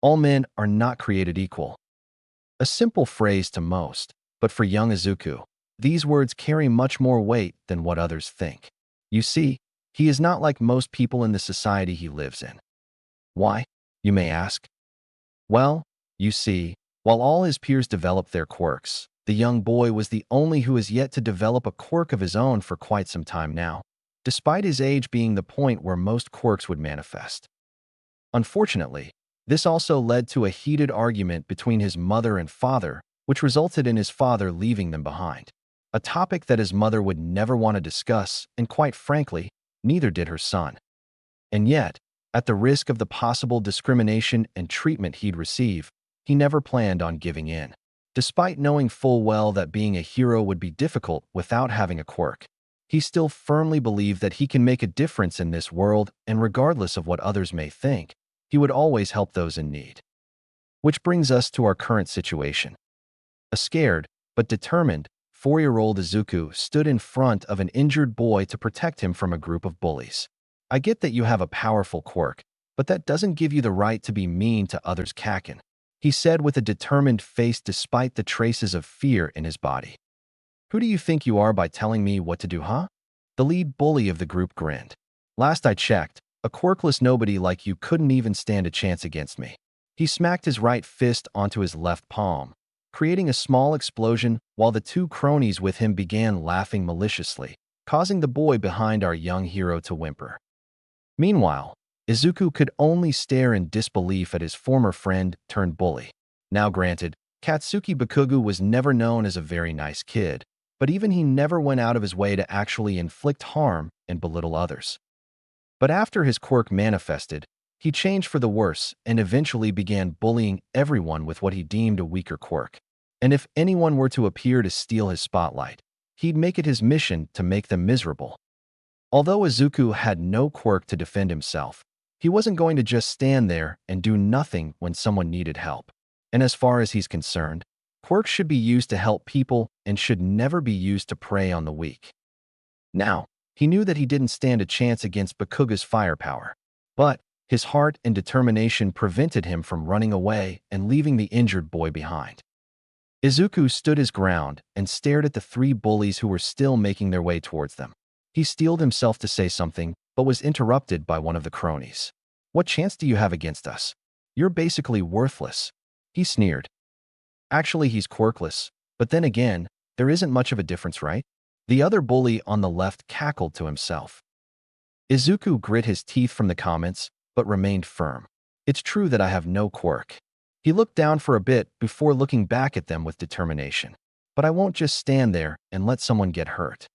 All men are not created equal. A simple phrase to most, but for young Izuku, these words carry much more weight than what others think. You see, he is not like most people in the society he lives in. Why, you may ask? Well, you see, while all his peers developed their quirks, the young boy was the only who has yet to develop a quirk of his own for quite some time now, despite his age being the point where most quirks would manifest. Unfortunately, this also led to a heated argument between his mother and father, which resulted in his father leaving them behind. A topic that his mother would never want to discuss, and quite frankly, neither did her son. And yet, at the risk of the possible discrimination and treatment he'd receive, he never planned on giving in. Despite knowing full well that being a hero would be difficult without having a quirk, he still firmly believed that he can make a difference in this world, and regardless of what others may think, he would always help those in need. Which brings us to our current situation. A scared, but determined, 4-year-old Izuku stood in front of an injured boy to protect him from a group of bullies. I get that you have a powerful quirk, but that doesn't give you the right to be mean to others, Kakin, he said with a determined face despite the traces of fear in his body. Who do you think you are by telling me what to do, huh? The lead bully of the group grinned. Last I checked, a quirkless nobody like you couldn't even stand a chance against me. He smacked his right fist onto his left palm, creating a small explosion while the two cronies with him began laughing maliciously, causing the boy behind our young hero to whimper. Meanwhile, Izuku could only stare in disbelief at his former friend turned bully. Now granted, Katsuki Bakugo was never known as a very nice kid, but even he never went out of his way to actually inflict harm and belittle others. But after his quirk manifested, he changed for the worse and eventually began bullying everyone with what he deemed a weaker quirk. And if anyone were to appear to steal his spotlight, he'd make it his mission to make them miserable. Although Izuku had no quirk to defend himself, he wasn't going to just stand there and do nothing when someone needed help. And as far as he's concerned, quirks should be used to help people and should never be used to prey on the weak. Now, he knew that he didn't stand a chance against Bakugo's firepower, but his heart and determination prevented him from running away and leaving the injured boy behind. Izuku stood his ground and stared at the three bullies who were still making their way towards them. He steeled himself to say something, but was interrupted by one of the cronies. What chance do you have against us? You're basically worthless, he sneered. Actually, he's quirkless, but then again, there isn't much of a difference, right? The other bully on the left cackled to himself. Izuku grit his teeth from the comments, but remained firm. It's true that I have no quirk. He looked down for a bit before looking back at them with determination. But I won't just stand there and let someone get hurt.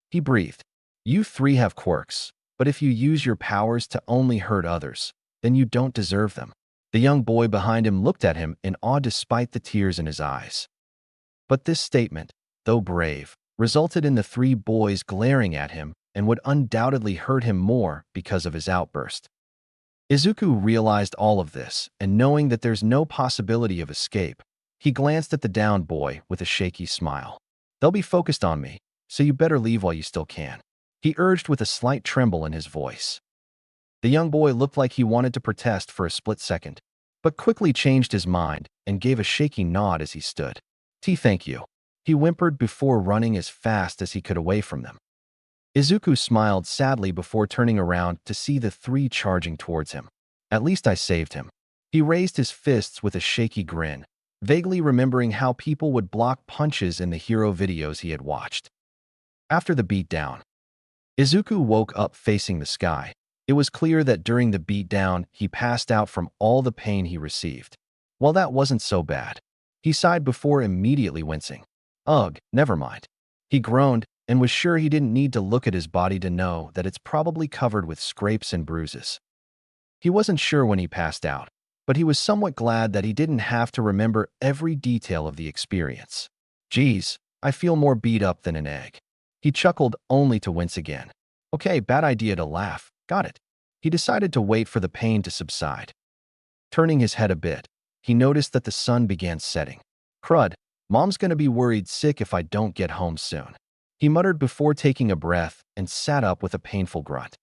He breathed. You three have quirks, but if you use your powers to only hurt others, then you don't deserve them. The young boy behind him looked at him in awe despite the tears in his eyes. But this statement, though brave, resulted in the three boys glaring at him and would undoubtedly hurt him more because of his outburst. Izuku realized all of this, and knowing that there's no possibility of escape, he glanced at the downed boy with a shaky smile. They'll be focused on me, so you better leave while you still can, he urged with a slight tremble in his voice. The young boy looked like he wanted to protest for a split second, but quickly changed his mind and gave a shaky nod as he stood. Thank you, he whimpered before running as fast as he could away from them. Izuku smiled sadly before turning around to see the three charging towards him. At least I saved him. He raised his fists with a shaky grin, vaguely remembering how people would block punches in the hero videos he had watched. After the beatdown, Izuku woke up facing the sky. It was clear that during the beatdown, he passed out from all the pain he received. Well, that wasn't so bad. He sighed before immediately wincing. Ugh, never mind. He groaned and was sure he didn't need to look at his body to know that it's probably covered with scrapes and bruises. He wasn't sure when he passed out, but he was somewhat glad that he didn't have to remember every detail of the experience. Geez, I feel more beat up than an egg. He chuckled only to wince again. Okay, bad idea to laugh. Got it. He decided to wait for the pain to subside. Turning his head a bit, he noticed that the sun began setting. Crud, Mom's gonna be worried sick if I don't get home soon, he muttered before taking a breath and sat up with a painful grunt.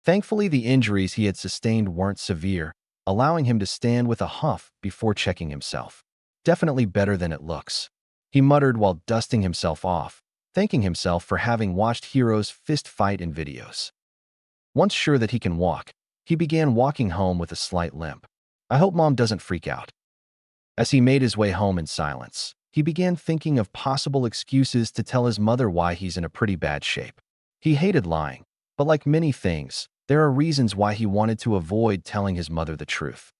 Thankfully, the injuries he had sustained weren't severe, allowing him to stand with a huff before checking himself. Definitely better than it looks, he muttered while dusting himself off, thanking himself for having watched heroes fist fight in videos. Once sure that he can walk, he began walking home with a slight limp. I hope Mom doesn't freak out. As he made his way home in silence, he began thinking of possible excuses to tell his mother why he's in a pretty bad shape. He hated lying, but like many things, there are reasons why he wanted to avoid telling his mother the truth.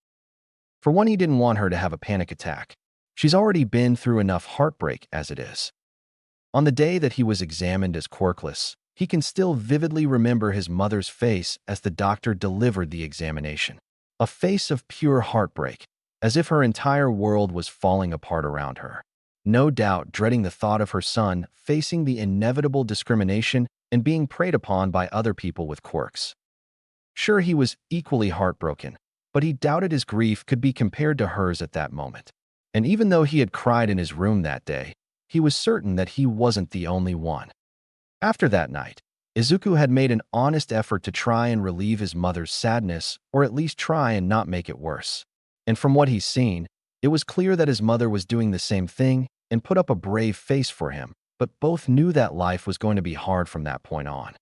For one, he didn't want her to have a panic attack. She's already been through enough heartbreak as it is. On the day that he was examined as quirkless, he can still vividly remember his mother's face as the doctor delivered the examination. A face of pure heartbreak, as if her entire world was falling apart around her. No doubt dreading the thought of her son facing the inevitable discrimination and being preyed upon by other people with quirks. Sure, he was equally heartbroken, but he doubted his grief could be compared to hers at that moment. And even though he had cried in his room that day, he was certain that he wasn't the only one. After that night, Izuku had made an honest effort to try and relieve his mother's sadness, or at least try and not make it worse. And from what he's seen, it was clear that his mother was doing the same thing and put up a brave face for him, but both knew that life was going to be hard from that point on.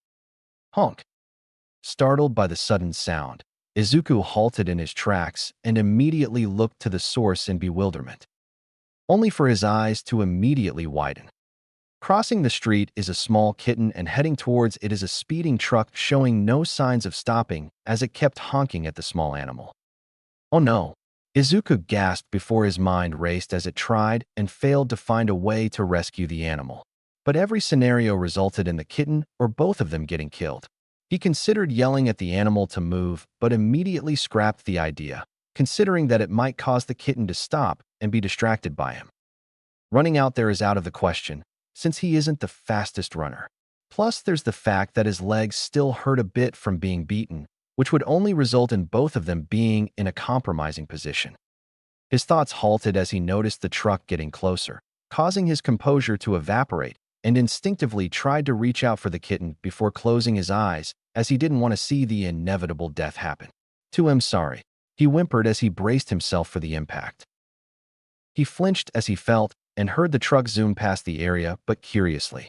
Honk! Startled by the sudden sound, Izuku halted in his tracks and immediately looked to the source in bewilderment, only for his eyes to immediately widen. Crossing the street is a small kitten, and heading towards it is a speeding truck showing no signs of stopping as it kept honking at the small animal. Oh no! Izuku gasped before his mind raced as it tried and failed to find a way to rescue the animal. But every scenario resulted in the kitten or both of them getting killed. He considered yelling at the animal to move, but immediately scrapped the idea, considering that it might cause the kitten to stop and be distracted by him. Running out there is out of the question, since he isn't the fastest runner. Plus, there's the fact that his legs still hurt a bit from being beaten, which would only result in both of them being in a compromising position. His thoughts halted as he noticed the truck getting closer, causing his composure to evaporate, and instinctively tried to reach out for the kitten before closing his eyes, as he didn't want to see the inevitable death happen. "I'm sorry," he whimpered as he braced himself for the impact. He flinched as he felt and heard the truck zoom past the area, but curiously.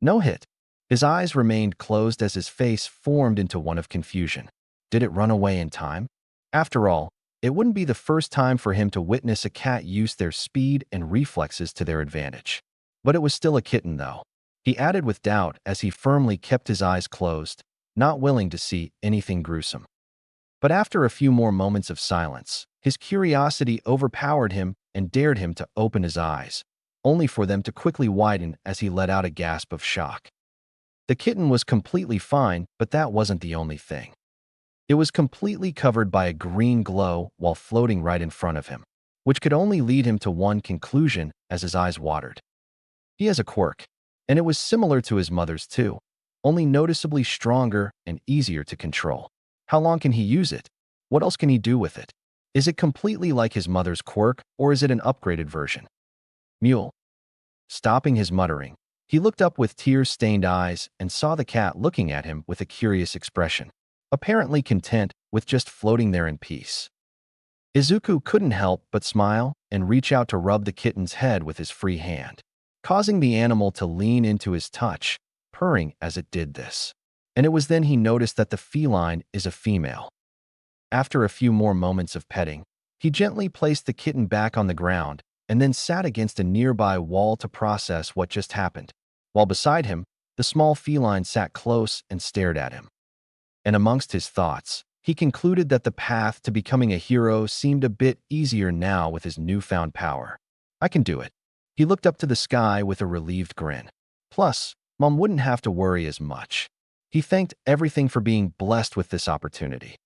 No hit. His eyes remained closed as his face formed into one of confusion. Did it run away in time? After all, it wouldn't be the first time for him to witness a cat use their speed and reflexes to their advantage. But it was still a kitten, though. He added with doubt as he firmly kept his eyes closed, not willing to see anything gruesome. But after a few more moments of silence, his curiosity overpowered him and dared him to open his eyes, only for them to quickly widen as he let out a gasp of shock. The kitten was completely fine, but that wasn't the only thing. It was completely covered by a green glow while floating right in front of him, which could only lead him to one conclusion as his eyes watered. He has a quirk, and it was similar to his mother's too, only noticeably stronger and easier to control. How long can he use it? What else can he do with it? Is it completely like his mother's quirk, or is it an upgraded version? Mule. Stopping his muttering, he looked up with tear-stained eyes and saw the cat looking at him with a curious expression, apparently content with just floating there in peace. Izuku couldn't help but smile and reach out to rub the kitten's head with his free hand, causing the animal to lean into his touch, purring as it did this. And it was then he noticed that the feline is a female. After a few more moments of petting, he gently placed the kitten back on the ground and then sat against a nearby wall to process what just happened, while beside him, the small feline sat close and stared at him. And amongst his thoughts, he concluded that the path to becoming a hero seemed a bit easier now with his newfound power. I can do it. He looked up to the sky with a relieved grin. Plus, Mom wouldn't have to worry as much. He thanked everything for being blessed with this opportunity.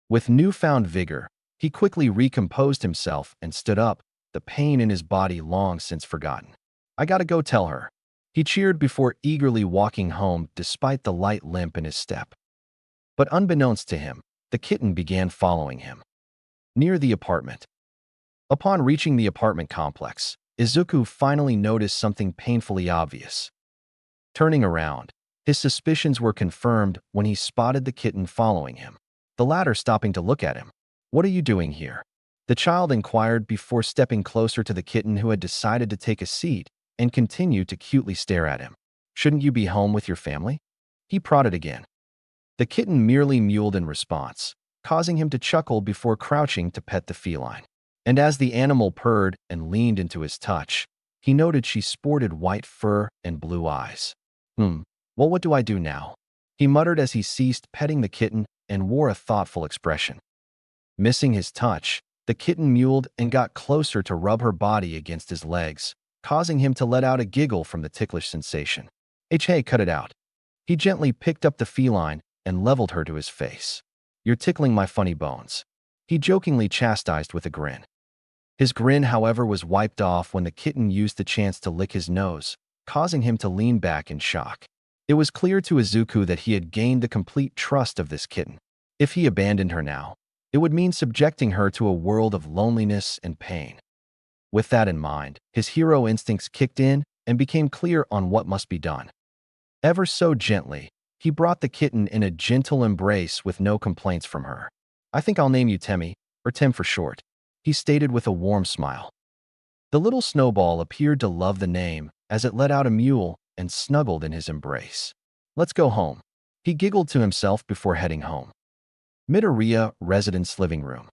With newfound vigor, he quickly recomposed himself and stood up, the pain in his body long since forgotten. I gotta go tell her. He cheered before eagerly walking home despite the light limp in his step. But unbeknownst to him, the kitten began following him. Near the apartment. Upon reaching the apartment complex, Izuku finally noticed something painfully obvious. Turning around, his suspicions were confirmed when he spotted the kitten following him, the latter stopping to look at him. What are you doing here? The child inquired before stepping closer to the kitten who had decided to take a seat and continued to cutely stare at him. Shouldn't you be home with your family? He prodded again. The kitten merely mewed in response, causing him to chuckle before crouching to pet the feline. And as the animal purred and leaned into his touch, he noted she sported white fur and blue eyes. Well, what do I do now? He muttered as he ceased petting the kitten and wore a thoughtful expression. Missing his touch, the kitten mewed and got closer to rub her body against his legs, causing him to let out a giggle from the ticklish sensation. Hey, cut it out. He gently picked up the feline and leveled her to his face. You're tickling my funny bones. He jokingly chastised with a grin. His grin, however, was wiped off when the kitten used the chance to lick his nose, causing him to lean back in shock. It was clear to Izuku that he had gained the complete trust of this kitten. If he abandoned her now, it would mean subjecting her to a world of loneliness and pain. With that in mind, his hero instincts kicked in and became clear on what must be done. Ever so gently, he brought the kitten in a gentle embrace with no complaints from her. I think I'll name you Temmie, or Tim for short, he stated with a warm smile. The little snowball appeared to love the name as it let out a mewl and snuggled in his embrace. Let's go home. He giggled to himself before heading home. Midoriya residence living room.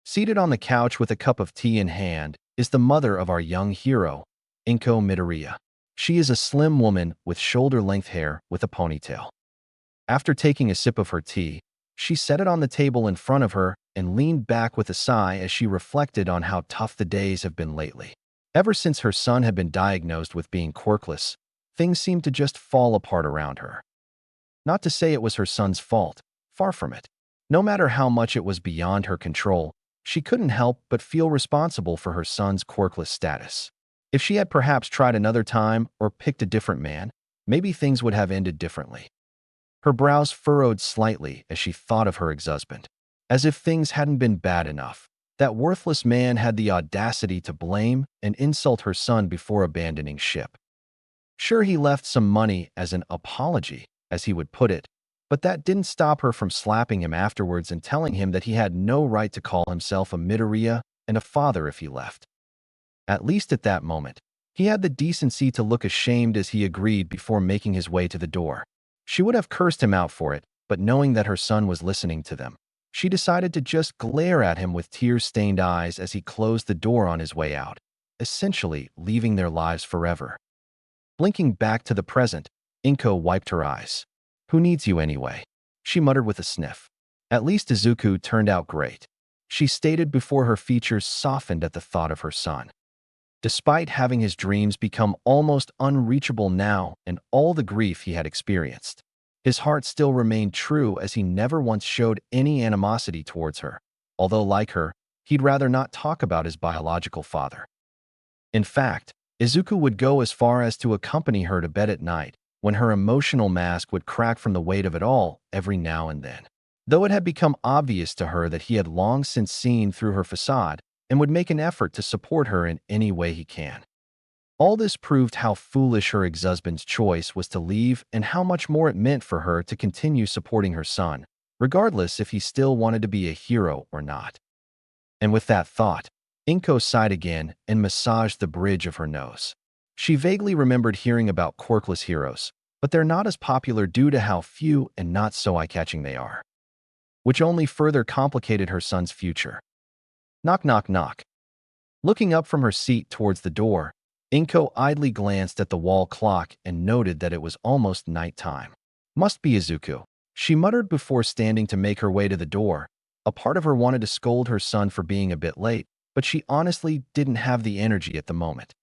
Seated on the couch with a cup of tea in hand is the mother of our young hero, Inko Midoriya. She is a slim woman with shoulder-length hair with a ponytail. After taking a sip of her tea, she set it on the table in front of her and leaned back with a sigh as she reflected on how tough the days have been lately. Ever since her son had been diagnosed with being quirkless, things seemed to just fall apart around her. Not to say it was her son's fault, far from it. No matter how much it was beyond her control, she couldn't help but feel responsible for her son's quirkless status. If she had perhaps tried another time or picked a different man, maybe things would have ended differently. Her brows furrowed slightly as she thought of her ex-husband. As if things hadn't been bad enough, that worthless man had the audacity to blame and insult her son before abandoning ship. Sure, he left some money as an apology, as he would put it, but that didn't stop her from slapping him afterwards and telling him that he had no right to call himself a Midoriya and a father if he left. At least at that moment, he had the decency to look ashamed as he agreed before making his way to the door. She would have cursed him out for it, but knowing that her son was listening to them, she decided to just glare at him with tear-stained eyes as he closed the door on his way out, essentially leaving their lives forever. Blinking back to the present, Inko wiped her eyes. Who needs you anyway? She muttered with a sniff. At least Izuku turned out great, she stated before her features softened at the thought of her son. Despite having his dreams become almost unreachable now and all the grief he had experienced, his heart still remained true as he never once showed any animosity towards her, although like her, he'd rather not talk about his biological father. In fact, Izuku would go as far as to accompany her to bed at night, when her emotional mask would crack from the weight of it all every now and then. Though it had become obvious to her that he had long since seen through her facade and would make an effort to support her in any way he can. All this proved how foolish her ex-husband's choice was to leave and how much more it meant for her to continue supporting her son, regardless if he still wanted to be a hero or not. And with that thought, Inko sighed again and massaged the bridge of her nose. She vaguely remembered hearing about quirkless heroes, but they're not as popular due to how few and not so eye-catching they are, which only further complicated her son's future. Knock, knock, knock. Looking up from her seat towards the door, Inko idly glanced at the wall clock and noted that it was almost nighttime. Must be Izuku, she muttered before standing to make her way to the door. A part of her wanted to scold her son for being a bit late, but she honestly didn't have the energy at the moment.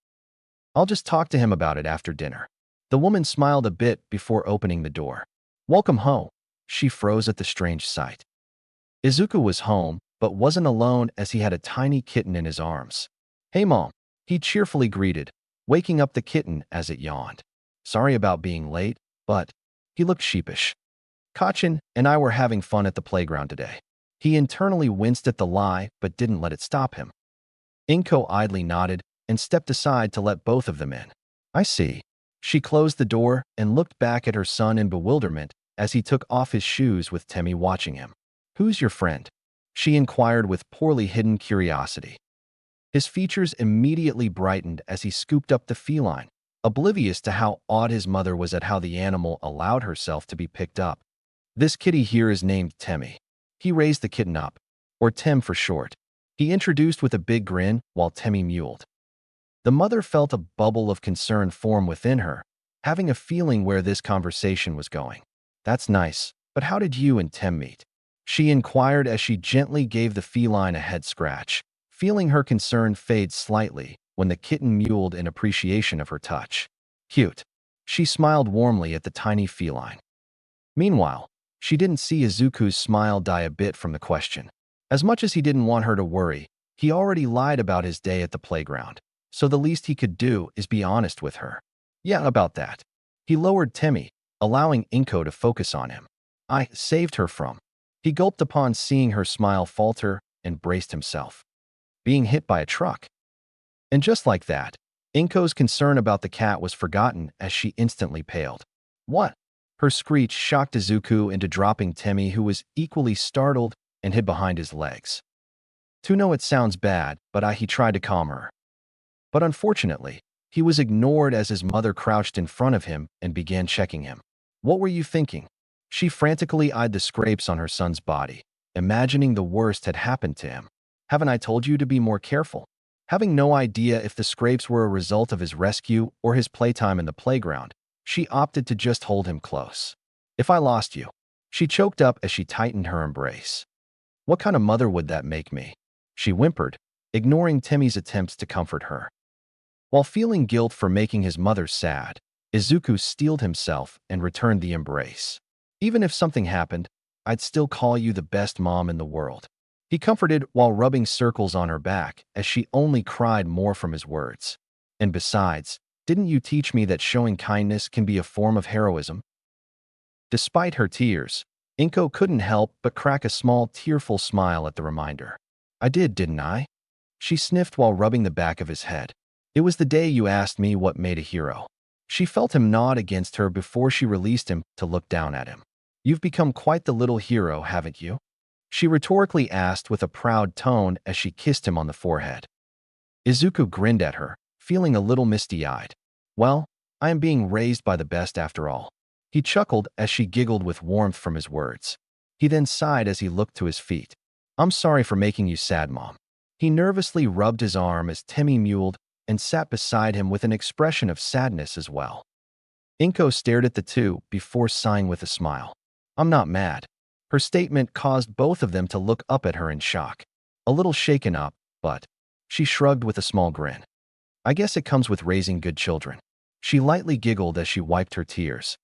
I'll just talk to him about it after dinner. The woman smiled a bit before opening the door. Welcome home. She froze at the strange sight. Izuku was home, but wasn't alone as he had a tiny kitten in his arms. Hey mom, he cheerfully greeted, waking up the kitten as it yawned. Sorry about being late, but he looked sheepish. Kachin and I were having fun at the playground today. He internally winced at the lie, but didn't let it stop him. Inko idly nodded and stepped aside to let both of them in. I see. She closed the door and looked back at her son in bewilderment as he took off his shoes with Temmie watching him. Who's your friend? she inquired with poorly hidden curiosity. His features immediately brightened as he scooped up the feline, oblivious to how awed his mother was at how the animal allowed herself to be picked up. This kitty here is named Temmie. He raised the kitten up, or Tem for short. He introduced with a big grin while Temmie mewled. The mother felt a bubble of concern form within her, having a feeling where this conversation was going. That's nice, but how did you and Tem meet? She inquired as she gently gave the feline a head scratch, feeling her concern fade slightly when the kitten mewled in appreciation of her touch. Cute. She smiled warmly at the tiny feline. Meanwhile, she didn't see Izuku's smile die a bit from the question. As much as he didn't want her to worry, he already lied about his day at the playground, so the least he could do is be honest with her. Yeah, about that. He lowered Temmie, allowing Inko to focus on him. I saved her from. He gulped upon seeing her smile falter and braced himself. Being hit by a truck. And just like that, Inko's concern about the cat was forgotten as she instantly paled. What? Her screech shocked Izuku into dropping Temmie, who was equally startled and hid behind his legs. To know it sounds bad, but he tried to calm her. But unfortunately, he was ignored as his mother crouched in front of him and began checking him. What were you thinking? She frantically eyed the scrapes on her son's body, imagining the worst had happened to him. Haven't I told you to be more careful? Having no idea if the scrapes were a result of his rescue or his playtime in the playground, she opted to just hold him close. If I lost you, she choked up as she tightened her embrace. What kind of mother would that make me? She whimpered, ignoring Temmie's attempts to comfort her. While feeling guilt for making his mother sad, Izuku steeled himself and returned the embrace. Even if something happened, I'd still call you the best mom in the world. He comforted while rubbing circles on her back as she only cried more from his words. And besides, didn't you teach me that showing kindness can be a form of heroism? Despite her tears, Inko couldn't help but crack a small, tearful smile at the reminder. I did, didn't I? She sniffed while rubbing the back of his head. It was the day you asked me what made a hero. She felt him nod against her before she released him to look down at him. You've become quite the little hero, haven't you? She rhetorically asked with a proud tone as she kissed him on the forehead. Izuku grinned at her, feeling a little misty-eyed. Well, I am being raised by the best after all. He chuckled as she giggled with warmth from his words. He then sighed as he looked to his feet. I'm sorry for making you sad, Mom. He nervously rubbed his arm as Temmie mewled and sat beside him with an expression of sadness as well. Inko stared at the two before sighing with a smile. I'm not mad. Her statement caused both of them to look up at her in shock. A little shaken up, but she shrugged with a small grin. I guess it comes with raising good children. She lightly giggled as she wiped her tears.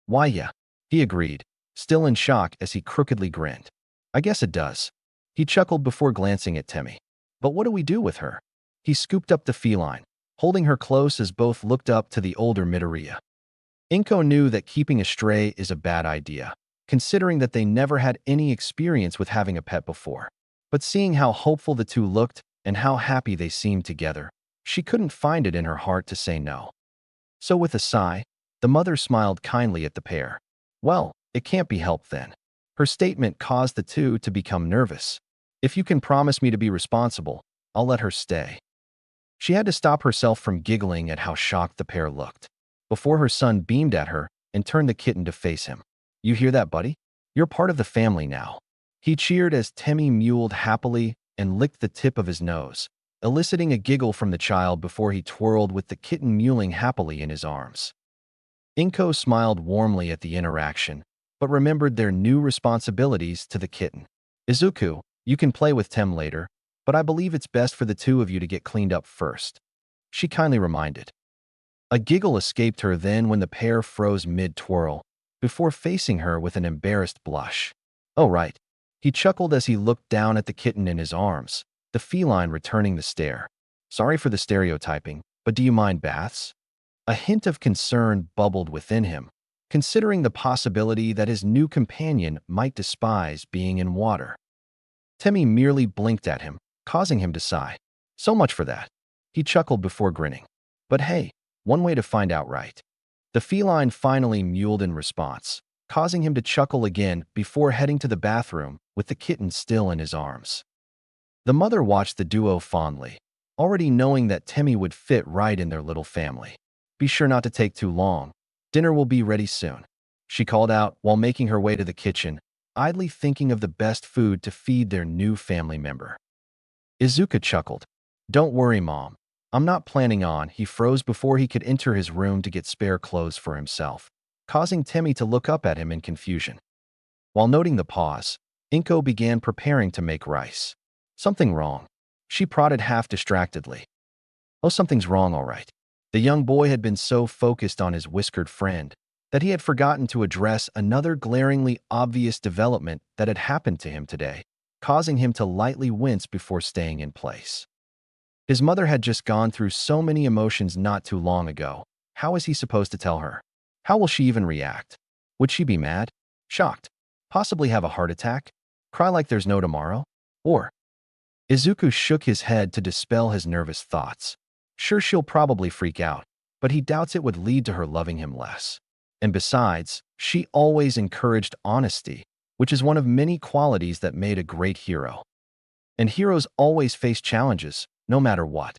Why, yeah, he agreed, still in shock as he crookedly grinned. I guess it does. He chuckled before glancing at Temmie. But what do we do with her? He scooped up the feline, holding her close as both looked up to the older Midoriya. Inko knew that keeping a stray is a bad idea, considering that they never had any experience with having a pet before. But seeing how hopeful the two looked and how happy they seemed together, she couldn't find it in her heart to say no. So with a sigh, the mother smiled kindly at the pair. Well, it can't be helped then. Her statement caused the two to become nervous. If you can promise me to be responsible, I'll let her stay. She had to stop herself from giggling at how shocked the pair looked, before her son beamed at her and turned the kitten to face him. You hear that, buddy? You're part of the family now. He cheered as Temmie mewled happily and licked the tip of his nose, eliciting a giggle from the child before he twirled with the kitten mewling happily in his arms. Inko smiled warmly at the interaction, but remembered their new responsibilities to the kitten. Izuku, you can play with Tem later, but I believe it's best for the two of you to get cleaned up first. She kindly reminded. A giggle escaped her then when the pair froze mid-twirl, before facing her with an embarrassed blush. Oh, right. He chuckled as he looked down at the kitten in his arms, the feline returning the stare. Sorry for the stereotyping, but do you mind baths? A hint of concern bubbled within him, considering the possibility that his new companion might despise being in water. Temmie merely blinked at him, causing him to sigh. So much for that. He chuckled before grinning. But hey, one way to find out right. The feline finally mewled in response, causing him to chuckle again before heading to the bathroom with the kitten still in his arms. The mother watched the duo fondly, already knowing that Temmie would fit right in their little family. "Be sure not to take too long. Dinner will be ready soon," she called out while making her way to the kitchen, idly thinking of the best food to feed their new family member. Izuku chuckled. "Don't worry, Mom. I'm not planning on." He froze before he could enter his room to get spare clothes for himself, causing Temmie to look up at him in confusion. While noting the pause, Inko began preparing to make rice. "Something wrong?" she prodded half distractedly. "Oh, something's wrong, all right." The young boy had been so focused on his whiskered friend that he had forgotten to address another glaringly obvious development that had happened to him today, causing him to lightly wince before staying in place. His mother had just gone through so many emotions not too long ago. How is he supposed to tell her? How will she even react? Would she be mad? Shocked? Possibly have a heart attack? Cry like there's no tomorrow? Or? Izuku shook his head to dispel his nervous thoughts. Sure, she'll probably freak out, but he doubts it would lead to her loving him less. And besides, she always encouraged honesty, which is one of many qualities that made a great hero. And heroes always face challenges, no matter what.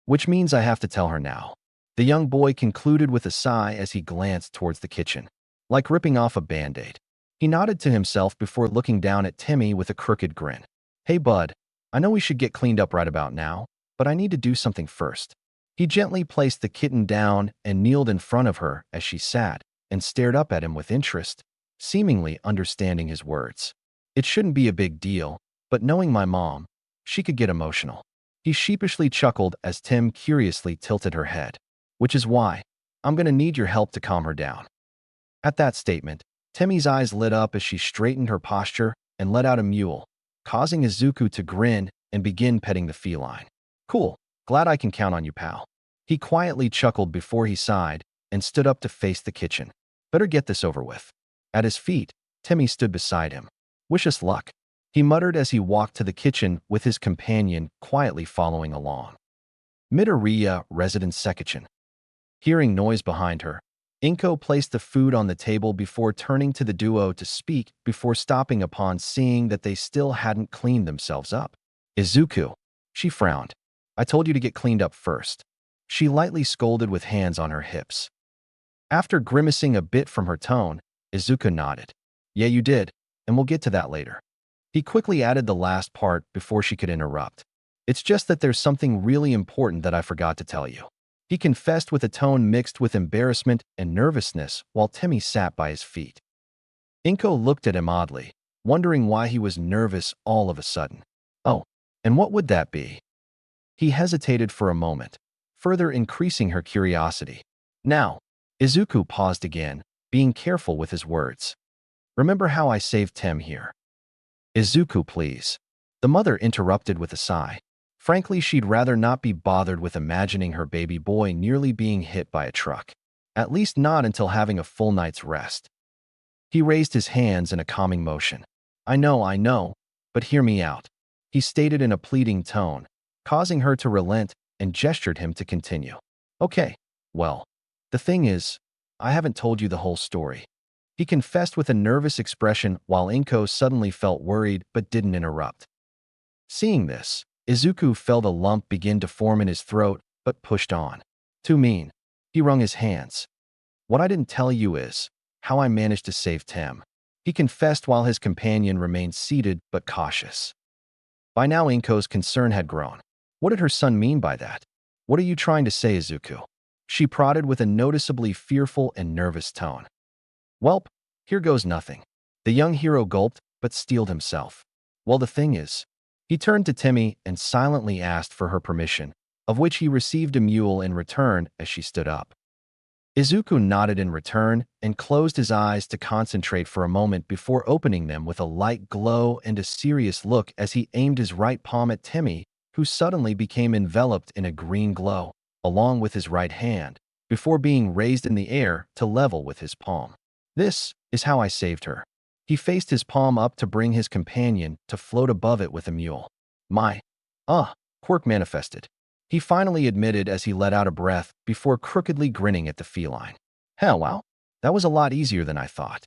Which means I have to tell her now. The young boy concluded with a sigh as he glanced towards the kitchen, like ripping off a band-aid. He nodded to himself before looking down at Temmie with a crooked grin. "Hey, bud, I know we should get cleaned up right about now, but I need to do something first." He gently placed the kitten down and kneeled in front of her as she sat and stared up at him with interest, seemingly understanding his words. "It shouldn't be a big deal, but knowing my mom, she could get emotional." He sheepishly chuckled as Tim curiously tilted her head. "Which is why I'm going to need your help to calm her down." At that statement, Temmie's eyes lit up as she straightened her posture and let out a mewl, causing Izuku to grin and begin petting the feline. "Cool. Glad I can count on you, pal." He quietly chuckled before he sighed and stood up to face the kitchen. "Better get this over with." At his feet, Temmie stood beside him. "Wish us luck," he muttered as he walked to the kitchen with his companion quietly following along. Midoriya Residence Sekichin. Hearing noise behind her, Inko placed the food on the table before turning to the duo to speak before stopping upon seeing that they still hadn't cleaned themselves up. "Izuku," she frowned. "I told you to get cleaned up first." She lightly scolded with hands on her hips. After grimacing a bit from her tone, Izuku nodded. "Yeah, you did, and we'll get to that later." He quickly added the last part before she could interrupt. "It's just that there's something really important that I forgot to tell you." He confessed with a tone mixed with embarrassment and nervousness while Temmie sat by his feet. Inko looked at him oddly, wondering why he was nervous all of a sudden. "Oh, and what would that be?" He hesitated for a moment, further increasing her curiosity. "Now," Izuku paused again, being careful with his words. "Remember how I saved Tem here?" "Izuku, please." The mother interrupted with a sigh. Frankly, she'd rather not be bothered with imagining her baby boy nearly being hit by a truck. At least not until having a full night's rest. He raised his hands in a calming motion. I know, but hear me out," he stated in a pleading tone, causing her to relent and gestured him to continue. "Okay, well, the thing is, I haven't told you the whole story." He confessed with a nervous expression while Inko suddenly felt worried but didn't interrupt. Seeing this, Izuku felt a lump begin to form in his throat but pushed on. "Too mean." He wrung his hands. "What I didn't tell you is how I managed to save Tem," he confessed while his companion remained seated but cautious. By now Inko's concern had grown. What did her son mean by that? "What are you trying to say, Izuku?" she prodded with a noticeably fearful and nervous tone. "Welp, here goes nothing." The young hero gulped but steeled himself. "Well, the thing is," he turned to Temmie and silently asked for her permission, of which he received a mewl in return as she stood up. Izuku nodded in return and closed his eyes to concentrate for a moment before opening them with a light glow and a serious look as he aimed his right palm at Temmie, who suddenly became enveloped in a green glow, along with his right hand, before being raised in the air to level with his palm. "This is how I saved her." He faced his palm up to bring his companion to float above it with a mewl. Quirk manifested," he finally admitted as he let out a breath before crookedly grinning at the feline. "Hell, wow, that was a lot easier than I thought."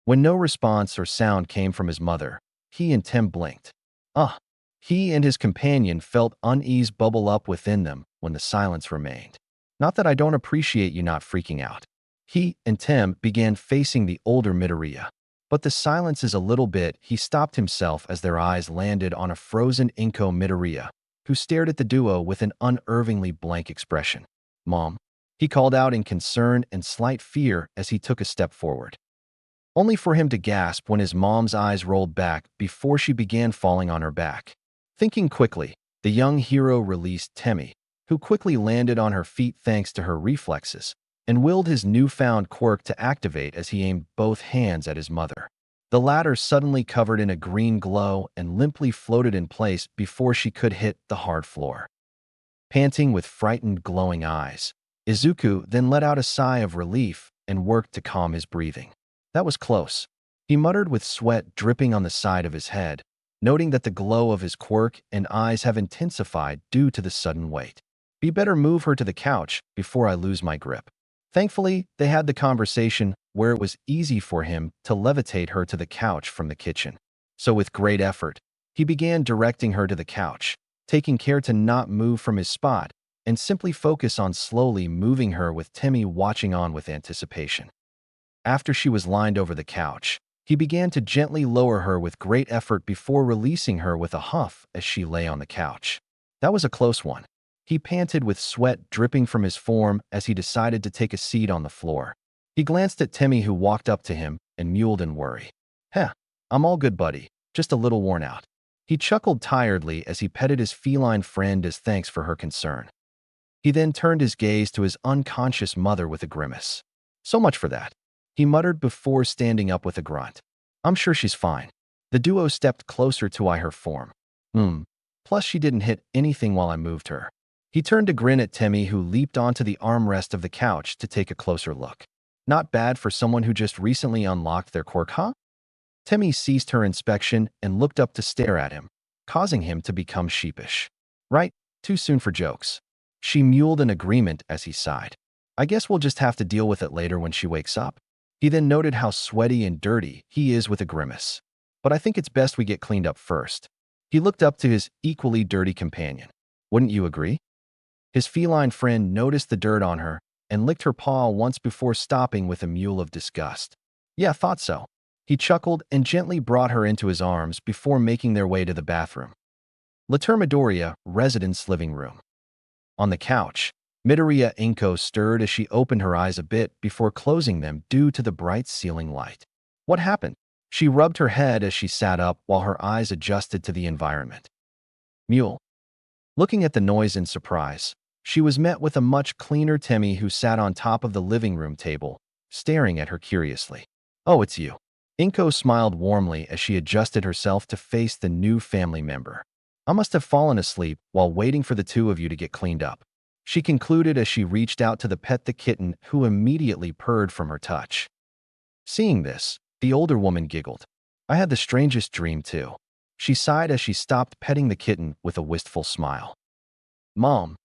When no response or sound came from his mother, he and Tim blinked. Ah! He and his companion felt unease bubble up within them when the silence remained. Not that I don't appreciate you not freaking out. He and Tim began facing the older Midoriya. But the silence is a little bit, he stopped himself as their eyes landed on a frozen Inko Midoriya, who stared at the duo with an unervingly blank expression. Mom, he called out in concern and slight fear as he took a step forward. Only for him to gasp when his mom's eyes rolled back before she began falling on her back. Thinking quickly, the young hero released Temi, who quickly landed on her feet thanks to her reflexes, and willed his newfound quirk to activate as he aimed both hands at his mother. The latter suddenly covered in a green glow and limply floated in place before she could hit the hard floor. Panting with frightened, glowing eyes, Izuku then let out a sigh of relief and worked to calm his breathing. That was close. He muttered with sweat dripping on the side of his head, noting that the glow of his quirk and eyes have intensified due to the sudden weight. Be better move her to the couch before I lose my grip. Thankfully, they had the conversation where it was easy for him to levitate her to the couch from the kitchen. So with great effort, he began directing her to the couch, taking care to not move from his spot and simply focus on slowly moving her with Temi watching on with anticipation. After she was lined over the couch, he began to gently lower her with great effort before releasing her with a huff as she lay on the couch. That was a close one. He panted with sweat dripping from his form as he decided to take a seat on the floor. He glanced at Temi, who walked up to him and mewed in worry. Heh, I'm all good, buddy, just a little worn out. He chuckled tiredly as he petted his feline friend as thanks for her concern. He then turned his gaze to his unconscious mother with a grimace. So much for that, he muttered before standing up with a grunt. I'm sure she's fine. The duo stepped closer to eye her form. Plus she didn't hit anything while I moved her. He turned to grin at Temi, who leaped onto the armrest of the couch to take a closer look. Not bad for someone who just recently unlocked their quirk, huh? Temi ceased her inspection and looked up to stare at him, causing him to become sheepish. Right, too soon for jokes. She mewed in agreement as he sighed. I guess we'll just have to deal with it later when she wakes up. He then noted how sweaty and dirty he is with a grimace. But I think it's best we get cleaned up first. He looked up to his equally dirty companion. Wouldn't you agree? His feline friend noticed the dirt on her and licked her paw once before stopping with a mewl of disgust. Yeah, thought so. He chuckled and gently brought her into his arms before making their way to the bathroom. La Termidoria, resident's living room. On the couch, Midoriya Inko stirred as she opened her eyes a bit before closing them due to the bright ceiling light. What happened? She rubbed her head as she sat up while her eyes adjusted to the environment. Mule. Looking at the noise in surprise, she was met with a much cleaner Temi, who sat on top of the living room table, staring at her curiously. Oh, it's you. Inko smiled warmly as she adjusted herself to face the new family member. I must have fallen asleep while waiting for the two of you to get cleaned up. She concluded as she reached out to pet the kitten, who immediately purred from her touch. Seeing this, the older woman giggled. I had the strangest dream too. She sighed as she stopped petting the kitten with a wistful smile. Mom.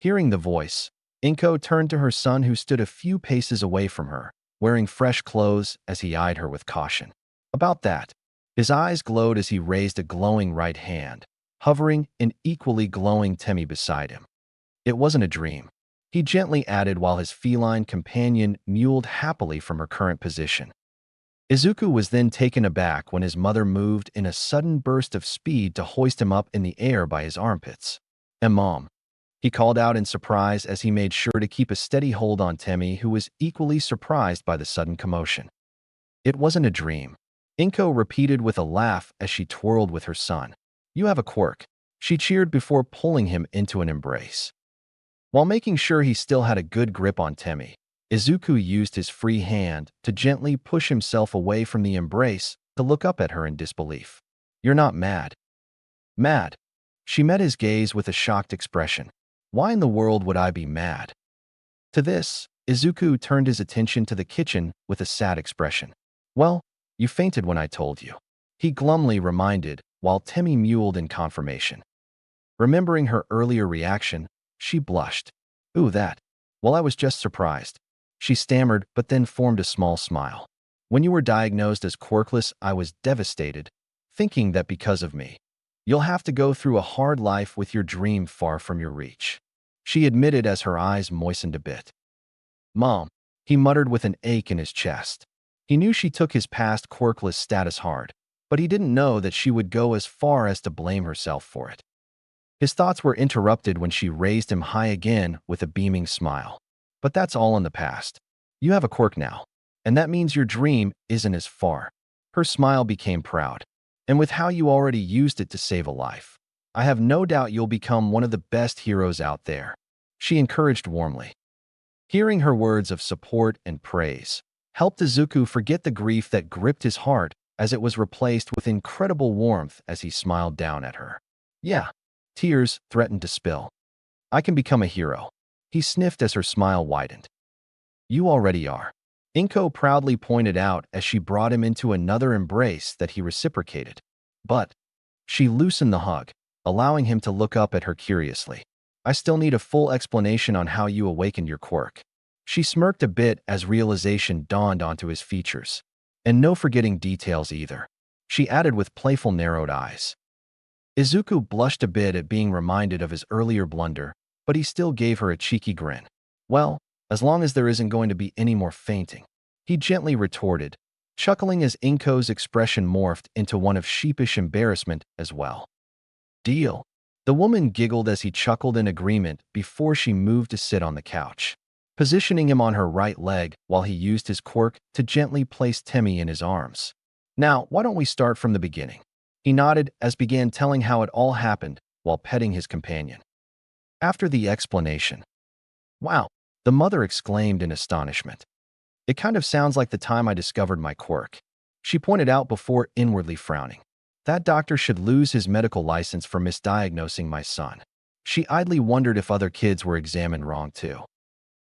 Hearing the voice, Inko turned to her son, who stood a few paces away from her, wearing fresh clothes, as he eyed her with caution. About that, his eyes glowed as he raised a glowing right hand, hovering an equally glowing Temi beside him. It wasn't a dream, he gently added while his feline companion mewed happily from her current position. Izuku was then taken aback when his mother moved in a sudden burst of speed to hoist him up in the air by his armpits. Mom. He called out in surprise as he made sure to keep a steady hold on Temi, who was equally surprised by the sudden commotion. It wasn't a dream, Inko repeated with a laugh as she twirled with her son. You have a quirk, she cheered before pulling him into an embrace. While making sure he still had a good grip on Temi, Izuku used his free hand to gently push himself away from the embrace to look up at her in disbelief. You're not mad. Mad? She met his gaze with a shocked expression. Why in the world would I be mad? To this, Izuku turned his attention to the kitchen with a sad expression. Well, you fainted when I told you. He glumly reminded, while Temi mewed in confirmation. Remembering her earlier reaction, she blushed. Ooh, that. Well, I was just surprised. She stammered, but then formed a small smile. When you were diagnosed as quirkless, I was devastated, thinking that because of me, you'll have to go through a hard life with your dream far from your reach. She admitted as her eyes moistened a bit. Mom, he muttered with an ache in his chest. He knew she took his past quirkless status hard, but he didn't know that she would go as far as to blame herself for it. His thoughts were interrupted when she raised him high again with a beaming smile. But that's all in the past. You have a quirk now, and that means your dream isn't as far. Her smile became proud. And with how you already used it to save a life, I have no doubt you'll become one of the best heroes out there. She encouraged warmly. Hearing her words of support and praise helped Izuku forget the grief that gripped his heart as it was replaced with incredible warmth as he smiled down at her. Yeah, tears threatened to spill. I can become a hero. He sniffed as her smile widened. You already are. Inko proudly pointed out as she brought him into another embrace that he reciprocated. But she loosened the hug, allowing him to look up at her curiously. I still need a full explanation on how you awakened your quirk. She smirked a bit as realization dawned onto his features. And no forgetting details either. She added with playful narrowed eyes. Izuku blushed a bit at being reminded of his earlier blunder, but he still gave her a cheeky grin. Well, as long as there isn't going to be any more fainting, he gently retorted, chuckling as Inko's expression morphed into one of sheepish embarrassment as well. Deal. The woman giggled as he chuckled in agreement before she moved to sit on the couch, positioning him on her right leg while he used his quirk to gently place Temmie in his arms. Now, why don't we start from the beginning? He nodded as began telling how it all happened while petting his companion. After the explanation, "Wow," the mother exclaimed in astonishment. "It kind of sounds like the time I discovered my quirk," she pointed out before inwardly frowning. That doctor should lose his medical license for misdiagnosing my son. She idly wondered if other kids were examined wrong too.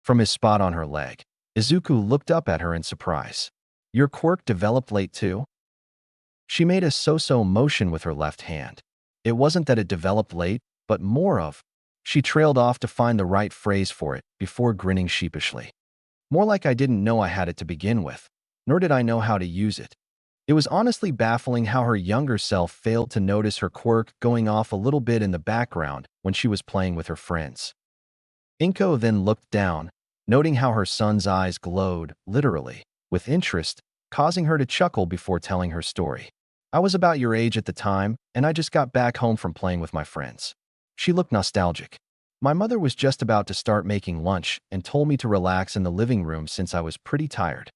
From his spot on her leg, Izuku looked up at her in surprise. Your quirk developed late too? She made a so-so motion with her left hand. It wasn't that it developed late, but more of. She trailed off to find the right phrase for it before grinning sheepishly. More like I didn't know I had it to begin with, nor did I know how to use it. It was honestly baffling how her younger self failed to notice her quirk going off a little bit in the background when she was playing with her friends. Inko then looked down, noting how her son's eyes glowed, literally, with interest, causing her to chuckle before telling her story. I was about your age at the time, and I just got back home from playing with my friends. She looked nostalgic. My mother was just about to start making lunch and told me to relax in the living room since I was pretty tired.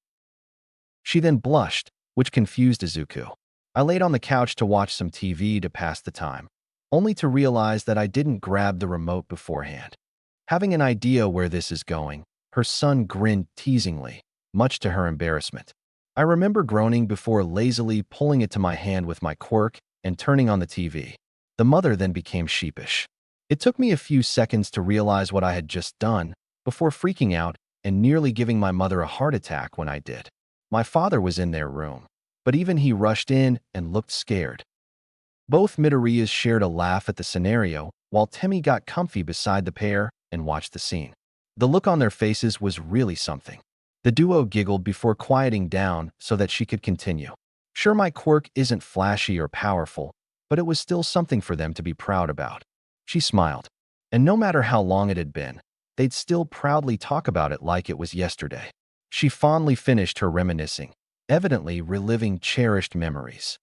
She then blushed, which confused Izuku. I laid on the couch to watch some TV to pass the time, only to realize that I didn't grab the remote beforehand. Having an idea where this is going, her son grinned teasingly, much to her embarrassment. I remember groaning before lazily pulling it to my hand with my quirk and turning on the TV. The mother then became sheepish. It took me a few seconds to realize what I had just done before freaking out and nearly giving my mother a heart attack when I did. My father was in their room, but even he rushed in and looked scared. Both Midoriyas shared a laugh at the scenario, while Temmie got comfy beside the pair and watched the scene. The look on their faces was really something. The duo giggled before quieting down so that she could continue. Sure, my quirk isn't flashy or powerful, but it was still something for them to be proud about. She smiled, and no matter how long it had been, they'd still proudly talk about it like it was yesterday. She fondly finished her reminiscing, evidently reliving cherished memories.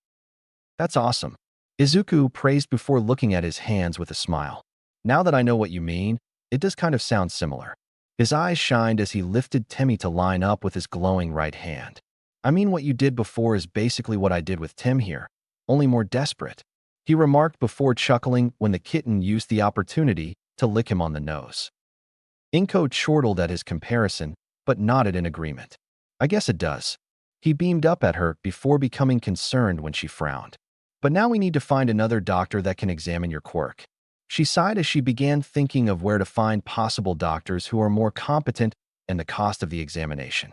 That's awesome. Izuku praised before looking at his hands with a smile. Now that I know what you mean, it does kind of sound similar. His eyes shined as he lifted Temmie to line up with his glowing right hand. I mean, what you did before is basically what I did with Tim here, only more desperate, he remarked before chuckling when the kitten used the opportunity to lick him on the nose. Inko chortled at his comparison, but nodded in agreement. I guess it does. He beamed up at her before becoming concerned when she frowned. But now we need to find another doctor that can examine your quirk. She sighed as she began thinking of where to find possible doctors who are more competent and the cost of the examination.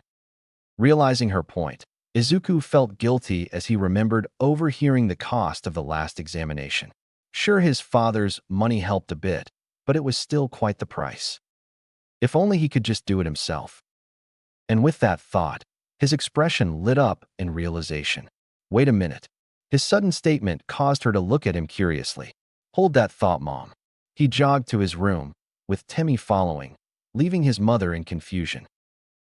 Realizing her point, Izuku felt guilty as he remembered overhearing the cost of the last examination. Sure, his father's money helped a bit, but it was still quite the price. If only he could just do it himself. And with that thought, His expression lit up in realization. Wait a minute. His sudden statement caused her to look at him curiously. Hold that thought, Mom. He jogged to his room, with Timmy following, leaving his mother in confusion.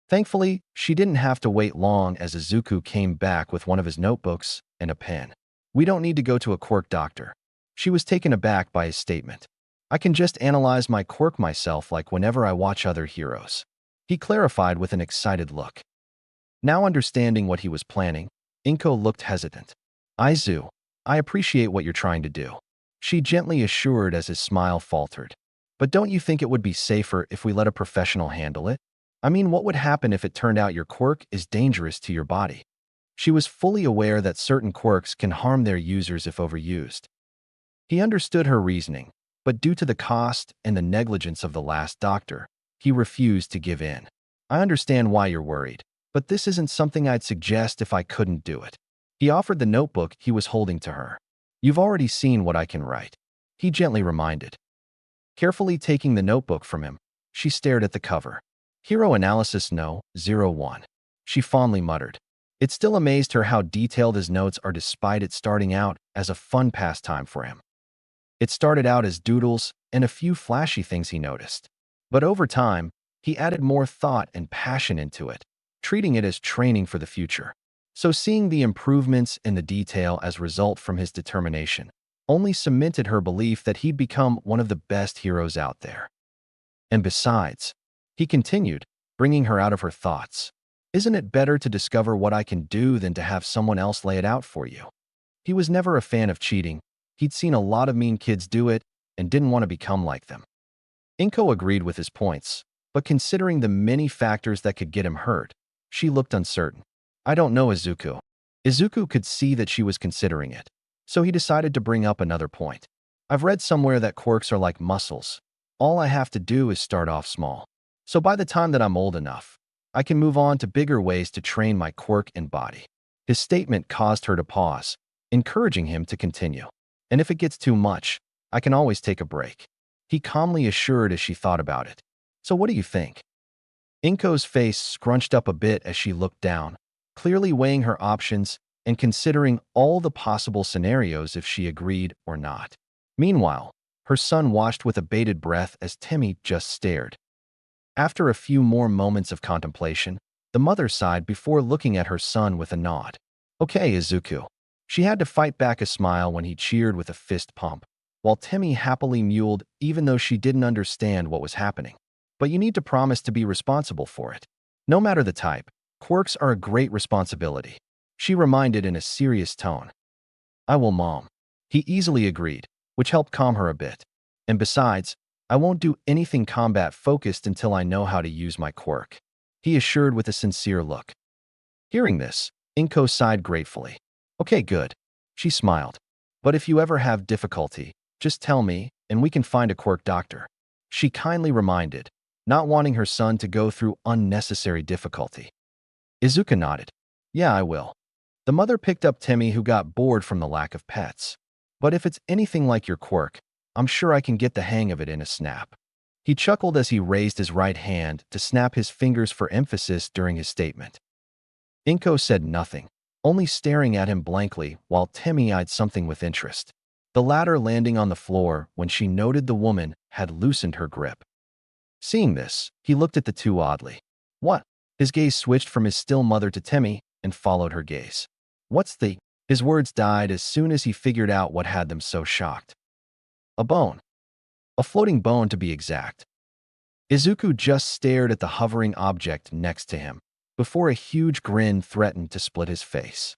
Thankfully, she didn't have to wait long as Izuku came back with one of his notebooks and a pen. We don't need to go to a quirk doctor. She was taken aback by his statement. I can just analyze my quirk myself like whenever I watch other heroes. He clarified with an excited look. Now understanding what he was planning, Inko looked hesitant. Izu, I appreciate what you're trying to do. She gently assured as his smile faltered. But don't you think it would be safer if we let a professional handle it? I mean, what would happen if it turned out your quirk is dangerous to your body? She was fully aware that certain quirks can harm their users if overused. He understood her reasoning, but due to the cost and the negligence of the last doctor, he refused to give in. I understand why you're worried, but this isn't something I'd suggest if I couldn't do it. He offered the notebook he was holding to her. You've already seen what I can write, he gently reminded. Carefully taking the notebook from him, she stared at the cover. Hero Analysis No. 01. She fondly muttered. It still amazed her how detailed his notes are despite it starting out as a fun pastime for him. It started out as doodles and a few flashy things he noticed. But over time, he added more thought and passion into it, treating it as training for the future. So seeing the improvements in the detail as result from his determination only cemented her belief that he'd become one of the best heroes out there. And besides, he continued, bringing her out of her thoughts, isn't it better to discover what I can do than to have someone else lay it out for you? He was never a fan of cheating. He'd seen a lot of mean kids do it and didn't want to become like them. Inko agreed with his points, but considering the many factors that could get him hurt, she looked uncertain. I don't know, Izuku. Izuku could see that she was considering it, so he decided to bring up another point. I've read somewhere that quirks are like muscles. All I have to do is start off small. So by the time that I'm old enough, I can move on to bigger ways to train my quirk and body. His statement caused her to pause, encouraging him to continue. And if it gets too much, I can always take a break. He calmly assured as she thought about it. So what do you think? Inko's face scrunched up a bit as she looked down, clearly weighing her options and considering all the possible scenarios if she agreed or not. Meanwhile, her son watched with a bated breath as Timmy just stared. After a few more moments of contemplation, the mother sighed before looking at her son with a nod. Okay, Izuku. She had to fight back a smile when he cheered with a fist pump, while Timmy happily mewed even though she didn't understand what was happening. But you need to promise to be responsible for it. No matter the type, quirks are a great responsibility, she reminded in a serious tone. I will, Mom. He easily agreed, which helped calm her a bit. And besides, I won't do anything combat-focused until I know how to use my quirk, he assured with a sincere look. Hearing this, Inko sighed gratefully. Okay, good. She smiled. But if you ever have difficulty, just tell me, and we can find a quirk doctor, she kindly reminded, not wanting her son to go through unnecessary difficulty. Izuku nodded. Yeah, I will. The mother picked up Timmy, who got bored from the lack of pets. But if it's anything like your quirk, I'm sure I can get the hang of it in a snap. He chuckled as he raised his right hand to snap his fingers for emphasis during his statement. Inko said nothing, only staring at him blankly while Timmy eyed something with interest, the latter landing on the floor when she noted the woman had loosened her grip. Seeing this, he looked at the two oddly. What? His gaze switched from his still mother to Timmy and followed her gaze. What's the? His words died as soon as he figured out what had them so shocked. A bone. A floating bone, to be exact. Izuku just stared at the hovering object next to him, before a huge grin threatened to split his face.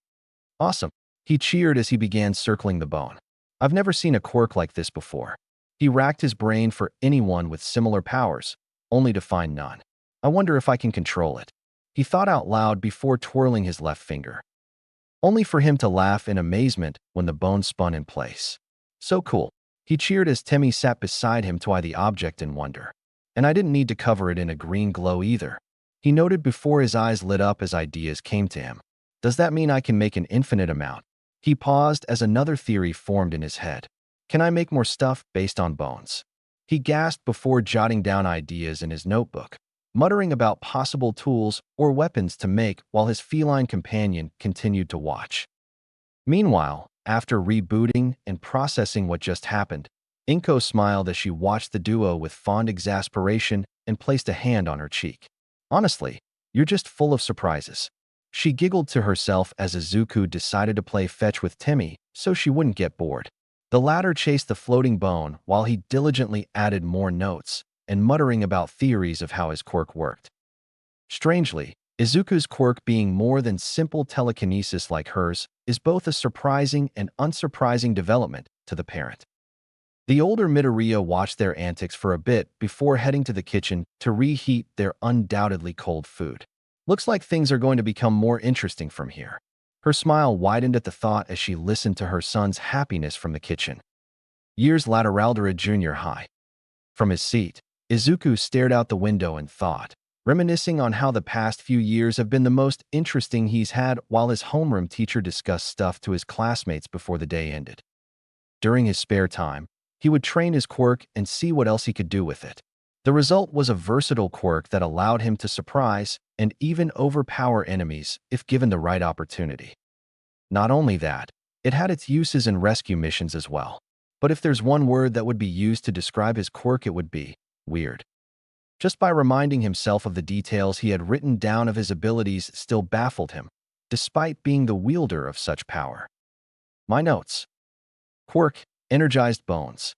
Awesome, he cheered as he began circling the bone. I've never seen a quirk like this before. He racked his brain for anyone with similar powers, only to find none. I wonder if I can control it, he thought out loud before twirling his left finger. Only for him to laugh in amazement when the bone spun in place. So cool. He cheered as Timmy sat beside him to eye the object in wonder. And I didn't need to cover it in a green glow either, he noted before his eyes lit up as ideas came to him. Does that mean I can make an infinite amount? He paused as another theory formed in his head. Can I make more stuff based on bones? He gasped before jotting down ideas in his notebook. muttering about possible tools or weapons to make while his feline companion continued to watch. Meanwhile, after rebooting and processing what just happened, Inko smiled as she watched the duo with fond exasperation and placed a hand on her cheek. Honestly, you're just full of surprises. She giggled to herself as Izuku decided to play fetch with Timmy so she wouldn't get bored. The latter chased the floating bone while he diligently added more notes and muttering about theories of how his quirk worked. Strangely, Izuku's quirk being more than simple telekinesis like hers is both a surprising and unsurprising development to the parent. The older Midoriya watched their antics for a bit before heading to the kitchen to reheat their undoubtedly cold food. Looks like things are going to become more interesting from here. Her smile widened at the thought as she listened to her son's happiness from the kitchen. Years later, Junior High. From his seat, Izuku stared out the window and thought, reminiscing on how the past few years have been the most interesting he's had while his homeroom teacher discussed stuff to his classmates before the day ended. During his spare time, he would train his quirk and see what else he could do with it. The result was a versatile quirk that allowed him to surprise and even overpower enemies if given the right opportunity. Not only that, it had its uses in rescue missions as well. But if there's one word that would be used to describe his quirk, it would be weird. Just by reminding himself of the details he had written down of his abilities still baffled him, despite being the wielder of such power. My notes. Quirk, energized bones.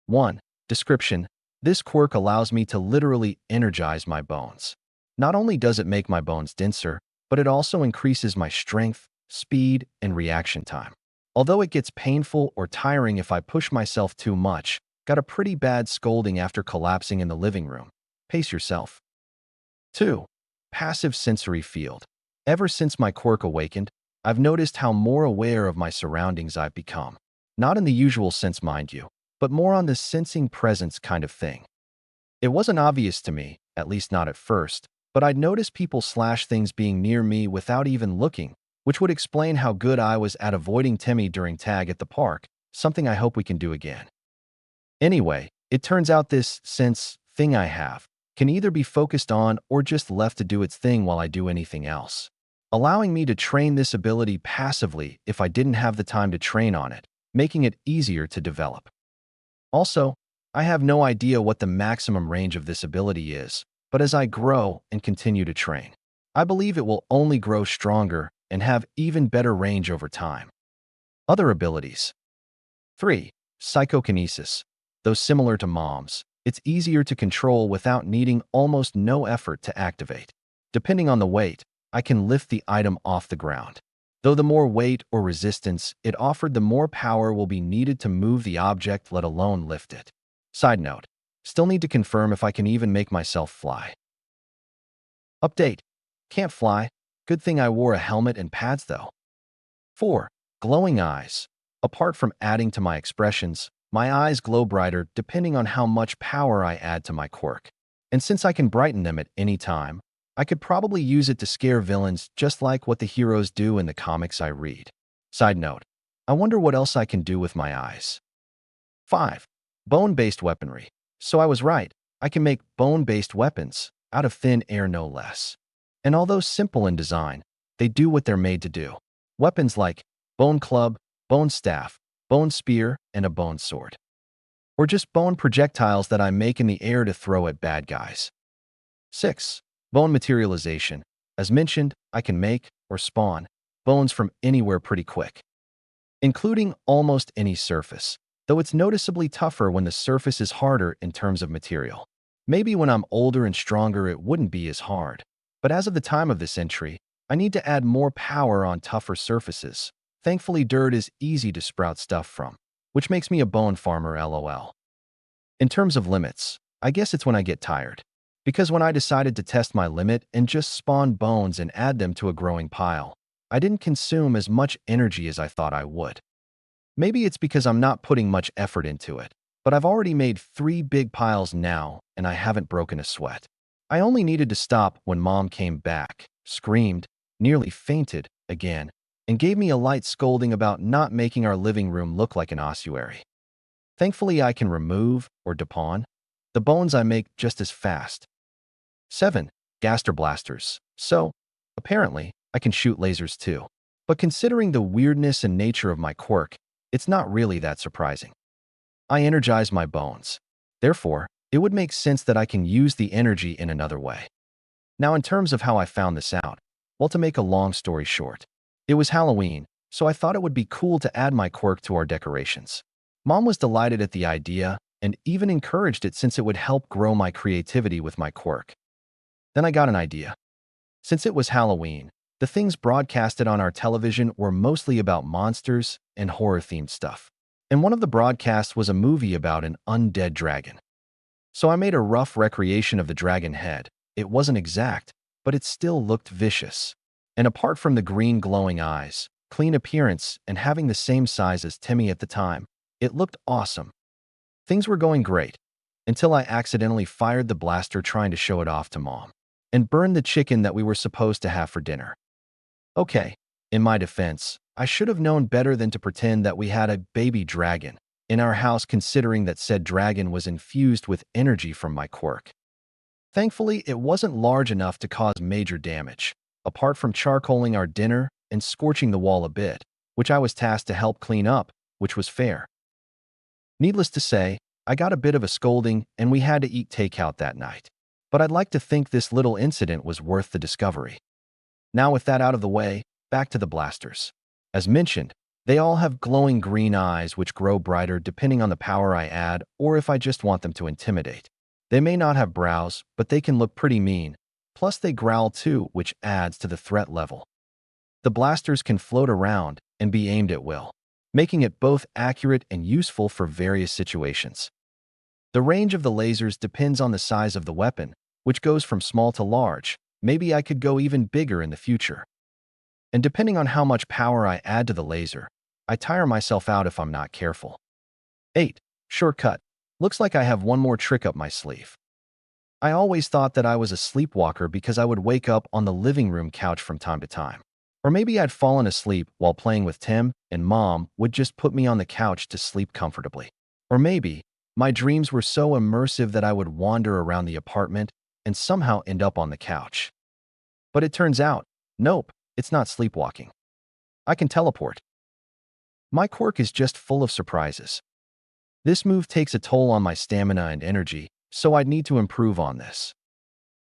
1. Description. This quirk allows me to literally energize my bones. Not only does it make my bones denser, but it also increases my strength, speed, and reaction time. Although it gets painful or tiring if I push myself too much, got a pretty bad scolding after collapsing in the living room. Pace yourself. 2. Passive sensory field. Ever since my quirk awakened, I've noticed how more aware of my surroundings I've become. Not in the usual sense, mind you, but more on the sensing presence kind of thing. It wasn't obvious to me, at least not at first, but I'd notice people slash things being near me without even looking, which would explain how good I was at avoiding Timmy during tag at the park, something I hope we can do again. Anyway, it turns out this sense thing I have can either be focused on or just left to do its thing while I do anything else, allowing me to train this ability passively if I didn't have the time to train on it, making it easier to develop. Also, I have no idea what the maximum range of this ability is, but as I grow and continue to train, I believe it will only grow stronger and have even better range over time. Other abilities. 3. Psychokinesis. Though similar to Mom's, it's easier to control without needing almost no effort to activate. Depending on the weight, I can lift the item off the ground. Though the more weight or resistance it offered, the more power will be needed to move the object, let alone lift it. Side note, still need to confirm if I can even make myself fly. Update. Can't fly. Good thing I wore a helmet and pads though. 4. Glowing eyes. Apart from adding to my expressions, my eyes glow brighter depending on how much power I add to my quirk. And since I can brighten them at any time, I could probably use it to scare villains just like what the heroes do in the comics I read. Side note, I wonder what else I can do with my eyes. 5. Bone-based weaponry. So I was right, I can make bone-based weapons, out of thin air no less. And although simple in design, they do what they're made to do. Weapons like bone club, bone staff, bone spear, and a bone sword. Or just bone projectiles that I make in the air to throw at bad guys. 6. Bone materialization. As mentioned, I can make, or spawn, bones from anywhere pretty quick, including almost any surface, though it's noticeably tougher when the surface is harder in terms of material. Maybe when I'm older and stronger it wouldn't be as hard, but as of the time of this entry, I need to add more power on tougher surfaces. Thankfully, dirt is easy to sprout stuff from, which makes me a bone farmer, lol. In terms of limits, I guess it's when I get tired. Because when I decided to test my limit and just spawn bones and add them to a growing pile, I didn't consume as much energy as I thought I would. Maybe it's because I'm not putting much effort into it, but I've already made 3 big piles now and I haven't broken a sweat. I only needed to stop when Mom came back, screamed, nearly fainted again, and gave me a light scolding about not making our living room look like an ossuary. Thankfully, I can remove, or depawn, the bones I make just as fast. 7. Gaster blasters. So, apparently, I can shoot lasers too. But considering the weirdness and nature of my quirk, it's not really that surprising. I energize my bones. Therefore, it would make sense that I can use the energy in another way. Now, in terms of how I found this out, well, to make a long story short, it was Halloween, so I thought it would be cool to add my quirk to our decorations. Mom was delighted at the idea and even encouraged it since it would help grow my creativity with my quirk. Then I got an idea. Since it was Halloween, the things broadcasted on our television were mostly about monsters and horror-themed stuff. And one of the broadcasts was a movie about an undead dragon. So I made a rough recreation of the dragon head. It wasn't exact, but it still looked vicious. And apart from the green glowing eyes, clean appearance, and having the same size as Timmy at the time, it looked awesome. Things were going great, until I accidentally fired the blaster trying to show it off to Mom, and burned the chicken that we were supposed to have for dinner. Okay, in my defense, I should have known better than to pretend that we had a baby dragon in our house, considering that said dragon was infused with energy from my quirk. Thankfully, it wasn't large enough to cause major damage, apart from charcoaling our dinner and scorching the wall a bit, which I was tasked to help clean up, which was fair. Needless to say, I got a bit of a scolding and we had to eat takeout that night. But I'd like to think this little incident was worth the discovery. Now with that out of the way, back to the blasters. As mentioned, they all have glowing green eyes which grow brighter depending on the power I add or if I just want them to intimidate. They may not have brows, but they can look pretty mean. Plus they growl too, which adds to the threat level. The blasters can float around and be aimed at will, making it both accurate and useful for various situations. The range of the lasers depends on the size of the weapon, which goes from small to large. Maybe I could go even bigger in the future. And depending on how much power I add to the laser, I tire myself out if I'm not careful. 8. Shortcut. Looks like I have one more trick up my sleeve. I always thought that I was a sleepwalker because I would wake up on the living room couch from time to time. Or maybe I'd fallen asleep while playing with Tim and Mom would just put me on the couch to sleep comfortably. Or maybe my dreams were so immersive that I would wander around the apartment and somehow end up on the couch. But it turns out, nope, it's not sleepwalking. I can teleport. My quirk is just full of surprises. This move takes a toll on my stamina and energy, so I'd need to improve on this.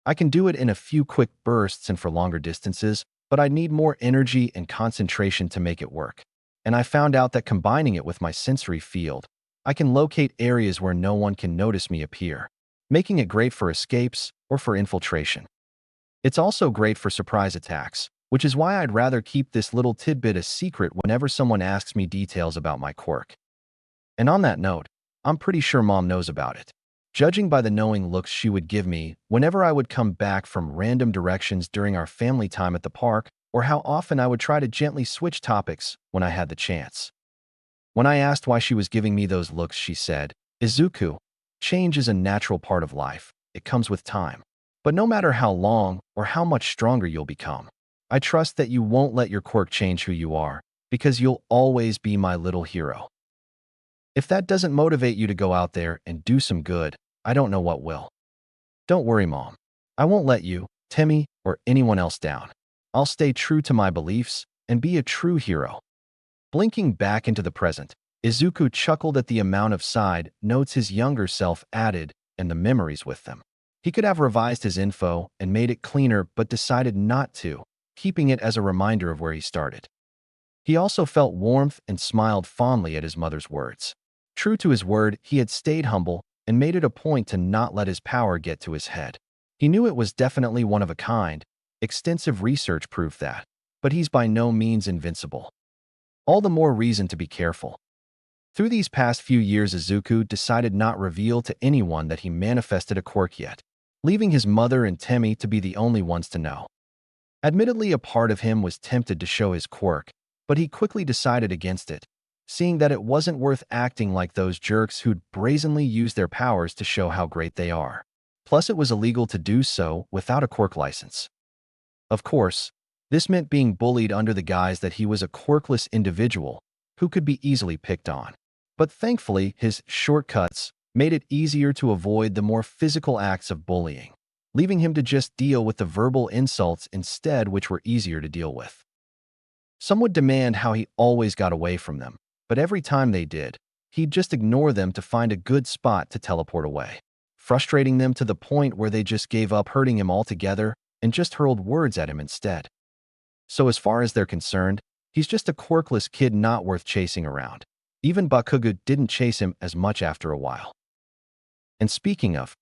I can do it in a few quick bursts and for longer distances, but I'd need more energy and concentration to make it work. And I found out that combining it with my sensory field, I can locate areas where no one can notice me appear, making it great for escapes or for infiltration. It's also great for surprise attacks, which is why I'd rather keep this little tidbit a secret whenever someone asks me details about my quirk. And on that note, I'm pretty sure Mom knows about it, judging by the knowing looks she would give me whenever I would come back from random directions during our family time at the park, or how often I would try to gently switch topics when I had the chance. When I asked why she was giving me those looks, she said, "Izuku, change is a natural part of life. It comes with time. But no matter how long or how much stronger you'll become, I trust that you won't let your quirk change who you are, because you'll always be my little hero." If that doesn't motivate you to go out there and do some good, I don't know what will. Don't worry, Mom. I won't let you, Timmy, or anyone else down. I'll stay true to my beliefs and be a true hero. Blinking back into the present, Izuku chuckled at the amount of side notes his younger self added and the memories with them. He could have revised his info and made it cleaner, but decided not to, keeping it as a reminder of where he started. He also felt warmth and smiled fondly at his mother's words. True to his word, he had stayed humble and made it a point to not let his power get to his head. He knew it was definitely one of a kind. Extensive research proved that, but he's by no means invincible. All the more reason to be careful. Through these past few years, Izuku decided not reveal to anyone that he manifested a quirk yet, leaving his mother and Temi to be the only ones to know. Admittedly, a part of him was tempted to show his quirk, but he quickly decided against it, seeing that it wasn't worth acting like those jerks who'd brazenly use their powers to show how great they are. Plus, it was illegal to do so without a quirk license. Of course, this meant being bullied under the guise that he was a quirkless individual who could be easily picked on. But thankfully, his shortcuts made it easier to avoid the more physical acts of bullying. leaving him to just deal with the verbal insults instead, which were easier to deal with. Some would demand how he always got away from them, but every time they did, he'd just ignore them to find a good spot to teleport away, frustrating them to the point where they just gave up hurting him altogether and just hurled words at him instead. So as far as they're concerned, he's just a quirkless kid not worth chasing around. Even Bakugo didn't chase him as much after a while. And speaking of,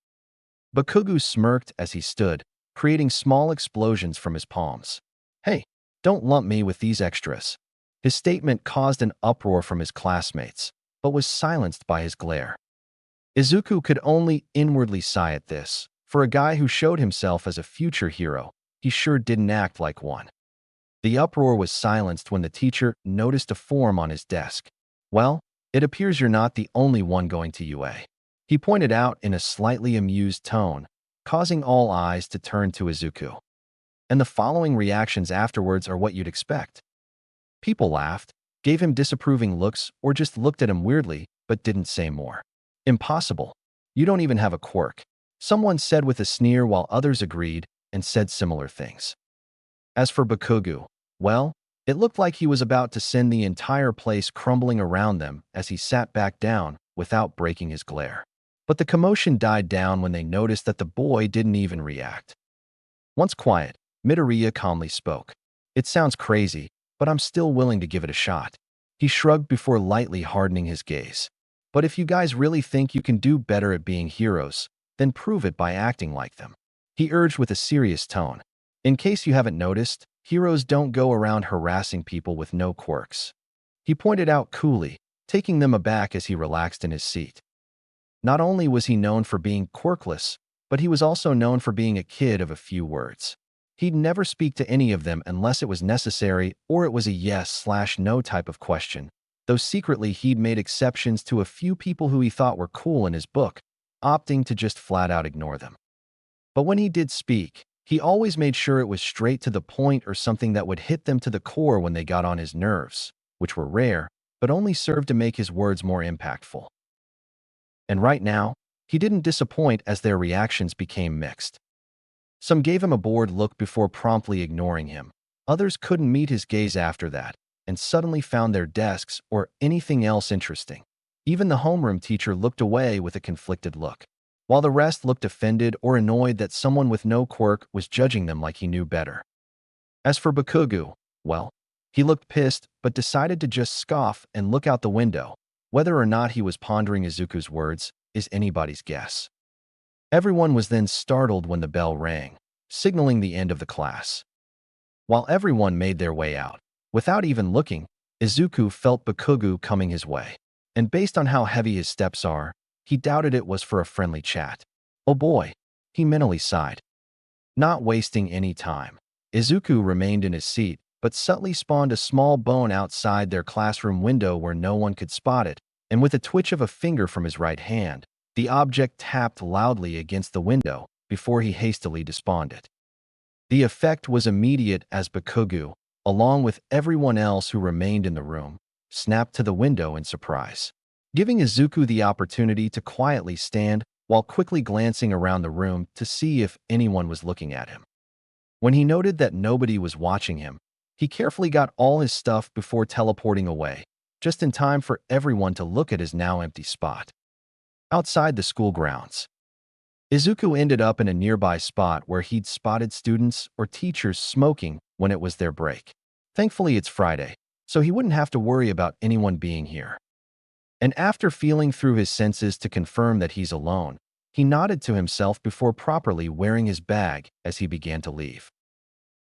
Bakugo smirked as he stood, creating small explosions from his palms. Hey, don't lump me with these extras. His statement caused an uproar from his classmates, but was silenced by his glare. Izuku could only inwardly sigh at this. For a guy who showed himself as a future hero, he sure didn't act like one. The uproar was silenced when the teacher noticed a form on his desk. Well, it appears you're not the only one going to UA. He pointed out in a slightly amused tone, causing all eyes to turn to Izuku. And the following reactions afterwards are what you'd expect. People laughed, gave him disapproving looks, or just looked at him weirdly, but didn't say more. Impossible. You don't even have a quirk. Someone said with a sneer while others agreed and said similar things. As for Bakugo, well, it looked like he was about to send the entire place crumbling around them as he sat back down without breaking his glare. But the commotion died down when they noticed that the boy didn't even react. Once quiet, Midoriya calmly spoke. It sounds crazy, but I'm still willing to give it a shot. He shrugged before lightly hardening his gaze. But if you guys really think you can do better at being heroes, then prove it by acting like them. He urged with a serious tone. In case you haven't noticed, heroes don't go around harassing people with no quirks. He pointed out coolly, taking them aback as he relaxed in his seat. Not only was he known for being quirkless, but he was also known for being a kid of a few words. He'd never speak to any of them unless it was necessary or it was a yes/no type of question, though secretly he'd made exceptions to a few people who he thought were cool in his book, opting to just flat out ignore them. But when he did speak, he always made sure it was straight to the point or something that would hit them to the core when they got on his nerves, which were rare, but only served to make his words more impactful. And right now, he didn't disappoint as their reactions became mixed. Some gave him a bored look before promptly ignoring him. Others couldn't meet his gaze after that, and suddenly found their desks or anything else interesting. Even the homeroom teacher looked away with a conflicted look, while the rest looked offended or annoyed that someone with no quirk was judging them like he knew better. As for Bakugo, well, he looked pissed but decided to just scoff and look out the window. Whether or not he was pondering Izuku's words is anybody's guess. Everyone was then startled when the bell rang, signaling the end of the class. While everyone made their way out, without even looking, Izuku felt Bakugo coming his way, and based on how heavy his steps are, he doubted it was for a friendly chat. Oh boy, he mentally sighed. Not wasting any time, Izuku remained in his seat, but subtly spawned a small bone outside their classroom window where no one could spot it, and with a twitch of a finger from his right hand, the object tapped loudly against the window before he hastily despawned it. The effect was immediate as Bakugo, along with everyone else who remained in the room, snapped to the window in surprise, giving Izuku the opportunity to quietly stand while quickly glancing around the room to see if anyone was looking at him. When he noted that nobody was watching him, he carefully got all his stuff before teleporting away, just in time for everyone to look at his now empty spot. Outside the school grounds, Izuku ended up in a nearby spot where he'd spotted students or teachers smoking when it was their break. Thankfully, it's Friday, so he wouldn't have to worry about anyone being here. And after feeling through his senses to confirm that he's alone, he nodded to himself before properly wearing his bag as he began to leave.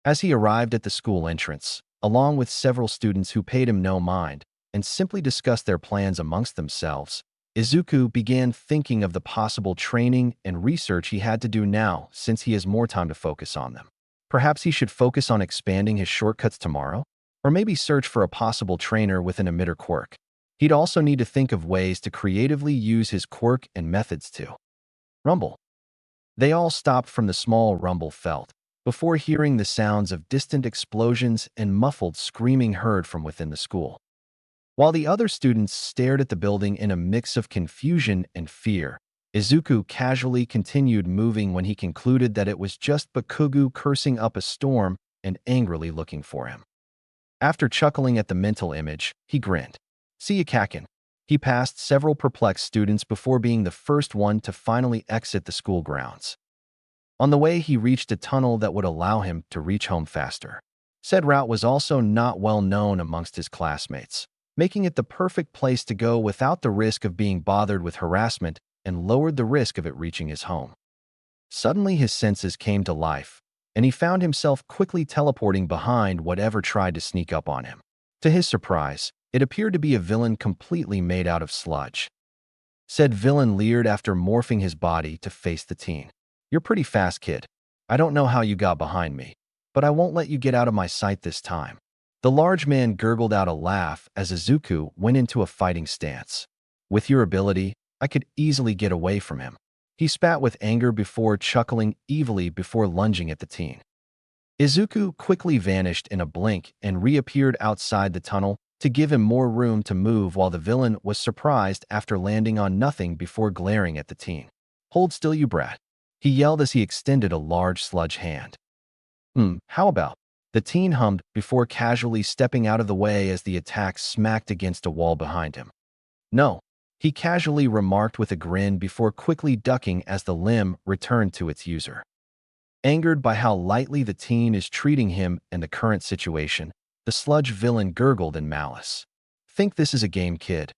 As he arrived at the school entrance, along with several students who paid him no mind and simply discussed their plans amongst themselves, Izuku began thinking of the possible training and research he had to do now since he has more time to focus on them. Perhaps he should focus on expanding his shortcuts tomorrow, or maybe search for a possible trainer with an emitter quirk. He'd also need to think of ways to creatively use his quirk and methods to rumble. They all stopped from the small rumble felt, before hearing the sounds of distant explosions and muffled screaming heard from within the school. While the other students stared at the building in a mix of confusion and fear, Izuku casually continued moving when he concluded that it was just Bakugo cursing up a storm and angrily looking for him. After chuckling at the mental image, he grinned. "See you, Kakin." He passed several perplexed students before being the first one to finally exit the school grounds. On the way, he reached a tunnel that would allow him to reach home faster. Said route was also not well known amongst his classmates, making it the perfect place to go without the risk of being bothered with harassment and lowered the risk of it reaching his home. Suddenly, his senses came to life, and he found himself quickly teleporting behind whatever tried to sneak up on him. To his surprise, it appeared to be a villain completely made out of sludge. Said villain leered after morphing his body to face the teen. "You're pretty fast, kid. I don't know how you got behind me, but I won't let you get out of my sight this time." The large man gurgled out a laugh as Izuku went into a fighting stance. "With your ability, I could easily get away from him." He spat with anger before chuckling evilly before lunging at the teen. Izuku quickly vanished in a blink and reappeared outside the tunnel to give him more room to move while the villain was surprised after landing on nothing before glaring at the teen. "Hold still, you brat," he yelled as he extended a large sludge hand. How about?" The teen hummed before casually stepping out of the way as the attack smacked against a wall behind him. "No," he casually remarked with a grin before quickly ducking as the limb returned to its user. Angered by how lightly the teen is treating him in the current situation, the sludge villain gurgled in malice. "Think this is a game, kid?"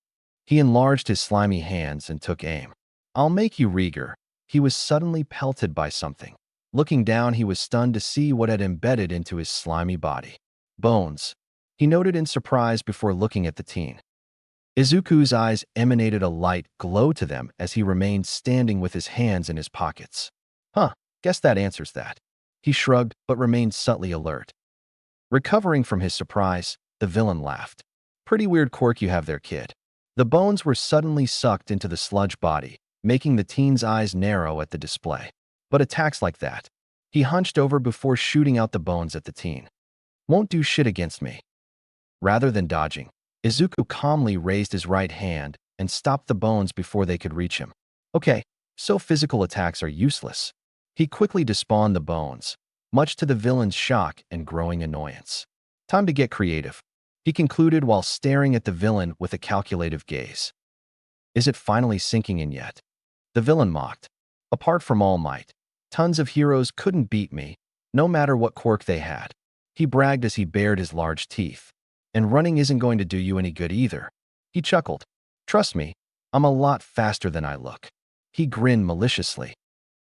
He enlarged his slimy hands and took aim. "I'll make you Rieger." He was suddenly pelted by something. Looking down, he was stunned to see what had embedded into his slimy body. "Bones," he noted in surprise before looking at the teen. Izuku's eyes emanated a light glow to them as he remained standing with his hands in his pockets. "Huh, guess that answers that." He shrugged but remained subtly alert. Recovering from his surprise, the villain laughed. "Pretty weird quirk you have there, kid." The bones were suddenly sucked into the sludge body, making the teen's eyes narrow at the display. "But attacks like that." He hunched over before shooting out the bones at the teen. "Won't do shit against me." Rather than dodging, Izuku calmly raised his right hand and stopped the bones before they could reach him. "Okay, so physical attacks are useless." He quickly despawned the bones, much to the villain's shock and growing annoyance. "Time to get creative," he concluded while staring at the villain with a calculative gaze. "Is it finally sinking in yet?" The villain mocked. "Apart from All Might, tons of heroes couldn't beat me, no matter what quirk they had." He bragged as he bared his large teeth. "And running isn't going to do you any good either." He chuckled. "Trust me, I'm a lot faster than I look." He grinned maliciously.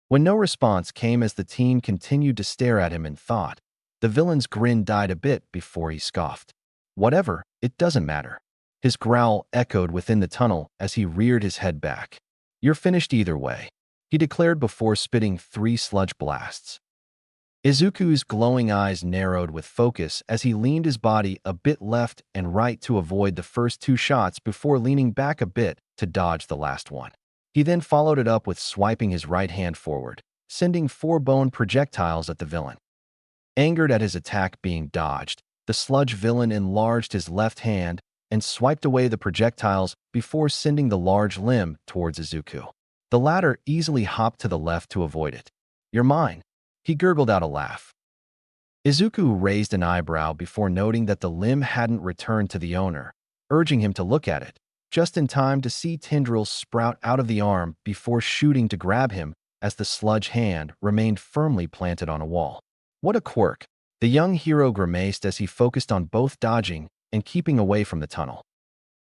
When no response came as the teen continued to stare at him in thought, the villain's grin died a bit before he scoffed. "Whatever, it doesn't matter." His growl echoed within the tunnel as he reared his head back. "You're finished either way," he declared before spitting 3 sludge blasts. Izuku's glowing eyes narrowed with focus as he leaned his body a bit left and right to avoid the first 2 shots before leaning back a bit to dodge the last one. He then followed it up with swiping his right hand forward, sending 4 bone projectiles at the villain. Angered at his attack being dodged, the sludge villain enlarged his left hand and swiped away the projectiles before sending the large limb towards Izuku. The latter easily hopped to the left to avoid it. "You're mine," he gurgled out a laugh. Izuku raised an eyebrow before noting that the limb hadn't returned to the owner, urging him to look at it, just in time to see tendrils sprout out of the arm before shooting to grab him as the sludge hand remained firmly planted on a wall. "What a quirk," the young hero grimaced as he focused on both dodging and keeping away from the tunnel.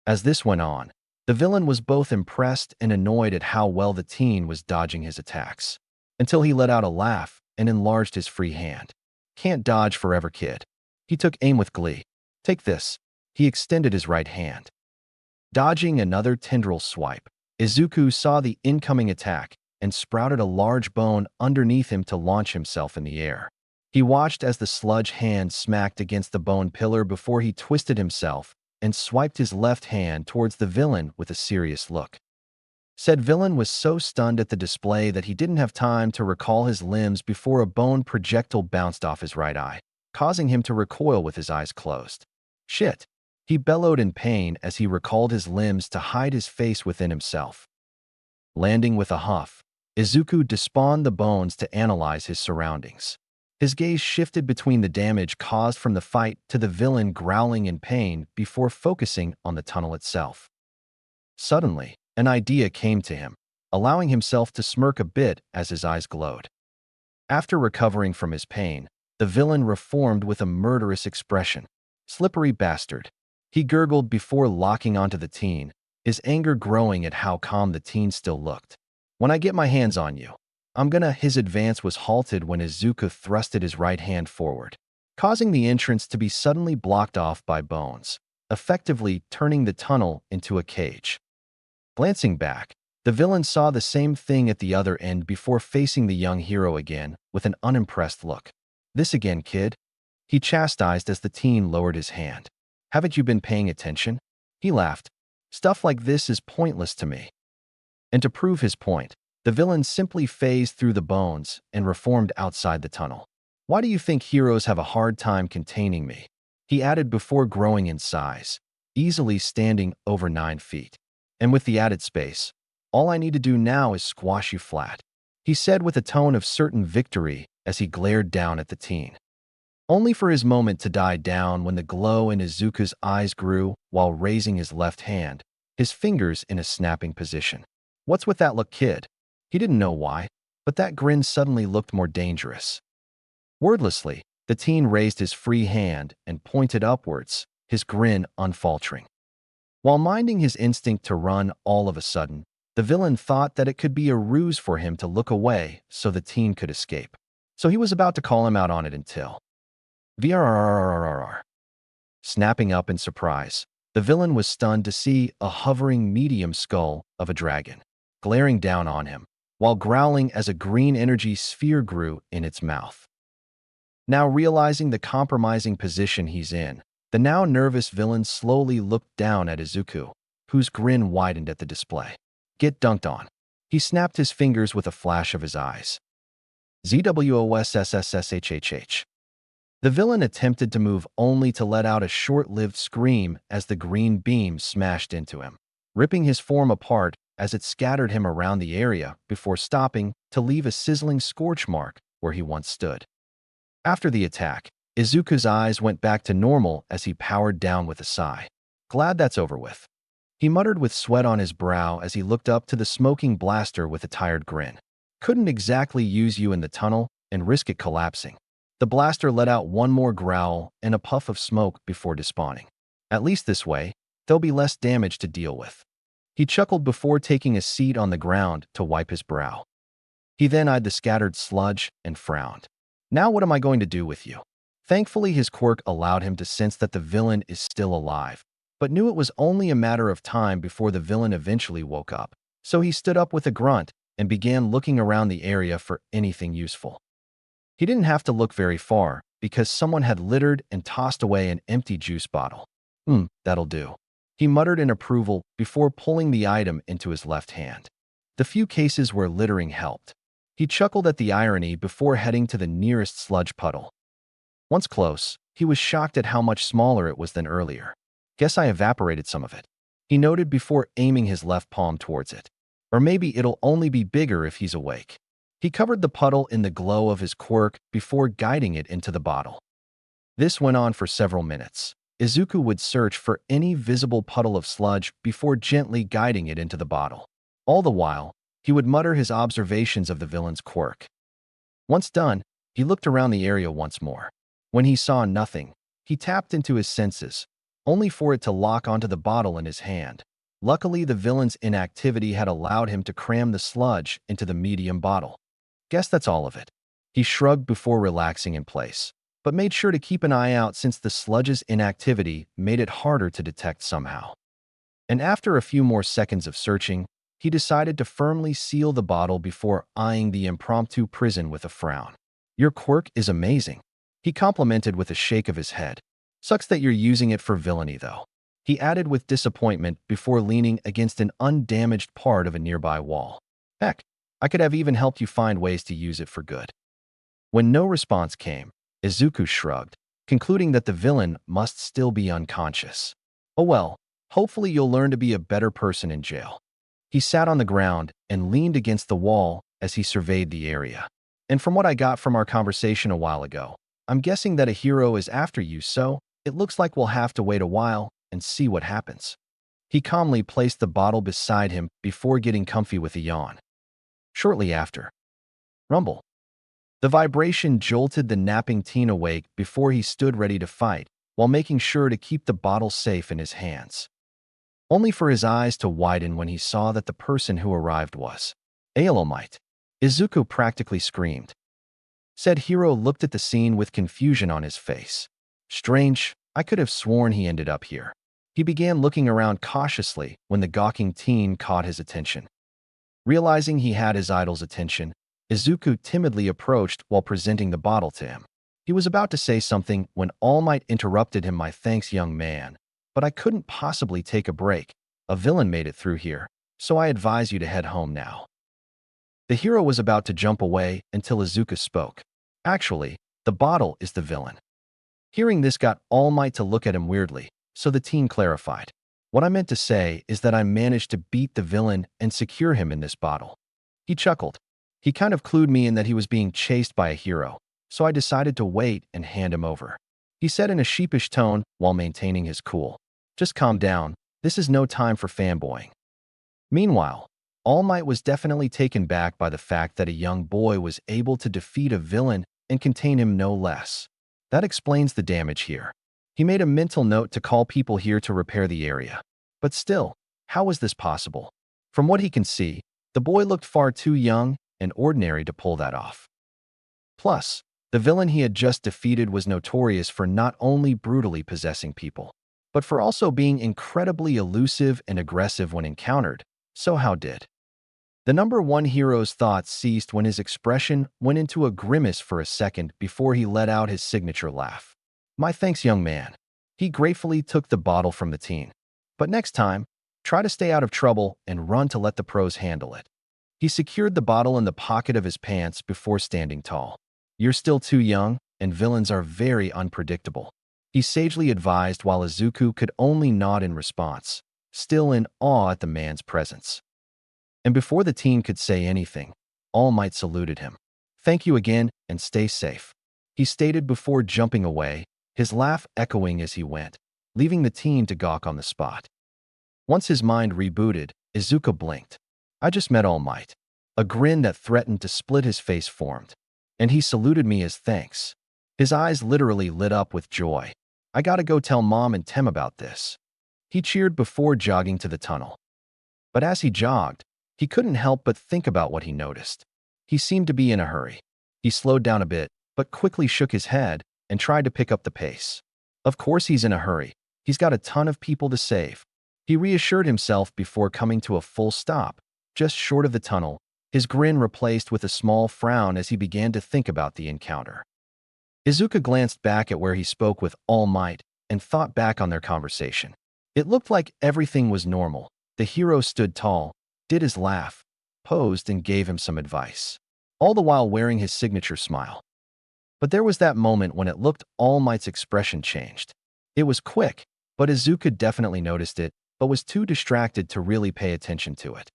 As this went on, the villain was both impressed and annoyed at how well the teen was dodging his attacks, until he let out a laugh and enlarged his free hand. "Can't dodge forever, kid." He took aim with glee. "Take this." He extended his right hand. Dodging another tendril swipe, Izuku saw the incoming attack and sprouted a large bone underneath him to launch himself in the air. He watched as the sludge hand smacked against the bone pillar before he twisted himself and swiped his left hand towards the villain with a serious look. Said villain was so stunned at the display that he didn't have time to recall his limbs before a bone projectile bounced off his right eye, causing him to recoil with his eyes closed. "Shit!" He bellowed in pain as he recalled his limbs to hide his face within himself. Landing with a huff, Izuku despawned the bones to analyze his surroundings. His gaze shifted between the damage caused from the fight to the villain growling in pain before focusing on the tunnel itself. Suddenly, an idea came to him, allowing himself to smirk a bit as his eyes glowed. After recovering from his pain, the villain reformed with a murderous expression. "Slippery bastard," he gurgled before locking onto the teen, his anger growing at how calm the teen still looked. "When I get my hands on you, I'm gonna—" His advance was halted when Izuku thrusted his right hand forward, causing the entrance to be suddenly blocked off by bones, effectively turning the tunnel into a cage. Glancing back, the villain saw the same thing at the other end before facing the young hero again with an unimpressed look. "This again, kid?" he chastised as the teen lowered his hand. "Haven't you been paying attention?" He laughed. "Stuff like this is pointless to me." And to prove his point, the villain simply phased through the bones and reformed outside the tunnel. "Why do you think heroes have a hard time containing me?" he added before growing in size, easily standing over 9 feet. "And with the added space, all I need to do now is squash you flat," he said with a tone of certain victory as he glared down at the teen. Only for his moment to die down when the glow in Izuku's eyes grew while raising his left hand, his fingers in a snapping position. "What's with that look, kid?" He didn't know why, but that grin suddenly looked more dangerous. Wordlessly, the teen raised his free hand and pointed upwards, his grin unfaltering. While minding his instinct to run all of a sudden, the villain thought that it could be a ruse for him to look away so the teen could escape. So he was about to call him out on it until... VRRRRRR. Snapping up in surprise, the villain was stunned to see a hovering medium skull of a dragon, glaring down on him, while growling as a green energy sphere grew in its mouth. Now realizing the compromising position he's in, the now nervous villain slowly looked down at Izuku, whose grin widened at the display. "Get dunked on." He snapped his fingers with a flash of his eyes. ZWOSSSSHHH. The villain attempted to move only to let out a short-lived scream as the green beam smashed into him, ripping his form apart as it scattered him around the area before stopping to leave a sizzling scorch mark where he once stood. After the attack, Izuku's eyes went back to normal as he powered down with a sigh. "Glad that's over with," he muttered with sweat on his brow as he looked up to the smoking blaster with a tired grin. "Couldn't exactly use you in the tunnel and risk it collapsing." The blaster let out one more growl and a puff of smoke before despawning. "At least this way, there'll be less damage to deal with." He chuckled before taking a seat on the ground to wipe his brow. He then eyed the scattered sludge and frowned. "Now what am I going to do with you?" Thankfully, his quirk allowed him to sense that the villain is still alive, but knew it was only a matter of time before the villain eventually woke up. So he stood up with a grunt and began looking around the area for anything useful. He didn't have to look very far because someone had littered and tossed away an empty juice bottle. That'll do," he muttered in approval before pulling the item into his left hand. The few cases where littering helped. He chuckled at the irony before heading to the nearest sludge puddle. Once close, he was shocked at how much smaller it was than earlier. "Guess I evaporated some of it," he noted before aiming his left palm towards it. "Or maybe it'll only be bigger if he's awake." He covered the puddle in the glow of his quirk before guiding it into the bottle. This went on for several minutes. Izuku would search for any visible puddle of sludge before gently guiding it into the bottle. All the while, he would mutter his observations of the villain's quirk. Once done, he looked around the area once more. When he saw nothing, he tapped into his senses, only for it to lock onto the bottle in his hand. Luckily, the villain's inactivity had allowed him to cram the sludge into the medium bottle. "Guess that's all of it." He shrugged before relaxing in place, but made sure to keep an eye out since the sludge's inactivity made it harder to detect somehow. And after a few more seconds of searching, he decided to firmly seal the bottle before eyeing the impromptu prison with a frown. "Your quirk is amazing," he complimented with a shake of his head. "Sucks that you're using it for villainy, though," he added with disappointment before leaning against an undamaged part of a nearby wall. "Heck, I could have even helped you find ways to use it for good." When no response came, Izuku shrugged, concluding that the villain must still be unconscious. "Oh well, hopefully you'll learn to be a better person in jail." He sat on the ground and leaned against the wall as he surveyed the area. And from what I got from our conversation a while ago, I'm guessing that a hero is after you, so it looks like we'll have to wait a while and see what happens. He calmly placed the bottle beside him before getting comfy with a yawn. Shortly after, rumble. The vibration jolted the napping teen awake before he stood ready to fight, while making sure to keep the bottle safe in his hands. Only for his eyes to widen when he saw that the person who arrived was Aelomite. Izuku practically screamed. Said hero looked at the scene with confusion on his face. Strange, I could have sworn he ended up here. He began looking around cautiously when the gawking teen caught his attention. Realizing he had his idol's attention, Izuku timidly approached while presenting the bottle to him. He was about to say something when All Might interrupted him. My thanks, young man, but I couldn't possibly take a break. A villain made it through here, so I advise you to head home now. The hero was about to jump away until Izuku spoke. Actually, the bottle is the villain. Hearing this got All Might to look at him weirdly, so the teen clarified. What I meant to say is that I managed to beat the villain and secure him in this bottle. He chuckled. He kind of clued me in that he was being chased by a hero, so I decided to wait and hand him over. He said in a sheepish tone while maintaining his cool. Just calm down, this is no time for fanboying. Meanwhile, All Might was definitely taken back by the fact that a young boy was able to defeat a villain and contain him no less. That explains the damage here. He made a mental note to call people here to repair the area. But still, how was this possible? From what he can see, the boy looked far too young and ordinary to pull that off. Plus, the villain he had just defeated was notorious for not only brutally possessing people, but for also being incredibly elusive and aggressive when encountered. So how did? The number one hero's thoughts ceased when his expression went into a grimace for a second before he let out his signature laugh. My thanks, young man. He gratefully took the bottle from the teen. But next time, try to stay out of trouble and run to let the pros handle it. He secured the bottle in the pocket of his pants before standing tall. You're still too young, and villains are very unpredictable. He sagely advised while Izuku could only nod in response, still in awe at the man's presence. And before the teen could say anything, All Might saluted him. Thank you again, and stay safe, he stated before jumping away, his laugh echoing as he went, leaving the teen to gawk on the spot. Once his mind rebooted, Izuku blinked. I just met All Might. A grin that threatened to split his face formed, and he saluted me as thanks. His eyes literally lit up with joy. I gotta go tell Mom and Tem about this. He cheered before jogging to the tunnel. But as he jogged, he couldn't help but think about what he noticed. He seemed to be in a hurry. He slowed down a bit, but quickly shook his head and tried to pick up the pace. Of course he's in a hurry. He's got a ton of people to save. He reassured himself before coming to a full stop, just short of the tunnel, his grin replaced with a small frown as he began to think about the encounter. Izuku glanced back at where he spoke with All Might and thought back on their conversation. It looked like everything was normal. The hero stood tall, did his laugh, posed, and gave him some advice, all the while wearing his signature smile. But there was that moment when it looked All Might's expression changed. It was quick, but Izuku definitely noticed it, but was too distracted to really pay attention to it.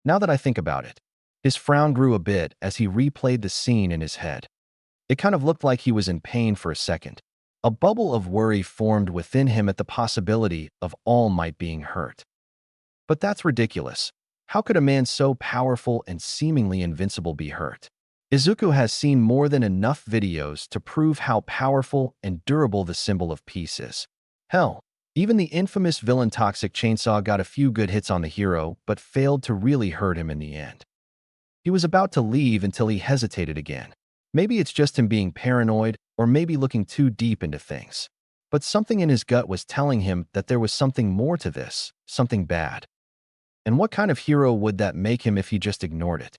Now that I think about it, his frown grew a bit as he replayed the scene in his head. It kind of looked like he was in pain for a second. A bubble of worry formed within him at the possibility of All Might being hurt. But that's ridiculous. How could a man so powerful and seemingly invincible be hurt? Izuku has seen more than enough videos to prove how powerful and durable the symbol of peace is. Hell, even the infamous villain Toxic Chainsaw got a few good hits on the hero, but failed to really hurt him in the end. He was about to leave until he hesitated again. Maybe it's just him being paranoid, or maybe looking too deep into things. But something in his gut was telling him that there was something more to this, something bad. And what kind of hero would that make him if he just ignored it?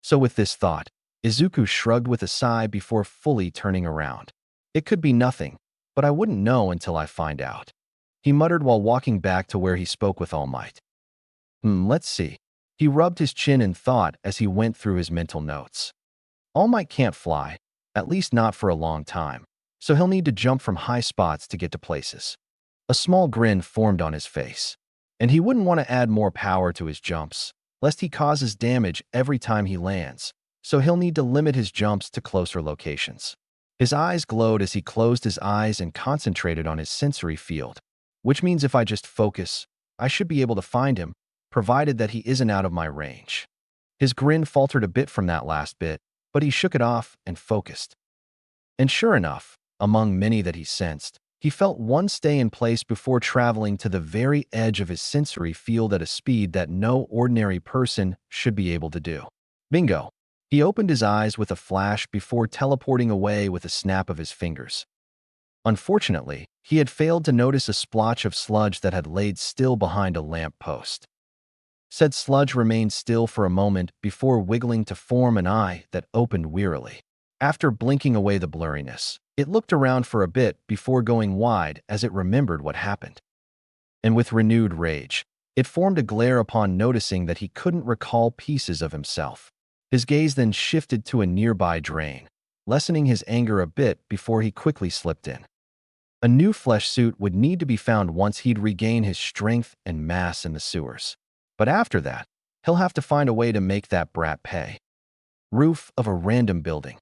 So with this thought, Izuku shrugged with a sigh before fully turning around. It could be nothing, but I wouldn't know until I find out, he muttered while walking back to where he spoke with All Might. Let's see. He rubbed his chin in thought as he went through his mental notes. All Might can't fly, at least not for a long time, so he'll need to jump from high spots to get to places. A small grin formed on his face. And he wouldn't want to add more power to his jumps, lest he causes damage every time he lands, so he'll need to limit his jumps to closer locations. His eyes glowed as he closed his eyes and concentrated on his sensory field, which means if I just focus, I should be able to find him, provided that he isn't out of my range. His grin faltered a bit from that last bit, but he shook it off and focused. And sure enough, among many that he sensed, he felt one stay in place before traveling to the very edge of his sensory field at a speed that no ordinary person should be able to do. Bingo! He opened his eyes with a flash before teleporting away with a snap of his fingers. Unfortunately, he had failed to notice a splotch of sludge that had laid still behind a lamp post. Said sludge remained still for a moment before wiggling to form an eye that opened wearily. After blinking away the blurriness, it looked around for a bit before going wide as it remembered what happened. And with renewed rage, it formed a glare upon noticing that he couldn't recall pieces of himself. His gaze then shifted to a nearby drain, lessening his anger a bit before he quickly slipped in. A new flesh suit would need to be found once he'd regain his strength and mass in the sewers. But after that, he'll have to find a way to make that brat pay. Roof of a random building.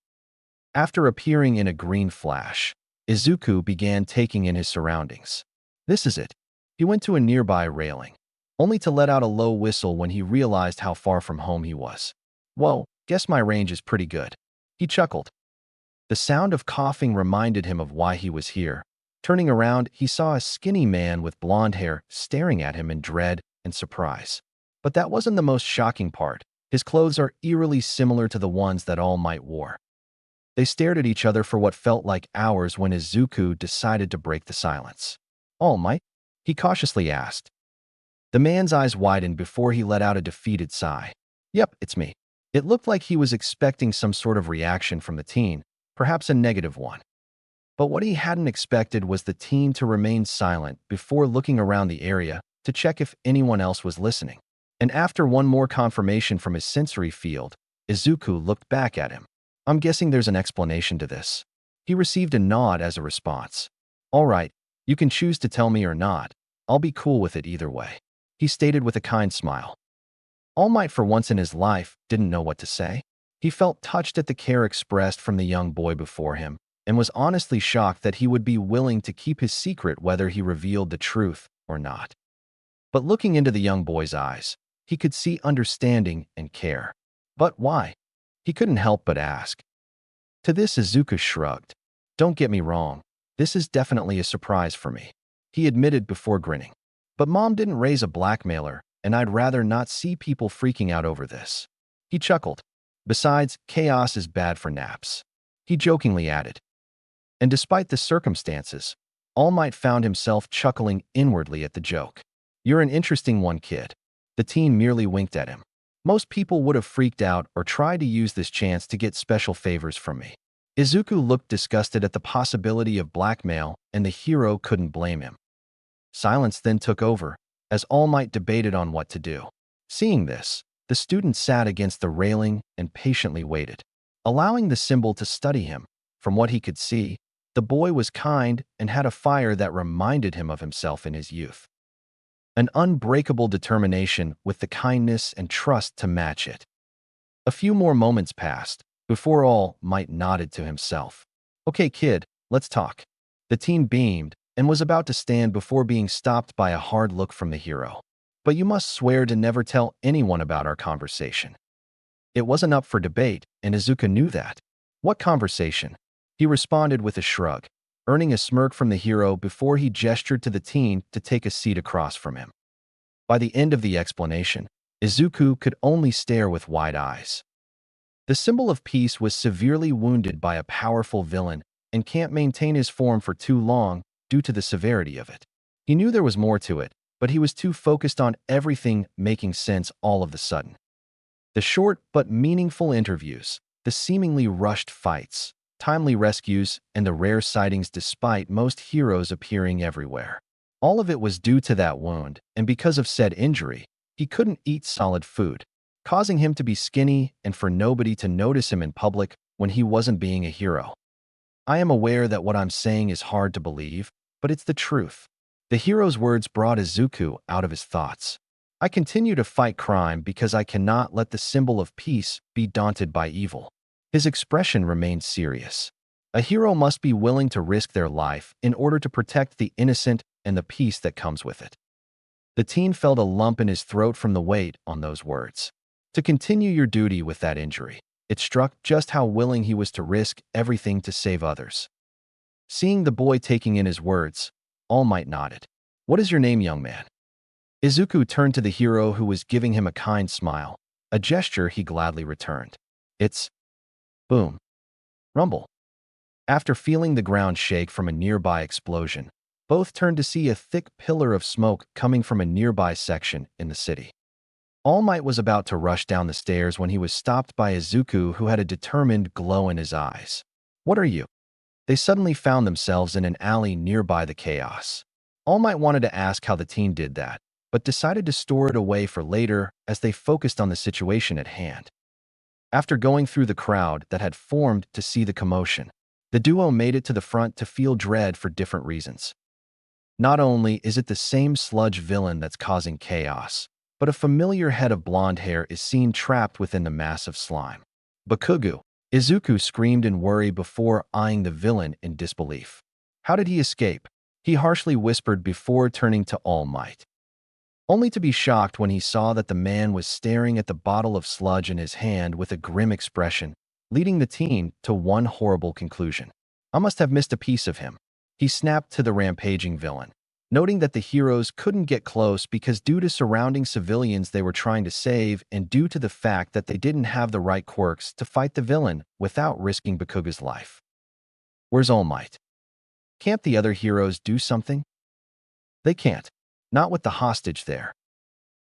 After appearing in a green flash, Izuku began taking in his surroundings. This is it. He went to a nearby railing, only to let out a low whistle when he realized how far from home he was. Whoa, guess my range is pretty good. He chuckled. The sound of coughing reminded him of why he was here. Turning around, he saw a skinny man with blonde hair staring at him in dread and surprise. But that wasn't the most shocking part. His clothes are eerily similar to the ones that All Might wore. They stared at each other for what felt like hours when Izuku decided to break the silence. All Might? He cautiously asked. The man's eyes widened before he let out a defeated sigh. Yep, it's me. It looked like he was expecting some sort of reaction from the teen, perhaps a negative one. But what he hadn't expected was the teen to remain silent before looking around the area to check if anyone else was listening. And after one more confirmation from his sensory field, Izuku looked back at him. I'm guessing there's an explanation to this. He received a nod as a response. All right, you can choose to tell me or not. I'll be cool with it either way, he stated with a kind smile. All Might, for once in his life, didn't know what to say. He felt touched at the care expressed from the young boy before him, and was honestly shocked that he would be willing to keep his secret whether he revealed the truth or not. But looking into the young boy's eyes, he could see understanding and care. But why? He couldn't help but ask. To this, Izuku shrugged. Don't get me wrong, this is definitely a surprise for me, he admitted before grinning. But Mom didn't raise a blackmailer, and I'd rather not see people freaking out over this. He chuckled. Besides, chaos is bad for naps, he jokingly added. And despite the circumstances, All Might found himself chuckling inwardly at the joke. You're an interesting one, kid. The teen merely winked at him. Most people would have freaked out or tried to use this chance to get special favors from me. Izuku looked disgusted at the possibility of blackmail, and the hero couldn't blame him. Silence then took over, as All Might debated on what to do. Seeing this, the student sat against the railing and patiently waited, allowing the symbol to study him. From what he could see, the boy was kind and had a fire that reminded him of himself in his youth. An unbreakable determination with the kindness and trust to match it. A few more moments passed before All Might nodded to himself. Okay, kid, let's talk. The teen beamed and was about to stand before being stopped by a hard look from the hero. But you must swear to never tell anyone about our conversation. It wasn't up for debate, and Izuku knew that. What conversation? He responded with a shrug, earning a smirk from the hero before he gestured to the teen to take a seat across from him. By the end of the explanation, Izuku could only stare with wide eyes. The symbol of peace was severely wounded by a powerful villain and can't maintain his form for too long due to the severity of it. He knew there was more to it, but he was too focused on everything making sense all of a sudden. The short but meaningful interviews, the seemingly rushed fights, timely rescues, and the rare sightings despite most heroes appearing everywhere. All of it was due to that wound, and because of said injury, he couldn't eat solid food, causing him to be skinny and for nobody to notice him in public when he wasn't being a hero. I am aware that what I'm saying is hard to believe, but it's the truth. The hero's words brought Izuku out of his thoughts. I continue to fight crime because I cannot let the symbol of peace be daunted by evil. His expression remained serious. A hero must be willing to risk their life in order to protect the innocent and the peace that comes with it. The teen felt a lump in his throat from the weight on those words. To continue your duty with that injury. It struck just how willing he was to risk everything to save others. Seeing the boy taking in his words, All Might nodded. What is your name, young man? Izuku turned to the hero who was giving him a kind smile, a gesture he gladly returned. It's boom. Rumble. After feeling the ground shake from a nearby explosion, both turned to see a thick pillar of smoke coming from a nearby section in the city. All Might was about to rush down the stairs when he was stopped by Izuku, who had a determined glow in his eyes. What are you? They suddenly found themselves in an alley nearby the chaos. All Might wanted to ask how the teen did that, but decided to store it away for later as they focused on the situation at hand. After going through the crowd that had formed to see the commotion, the duo made it to the front to feel dread for different reasons. Not only is it the same sludge villain that's causing chaos, but a familiar head of blonde hair is seen trapped within the mass of slime. Bakugo! Izuku screamed in worry before eyeing the villain in disbelief. How did he escape? He harshly whispered before turning to All Might. Only to be shocked when he saw that the man was staring at the bottle of sludge in his hand with a grim expression, leading the teen to one horrible conclusion. I must have missed a piece of him. He snapped to the rampaging villain, noting that the heroes couldn't get close because due to surrounding civilians they were trying to save and due to the fact that they didn't have the right quirks to fight the villain without risking Bakugo's life. Where's All Might? Can't the other heroes do something? They can't. Not with the hostage there.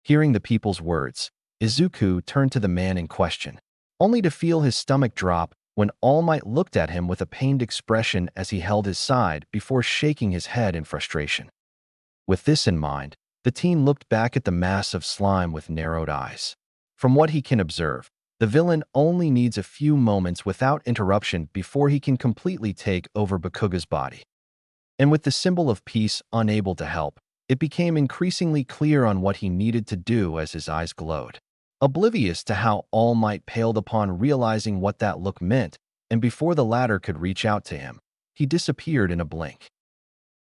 Hearing the people's words, Izuku turned to the man in question, only to feel his stomach drop when All Might looked at him with a pained expression as he held his side before shaking his head in frustration. With this in mind, the teen looked back at the mass of slime with narrowed eyes. From what he can observe, the villain only needs a few moments without interruption before he can completely take over Bakugo's body. And with the symbol of peace unable to help, it became increasingly clear on what he needed to do as his eyes glowed. Oblivious to how All Might paled upon realizing what that look meant, and before the latter could reach out to him, he disappeared in a blink.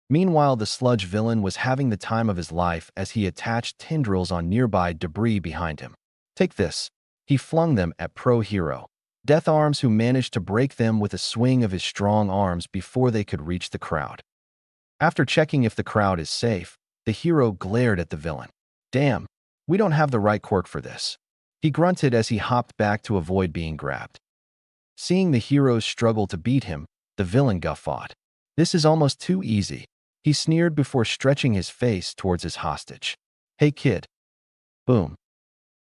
Meanwhile, the sludge villain was having the time of his life as he attached tendrils on nearby debris behind him. Take this. He flung them at Pro Hero, Death Arms, who managed to break them with a swing of his strong arms before they could reach the crowd. After checking if the crowd is safe, the hero glared at the villain. Damn, we don't have the right quirk for this. He grunted as he hopped back to avoid being grabbed. Seeing the heroes struggle to beat him, the villain guffawed. This is almost too easy. He sneered before stretching his face towards his hostage. Hey kid. Boom.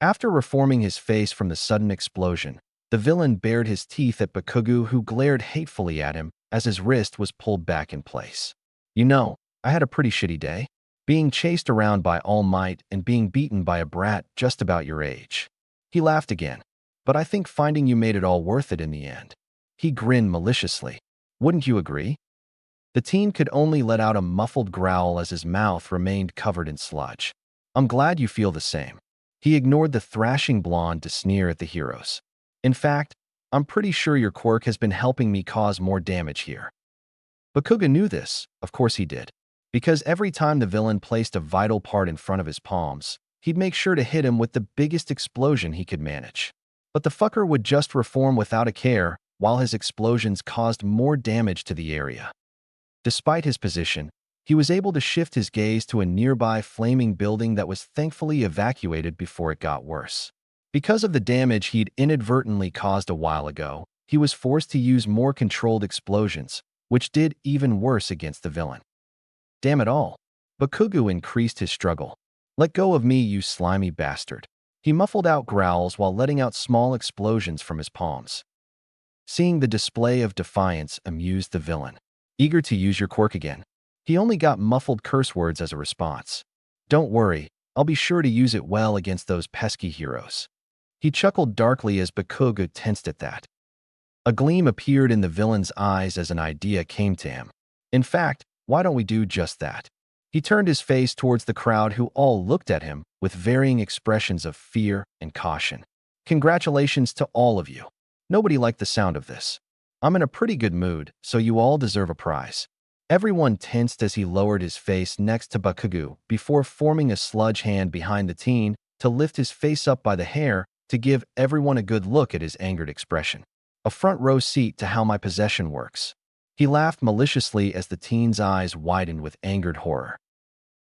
After reforming his face from the sudden explosion, the villain bared his teeth at Bakugo, who glared hatefully at him as his wrist was pulled back in place. You know, I had a pretty shitty day. Being chased around by All Might and being beaten by a brat just about your age. He laughed again. But I think finding you made it all worth it in the end. He grinned maliciously. Wouldn't you agree? The teen could only let out a muffled growl as his mouth remained covered in sludge. I'm glad you feel the same. He ignored the thrashing blonde to sneer at the heroes. In fact, I'm pretty sure your quirk has been helping me cause more damage here. Bakugo knew this, of course he did. Because every time the villain placed a vital part in front of his palms, he'd make sure to hit him with the biggest explosion he could manage. But the fucker would just reform without a care, while his explosions caused more damage to the area. Despite his position, he was able to shift his gaze to a nearby flaming building that was thankfully evacuated before it got worse. Because of the damage he'd inadvertently caused a while ago, he was forced to use more controlled explosions, which did even worse against the villain. Damn it all. Bakugo increased his struggle. Let go of me, you slimy bastard. He muffled out growls while letting out small explosions from his palms. Seeing the display of defiance amused the villain. Eager to use your quirk again. He only got muffled curse words as a response. Don't worry, I'll be sure to use it well against those pesky heroes. He chuckled darkly as Bakugo tensed at that. A gleam appeared in the villain's eyes as an idea came to him. In fact, why don't we do just that? He turned his face towards the crowd who all looked at him with varying expressions of fear and caution. Congratulations to all of you. Nobody liked the sound of this. I'm in a pretty good mood, so you all deserve a prize. Everyone tensed as he lowered his face next to Bakugo before forming a sludge hand behind the teen to lift his face up by the hair to give everyone a good look at his angered expression. A front row seat to how my possession works. He laughed maliciously as the teen's eyes widened with angered horror.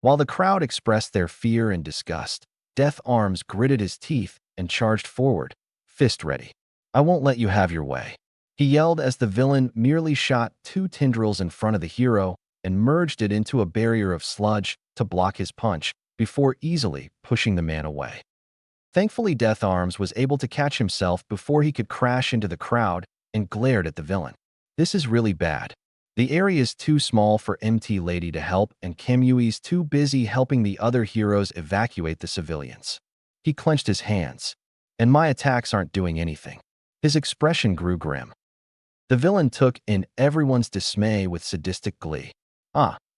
While the crowd expressed their fear and disgust, Death Arms gritted his teeth and charged forward, fist ready. I won't let you have your way. He yelled as the villain merely shot 2 tendrils in front of the hero and merged it into a barrier of sludge to block his punch before easily pushing the man away. Thankfully, Death Arms was able to catch himself before he could crash into the crowd and glared at the villain. This is really bad. The area is too small for MT Lady to help, and Kemui's too busy helping the other heroes evacuate the civilians. He clenched his hands. And my attacks aren't doing anything. His expression grew grim. The villain took in everyone's dismay with sadistic glee.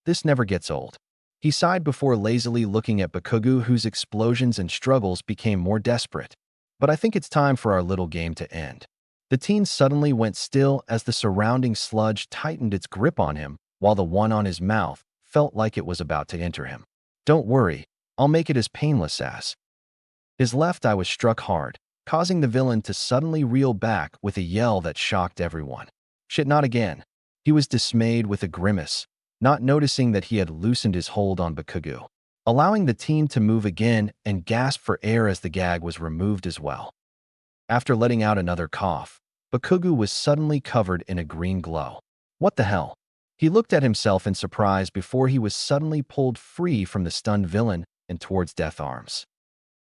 This never gets old. He sighed before lazily looking at Bakugo, whose explosions and struggles became more desperate. But I think it's time for our little game to end. The teen suddenly went still as the surrounding sludge tightened its grip on him, while the one on his mouth felt like it was about to enter him. Don't worry, I'll make it as painless as. His left eye was struck hard, causing the villain to suddenly reel back with a yell that shocked everyone. Shit, not again. He was dismayed with a grimace, not noticing that he had loosened his hold on Bakugo, allowing the teen to move again and gasp for air as the gag was removed as well. After letting out another cough, Bakugo was suddenly covered in a green glow. What the hell? He looked at himself in surprise before he was suddenly pulled free from the stunned villain and towards Death Arms.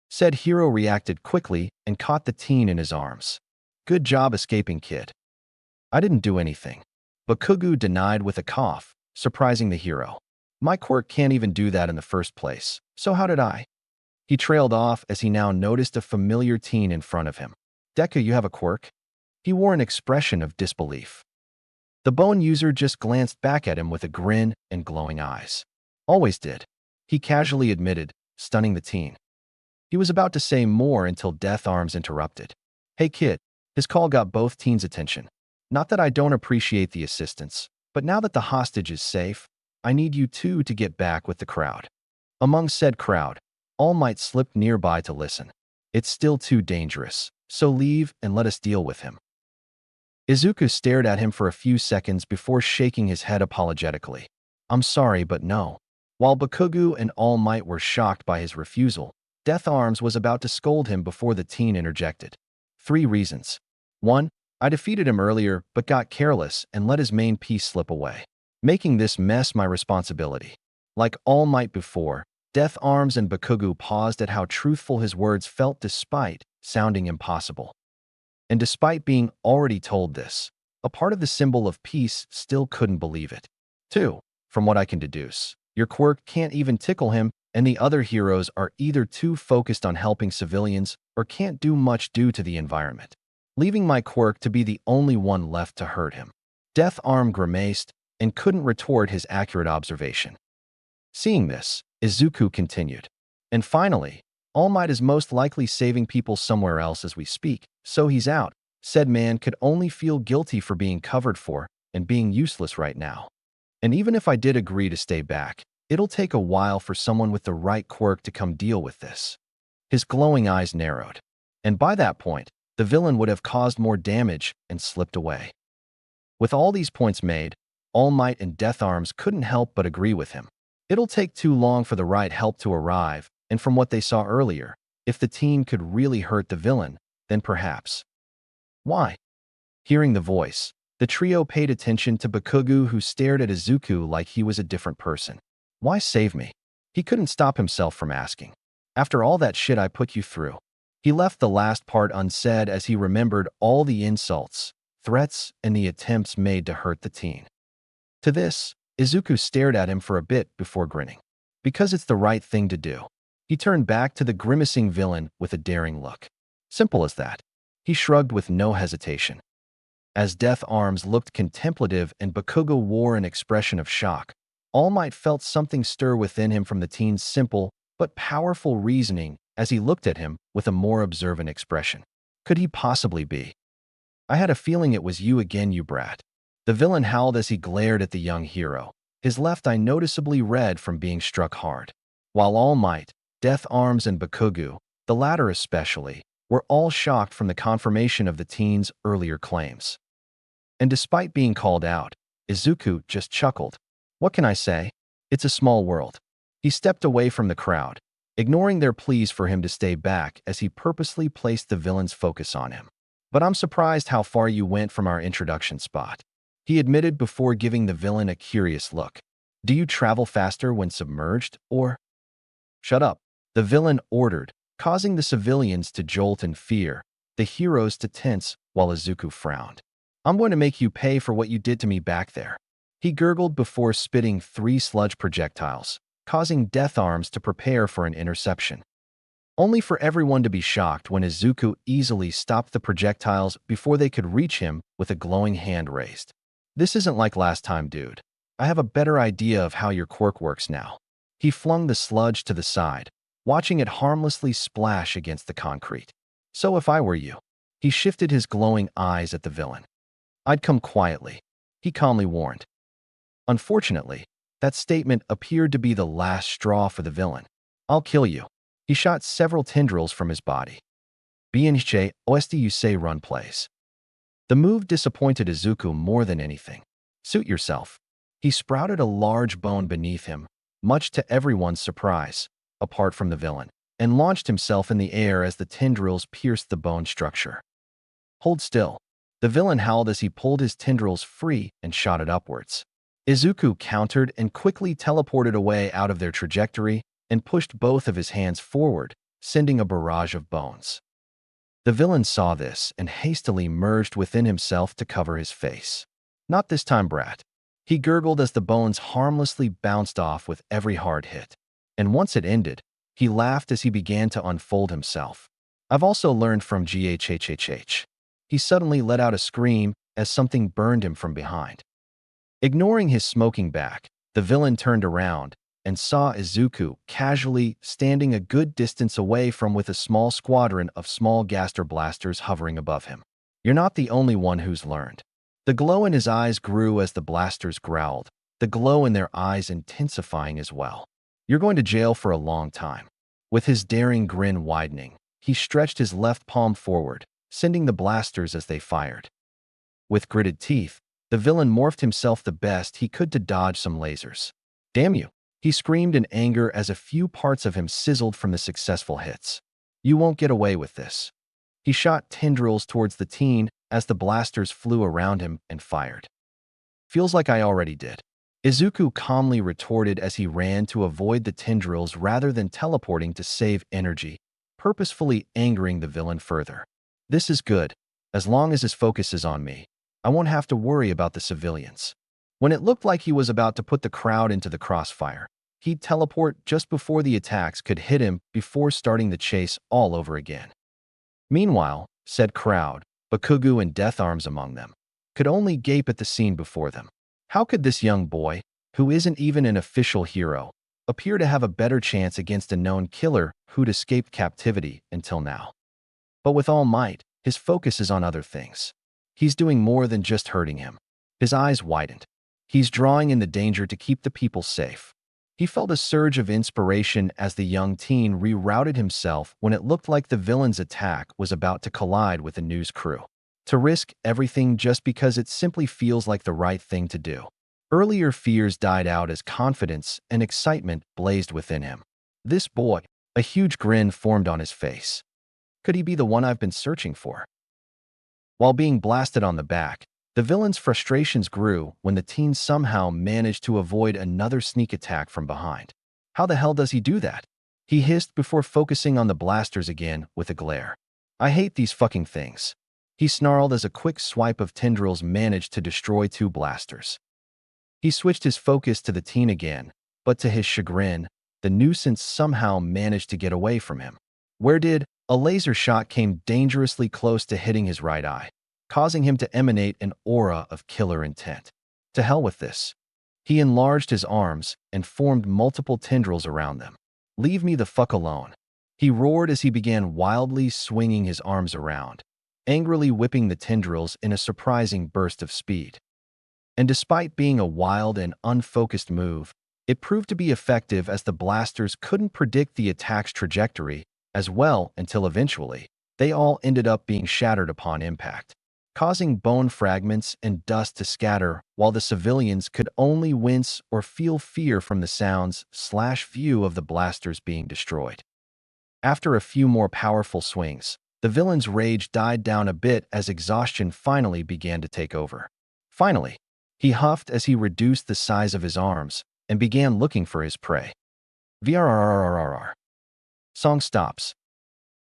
Said hero reacted quickly and caught the teen in his arms. Good job escaping, kid. I didn't do anything. Bakugo denied with a cough, surprising the hero. My quirk can't even do that in the first place, so how did I? He trailed off as he now noticed a familiar teen in front of him. Deku, you have a quirk? He wore an expression of disbelief. The bone user just glanced back at him with a grin and glowing eyes. Always did. He casually admitted, stunning the teen. He was about to say more until Death Arms interrupted. Hey kid, his call got both teens' attention. Not that I don't appreciate the assistance, but now that the hostage is safe, I need you two to get back with the crowd. Among said crowd, All Might slipped nearby to listen. It's still too dangerous, so leave and let us deal with him. Izuku stared at him for a few seconds before shaking his head apologetically. I'm sorry, but no. While Bakugo and All Might were shocked by his refusal, Death Arms was about to scold him before the teen interjected. 3 reasons. 1. I defeated him earlier but got careless and let his main piece slip away, making this mess my responsibility. Like All Might before, Death Arms and Bakugo paused at how truthful his words felt despite sounding impossible. And despite being already told this, a part of the symbol of peace still couldn't believe it. 2. From what I can deduce, your quirk can't even tickle him, and the other heroes are either too focused on helping civilians or can't do much due to the environment, leaving my quirk to be the only one left to hurt him. Death Arm grimaced and couldn't retort his accurate observation. Seeing this, Izuku continued. And finally, All Might is most likely saving people somewhere else as we speak, so he's out. Said man could only feel guilty for being covered for and being useless right now. And even if I did agree to stay back, it'll take a while for someone with the right quirk to come deal with this. His glowing eyes narrowed. And by that point, the villain would have caused more damage and slipped away. With all these points made, All Might and Death Arms couldn't help but agree with him. It'll take too long for the right help to arrive, and from what they saw earlier, if the teen could really hurt the villain, then perhaps. Why? Hearing the voice, the trio paid attention to Bakugo, who stared at Izuku like he was a different person. Why save me? He couldn't stop himself from asking. After all that shit I put you through. He left the last part unsaid as he remembered all the insults, threats, and the attempts made to hurt the teen. To this, Izuku stared at him for a bit before grinning. Because it's the right thing to do. He turned back to the grimacing villain with a daring look. Simple as that. He shrugged with no hesitation. As Death Arms looked contemplative and Bakugo wore an expression of shock, All Might felt something stir within him from the teen's simple but powerful reasoning as he looked at him with a more observant expression. Could he possibly be? I had a feeling it was you again, you brat. The villain howled as he glared at the young hero, his left eye noticeably red from being struck hard. While All Might, Death Arms, and Bakugu, the latter especially, were all shocked from the confirmation of the teen's earlier claims. And despite being called out, Izuku just chuckled. What can I say? It's a small world. He stepped away from the crowd, ignoring their pleas for him to stay back as he purposely placed the villain's focus on him. But I'm surprised how far you went from our introduction spot, he admitted before giving the villain a curious look. Do you travel faster when submerged, or? Shut up, the villain ordered, causing the civilians to jolt in fear, the heroes to tense while Izuku frowned. I'm going to make you pay for what you did to me back there. He gurgled before spitting 3 sludge projectiles, causing Death Arms to prepare for an interception. Only for everyone to be shocked when Izuku easily stopped the projectiles before they could reach him with a glowing hand raised. This isn't like last time, dude. I have a better idea of how your quirk works now. He flung the sludge to the side, watching it harmlessly splash against the concrete. So if I were you, he shifted his glowing eyes at the villain. I'd come quietly, he calmly warned. Unfortunately, that statement appeared to be the last straw for the villain. I'll kill you. He shot several tendrils from his body. Bienche oeste you say run plays. The move disappointed Izuku more than anything. Suit yourself. He sprouted a large bone beneath him, much to everyone's surprise, apart from the villain, and launched himself in the air as the tendrils pierced the bone structure. Hold still. The villain howled as he pulled his tendrils free and shot it upwards. Izuku countered and quickly teleported away out of their trajectory and pushed both of his hands forward, sending a barrage of bones. The villain saw this and hastily merged within himself to cover his face. Not this time, brat. He gurgled as the bones harmlessly bounced off with every hard hit. And once it ended, he laughed as he began to unfold himself. I've also learned from GHHHH. He suddenly let out a scream as something burned him from behind. Ignoring his smoking back, the villain turned around and saw Izuku casually standing a good distance away from with a small squadron of small gaster blasters hovering above him. You're not the only one who's learned. The glow in his eyes grew as the blasters growled, the glow in their eyes intensifying as well. You're going to jail for a long time. With his daring grin widening, he stretched his left palm forward, sending the blasters as they fired. With gritted teeth, the villain morphed himself the best he could to dodge some lasers. Damn you! He screamed in anger as a few parts of him sizzled from the successful hits. You won't get away with this. He shot tendrils towards the teen as the blasters flew around him and fired. Feels like I already did. Izuku calmly retorted as he ran to avoid the tendrils rather than teleporting to save energy, purposefully angering the villain further. This is good. As long as his focus is on me, I won't have to worry about the civilians. When it looked like he was about to put the crowd into the crossfire, he'd teleport just before the attacks could hit him before starting the chase all over again. Meanwhile, said crowd, Bakugu and Death Arms among them, could only gape at the scene before them. How could this young boy, who isn't even an official hero, appear to have a better chance against a known killer who'd escaped captivity until now? But with All Might, his focus is on other things. He's doing more than just hurting him. His eyes widened. He's drawing in the danger to keep the people safe. He felt a surge of inspiration as the young teen rerouted himself when it looked like the villain's attack was about to collide with the news crew. To risk everything just because it simply feels like the right thing to do. Earlier fears died out as confidence and excitement blazed within him. This boy, a huge grin formed on his face. Could he be the one I've been searching for? While being blasted on the back, the villain's frustrations grew when the teen somehow managed to avoid another sneak attack from behind. How the hell does he do that? He hissed before focusing on the blasters again with a glare. I hate these fucking things. He snarled as a quick swipe of tendrils managed to destroy 2 blasters. He switched his focus to the teen again, but to his chagrin, the nuisance somehow managed to get away from him. Where did? A laser shot came dangerously close to hitting his right eye, causing him to emanate an aura of killer intent. To hell with this. He enlarged his arms and formed multiple tendrils around them. "Leave me the fuck alone," he roared as he began wildly swinging his arms around, angrily whipping the tendrils in a surprising burst of speed. And despite being a wild and unfocused move, it proved to be effective as the blasters couldn't predict the attack's trajectory as well until eventually, they all ended up being shattered upon impact, causing bone fragments and dust to scatter while the civilians could only wince or feel fear from the sounds/view of the blasters being destroyed. After a few more powerful swings, the villain's rage died down a bit as exhaustion finally began to take over. Finally, he huffed as he reduced the size of his arms and began looking for his prey. VRRRRRR. Song stops.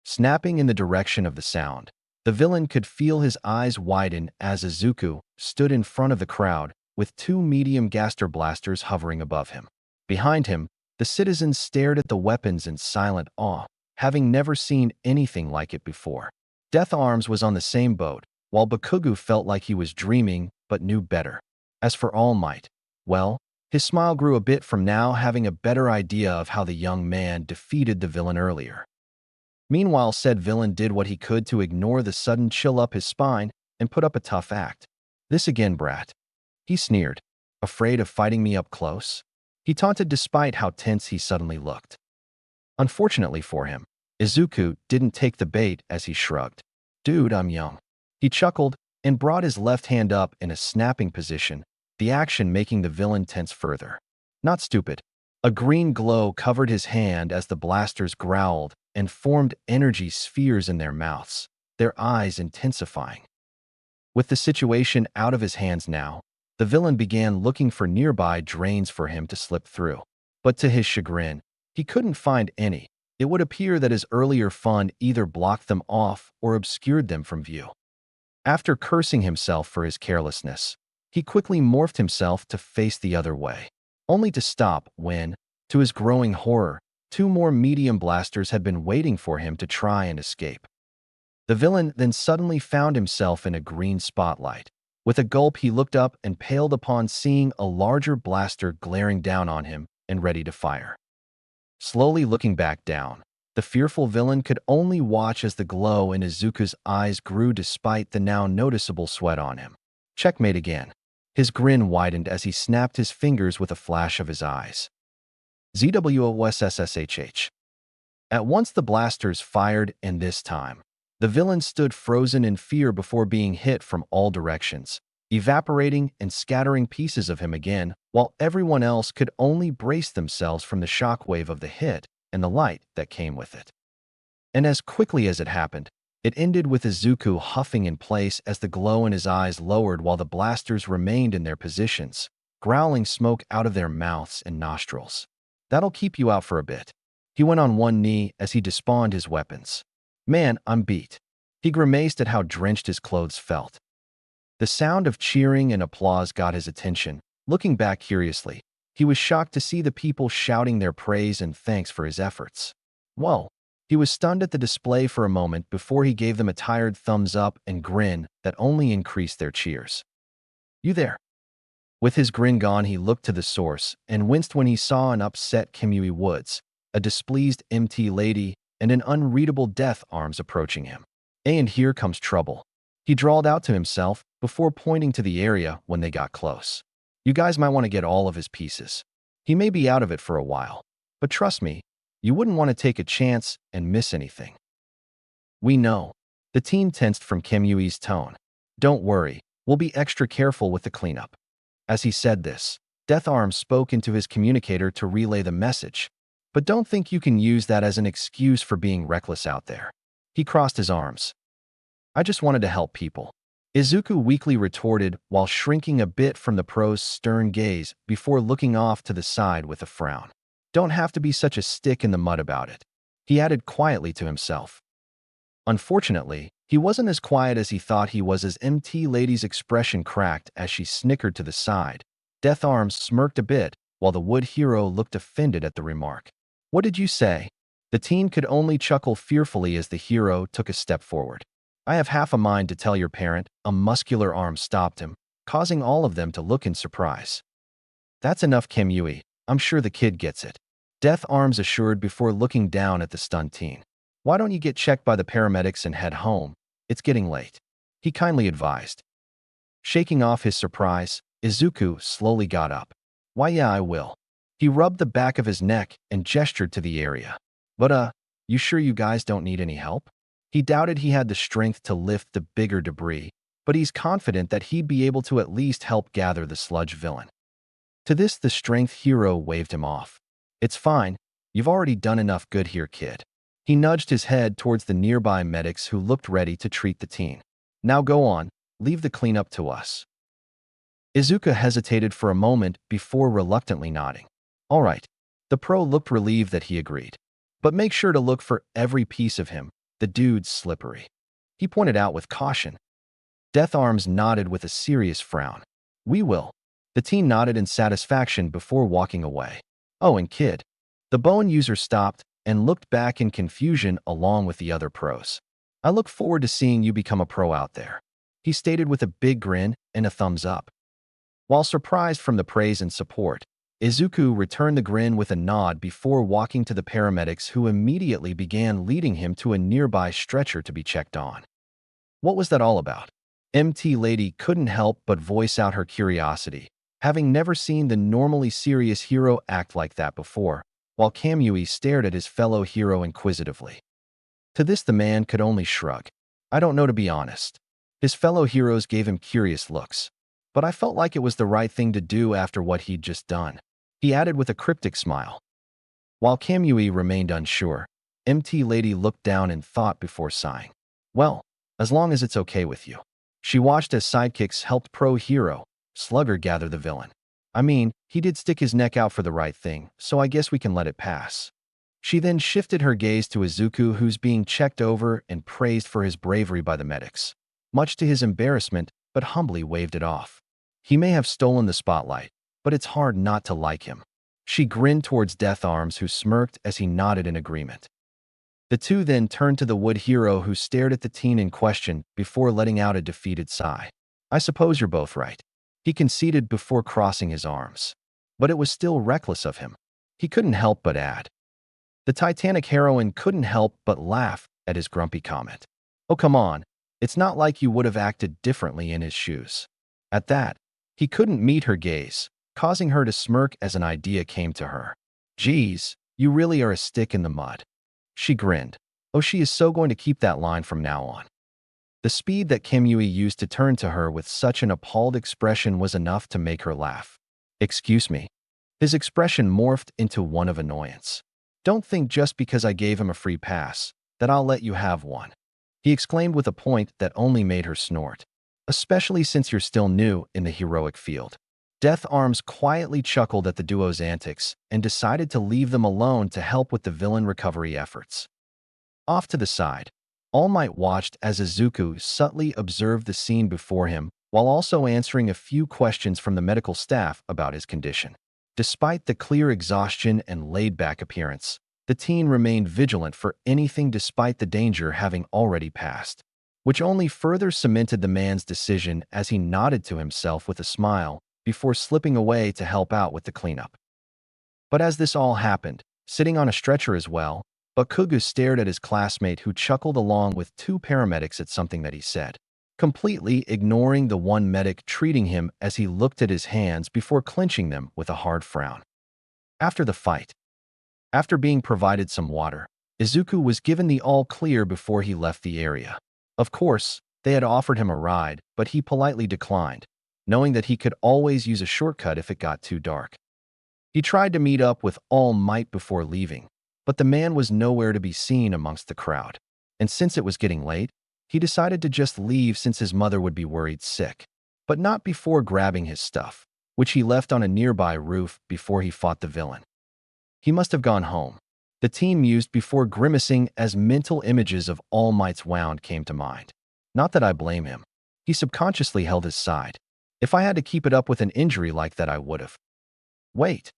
Snapping in the direction of the sound, the villain could feel his eyes widen as Izuku stood in front of the crowd with two medium gaster blasters hovering above him. Behind him, the citizens stared at the weapons in silent awe, having never seen anything like it before. Death Arms was on the same boat, while Bakugu felt like he was dreaming but knew better. As for All Might, well, his smile grew a bit from now having a better idea of how the young man defeated the villain earlier. Meanwhile, said villain did what he could to ignore the sudden chill up his spine and put up a tough act. "This again, brat," he sneered. "Afraid of fighting me up close?" He taunted despite how tense he suddenly looked. Unfortunately for him, Izuku didn't take the bait as he shrugged. "Dude, I'm young." He chuckled and brought his left hand up in a snapping position, the action making the villain tense further. "Not stupid." A green glow covered his hand as the blasters growled and formed energy spheres in their mouths, their eyes intensifying. With the situation out of his hands now, the villain began looking for nearby drains for him to slip through. But to his chagrin, he couldn't find any. It would appear that his earlier fun either blocked them off or obscured them from view. After cursing himself for his carelessness, he quickly morphed himself to face the other way, only to stop when, to his growing horror, two more medium blasters had been waiting for him to try and escape. The villain then suddenly found himself in a green spotlight. With a gulp, he looked up and paled upon seeing a larger blaster glaring down on him and ready to fire. Slowly looking back down, the fearful villain could only watch as the glow in Izuku's eyes grew despite the now noticeable sweat on him. Checkmate again. His grin widened as he snapped his fingers with a flash of his eyes. ZWOSSSHH. At once the blasters fired, and this time, the villain stood frozen in fear before being hit from all directions, evaporating and scattering pieces of him again, while everyone else could only brace themselves from the shockwave of the hit and the light that came with it. And as quickly as it happened, it ended with Izuku huffing in place as the glow in his eyes lowered while the blasters remained in their positions, growling smoke out of their mouths and nostrils. "That'll keep you out for a bit." He went on one knee as he despawned his weapons. "Man, I'm beat." He grimaced at how drenched his clothes felt. The sound of cheering and applause got his attention. Looking back curiously, he was shocked to see the people shouting their praise and thanks for his efforts. Whoa! He was stunned at the display for a moment before he gave them a tired thumbs up and grin that only increased their cheers. "You there?" With his grin gone, he looked to the source and winced when he saw an upset Kimui Woods, a displeased MT lady, and an unreadable Death Arms approaching him. "And here comes trouble," he drawled out to himself before pointing to the area when they got close. "You guys might want to get all of his pieces. He may be out of it for a while, but trust me, you wouldn't want to take a chance and miss anything." "We know." The team tensed from Kimui's tone. "Don't worry, we'll be extra careful with the cleanup." As he said this, Death Arms spoke into his communicator to relay the message. "But don't think you can use that as an excuse for being reckless out there." He crossed his arms. "I just wanted to help people," Izuku weakly retorted while shrinking a bit from the pro's stern gaze before looking off to the side with a frown. "Don't have to be such a stick in the mud about it," he added quietly to himself. Unfortunately, he wasn't as quiet as he thought he was as MT Lady's expression cracked as she snickered to the side. Death Arms smirked a bit while the wood hero looked offended at the remark. "What did you say?" The team could only chuckle fearfully as the hero took a step forward. "I have half a mind to tell your parent," a muscular arm stopped him, causing all of them to look in surprise. That's enough, Kamui. I'm sure the kid gets it. Death Arms assured before looking down at the stunned teen. Why don't you get checked by the paramedics and head home? It's getting late. He kindly advised. Shaking off his surprise, Izuku slowly got up. Why, yeah, I will. He rubbed the back of his neck and gestured to the area. But, you sure you guys don't need any help? He doubted he had the strength to lift the bigger debris, but he's confident that he'd be able to at least help gather the sludge villain. To this, the strength hero waved him off. It's fine. You've already done enough good here, kid. He nudged his head towards the nearby medics who looked ready to treat the teen. Now go on. Leave the cleanup to us. Izuku hesitated for a moment before reluctantly nodding. All right. The pro looked relieved that he agreed. But make sure to look for every piece of him. The dude's slippery. He pointed out with caution. Death Arms nodded with a serious frown. We will. The teen nodded in satisfaction before walking away. Oh, and kid. The bone user stopped and looked back in confusion along with the other pros. I look forward to seeing you become a pro out there. He stated with a big grin and a thumbs up. While surprised from the praise and support, Izuku returned the grin with a nod before walking to the paramedics who immediately began leading him to a nearby stretcher to be checked on. What was that all about? MT Lady couldn't help but voice out her curiosity, having never seen the normally serious hero act like that before, while Kamui stared at his fellow hero inquisitively. To this the man could only shrug. I don't know, to be honest. His fellow heroes gave him curious looks, but I felt like it was the right thing to do after what he'd just done. He added with a cryptic smile. While Kamui remained unsure, MT Lady looked down in thought before sighing. Well, as long as it's okay with you. She watched as sidekicks helped pro hero, Slugger, gather the villain. I mean, he did stick his neck out for the right thing, so I guess we can let it pass. She then shifted her gaze to Izuku, who's being checked over and praised for his bravery by the medics. Much to his embarrassment, but humbly waved it off. He may have stolen the spotlight, but it's hard not to like him. She grinned towards Death Arms, who smirked as he nodded in agreement. The two then turned to the wood hero, who stared at the teen in question before letting out a defeated sigh. I suppose you're both right. He conceded before crossing his arms. But it was still reckless of him. He couldn't help but add. The Titanic heroine couldn't help but laugh at his grumpy comment. Oh, come on. It's not like you would have acted differently in his shoes. At that, he couldn't meet her gaze, causing her to smirk as an idea came to her. Geez, you really are a stick in the mud. She grinned. Oh, she is so going to keep that line from now on. The speed that Kamui used to turn to her with such an appalled expression was enough to make her laugh. Excuse me. His expression morphed into one of annoyance. Don't think just because I gave him a free pass that I'll let you have one. He exclaimed with a point that only made her snort. Especially since you're still new in the heroic field. Death Arms quietly chuckled at the duo's antics and decided to leave them alone to help with the villain recovery efforts. Off to the side, All Might watched as Izuku subtly observed the scene before him while also answering a few questions from the medical staff about his condition. Despite the clear exhaustion and laid-back appearance, the teen remained vigilant for anything despite the danger having already passed, which only further cemented the man's decision as he nodded to himself with a smile before slipping away to help out with the cleanup. But as this all happened, sitting on a stretcher as well, Bakugo stared at his classmate, who chuckled along with two paramedics at something that he said, completely ignoring the one medic treating him as he looked at his hands before clenching them with a hard frown. After the fight, after being provided some water, Izuku was given the all-clear before he left the area. Of course, they had offered him a ride, but he politely declined, knowing that he could always use a shortcut if it got too dark. He tried to meet up with All Might before leaving, but the man was nowhere to be seen amongst the crowd, and since it was getting late, he decided to just leave since his mother would be worried sick, but not before grabbing his stuff, which he left on a nearby roof before he fought the villain. He must have gone home. The team mused before grimacing as mental images of All Might's wound came to mind. Not that I blame him. He subconsciously held his side. If I had to keep it up with an injury like that, I would have. Wait.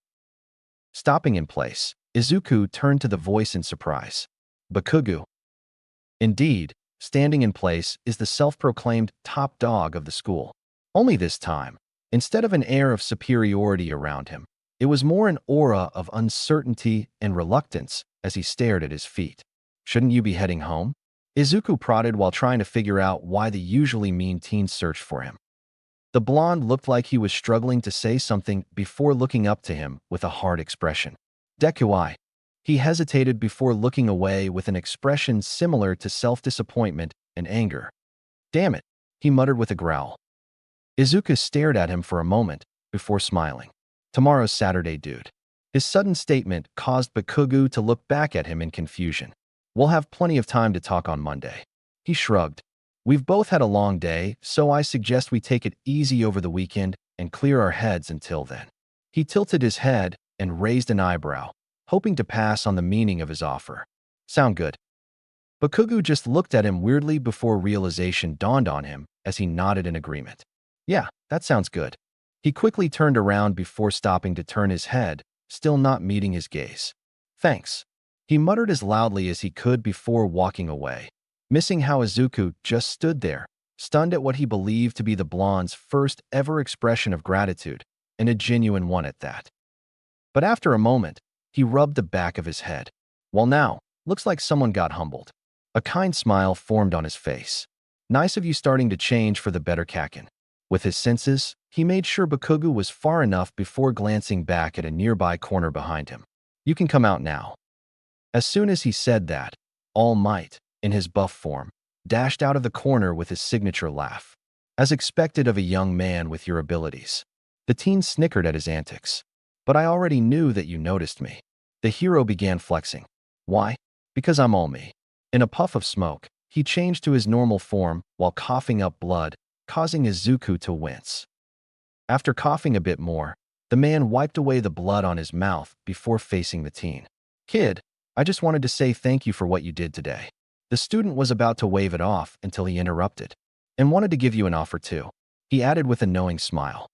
Stopping in place, Izuku turned to the voice in surprise. Bakugo. Indeed, standing in place is the self-proclaimed top dog of the school. Only this time, Instead of an air of superiority around him, it was more an aura of uncertainty and reluctance as he stared at his feet. Shouldn't you be heading home? Izuku prodded while trying to figure out why the usually mean teen searched for him. The blonde looked like he was struggling to say something before looking up to him with a hard expression. Deku. He hesitated before looking away with an expression similar to self-disappointment and anger. Damn it, he muttered with a growl. Izuku stared at him for a moment before smiling. Tomorrow's Saturday, dude. His sudden statement caused Bakugo to look back at him in confusion. We'll have plenty of time to talk on Monday. He shrugged. We've both had a long day, so I suggest we take it easy over the weekend and clear our heads until then. He tilted his head and raised an eyebrow, hoping to pass on the meaning of his offer. Sound good? Bakugo just looked at him weirdly before realization dawned on him as he nodded in agreement. Yeah, that sounds good. He quickly turned around before stopping to turn his head, still not meeting his gaze. Thanks. He muttered as loudly as he could before walking away, missing how Izuku just stood there, stunned at what he believed to be the blonde's first ever expression of gratitude, and a genuine one at that. But after a moment, he rubbed the back of his head. Well now, looks like someone got humbled. A kind smile formed on his face. Nice of you starting to change for the better, Kakin. With his senses, he made sure Bakugo was far enough before glancing back at a nearby corner behind him. You can come out now. As soon as he said that, All Might, in his buff form, dashed out of the corner with his signature laugh. As expected of a young man with your abilities. The teen snickered at his antics. But I already knew that you noticed me. The hero began flexing. Why? Because I'm all me. In a puff of smoke, he changed to his normal form while coughing up blood, causing Izuku to wince. After coughing a bit more, the man wiped away the blood on his mouth before facing the teen. Kid, I just wanted to say thank you for what you did today. The student was about to wave it off until he interrupted. And wanted to give you an offer too. He added with a knowing smile.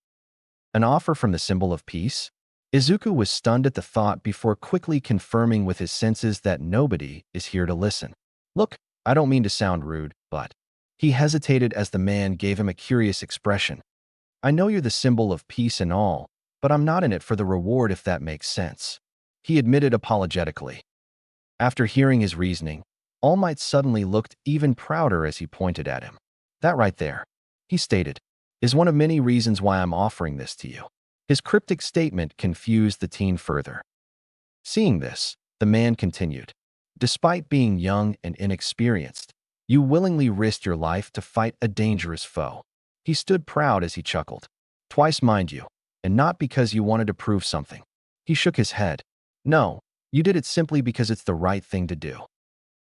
An offer from the symbol of peace? Izuku was stunned at the thought before quickly confirming with his senses that nobody is here to listen. Look, I don't mean to sound rude, but... He hesitated as the man gave him a curious expression. I know you're the symbol of peace and all, but I'm not in it for the reward if that makes sense. He admitted apologetically. After hearing his reasoning, All Might suddenly looked even prouder as he pointed at him. That right there, he stated, is one of many reasons why I'm offering this to you. His cryptic statement confused the teen further. Seeing this, the man continued. Despite being young and inexperienced, you willingly risked your life to fight a dangerous foe. He stood proud as he chuckled. Twice, mind you, and not because you wanted to prove something. He shook his head. No, you did it simply because it's the right thing to do.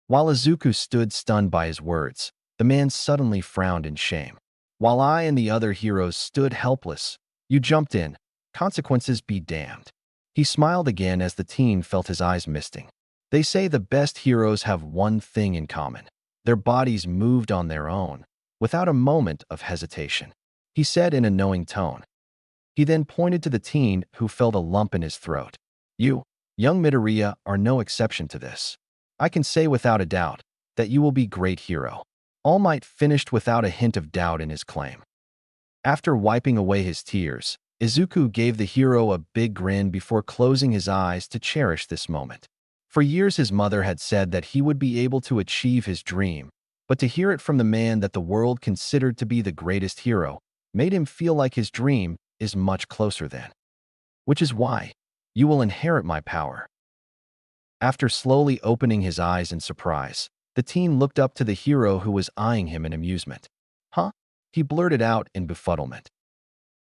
While Izuku stood stunned by his words, the man suddenly frowned in shame. While I and the other heroes stood helpless, you jumped in. Consequences be damned. He smiled again as the teen felt his eyes misting. They say the best heroes have one thing in common. Their bodies moved on their own, without a moment of hesitation. He said in a knowing tone. He then pointed to the teen who felt a lump in his throat. You, young Midoriya, are no exception to this. I can say without a doubt that you will be great hero. All Might finished without a hint of doubt in his claim. After wiping away his tears, Izuku gave the hero a big grin before closing his eyes to cherish this moment. For years his mother had said that he would be able to achieve his dream, but to hear it from the man that the world considered to be the greatest hero made him feel like his dream is much closer then. Which is why you will inherit my power. After slowly opening his eyes in surprise, the teen looked up to the hero who was eyeing him in amusement. Huh? He blurted out in befuddlement.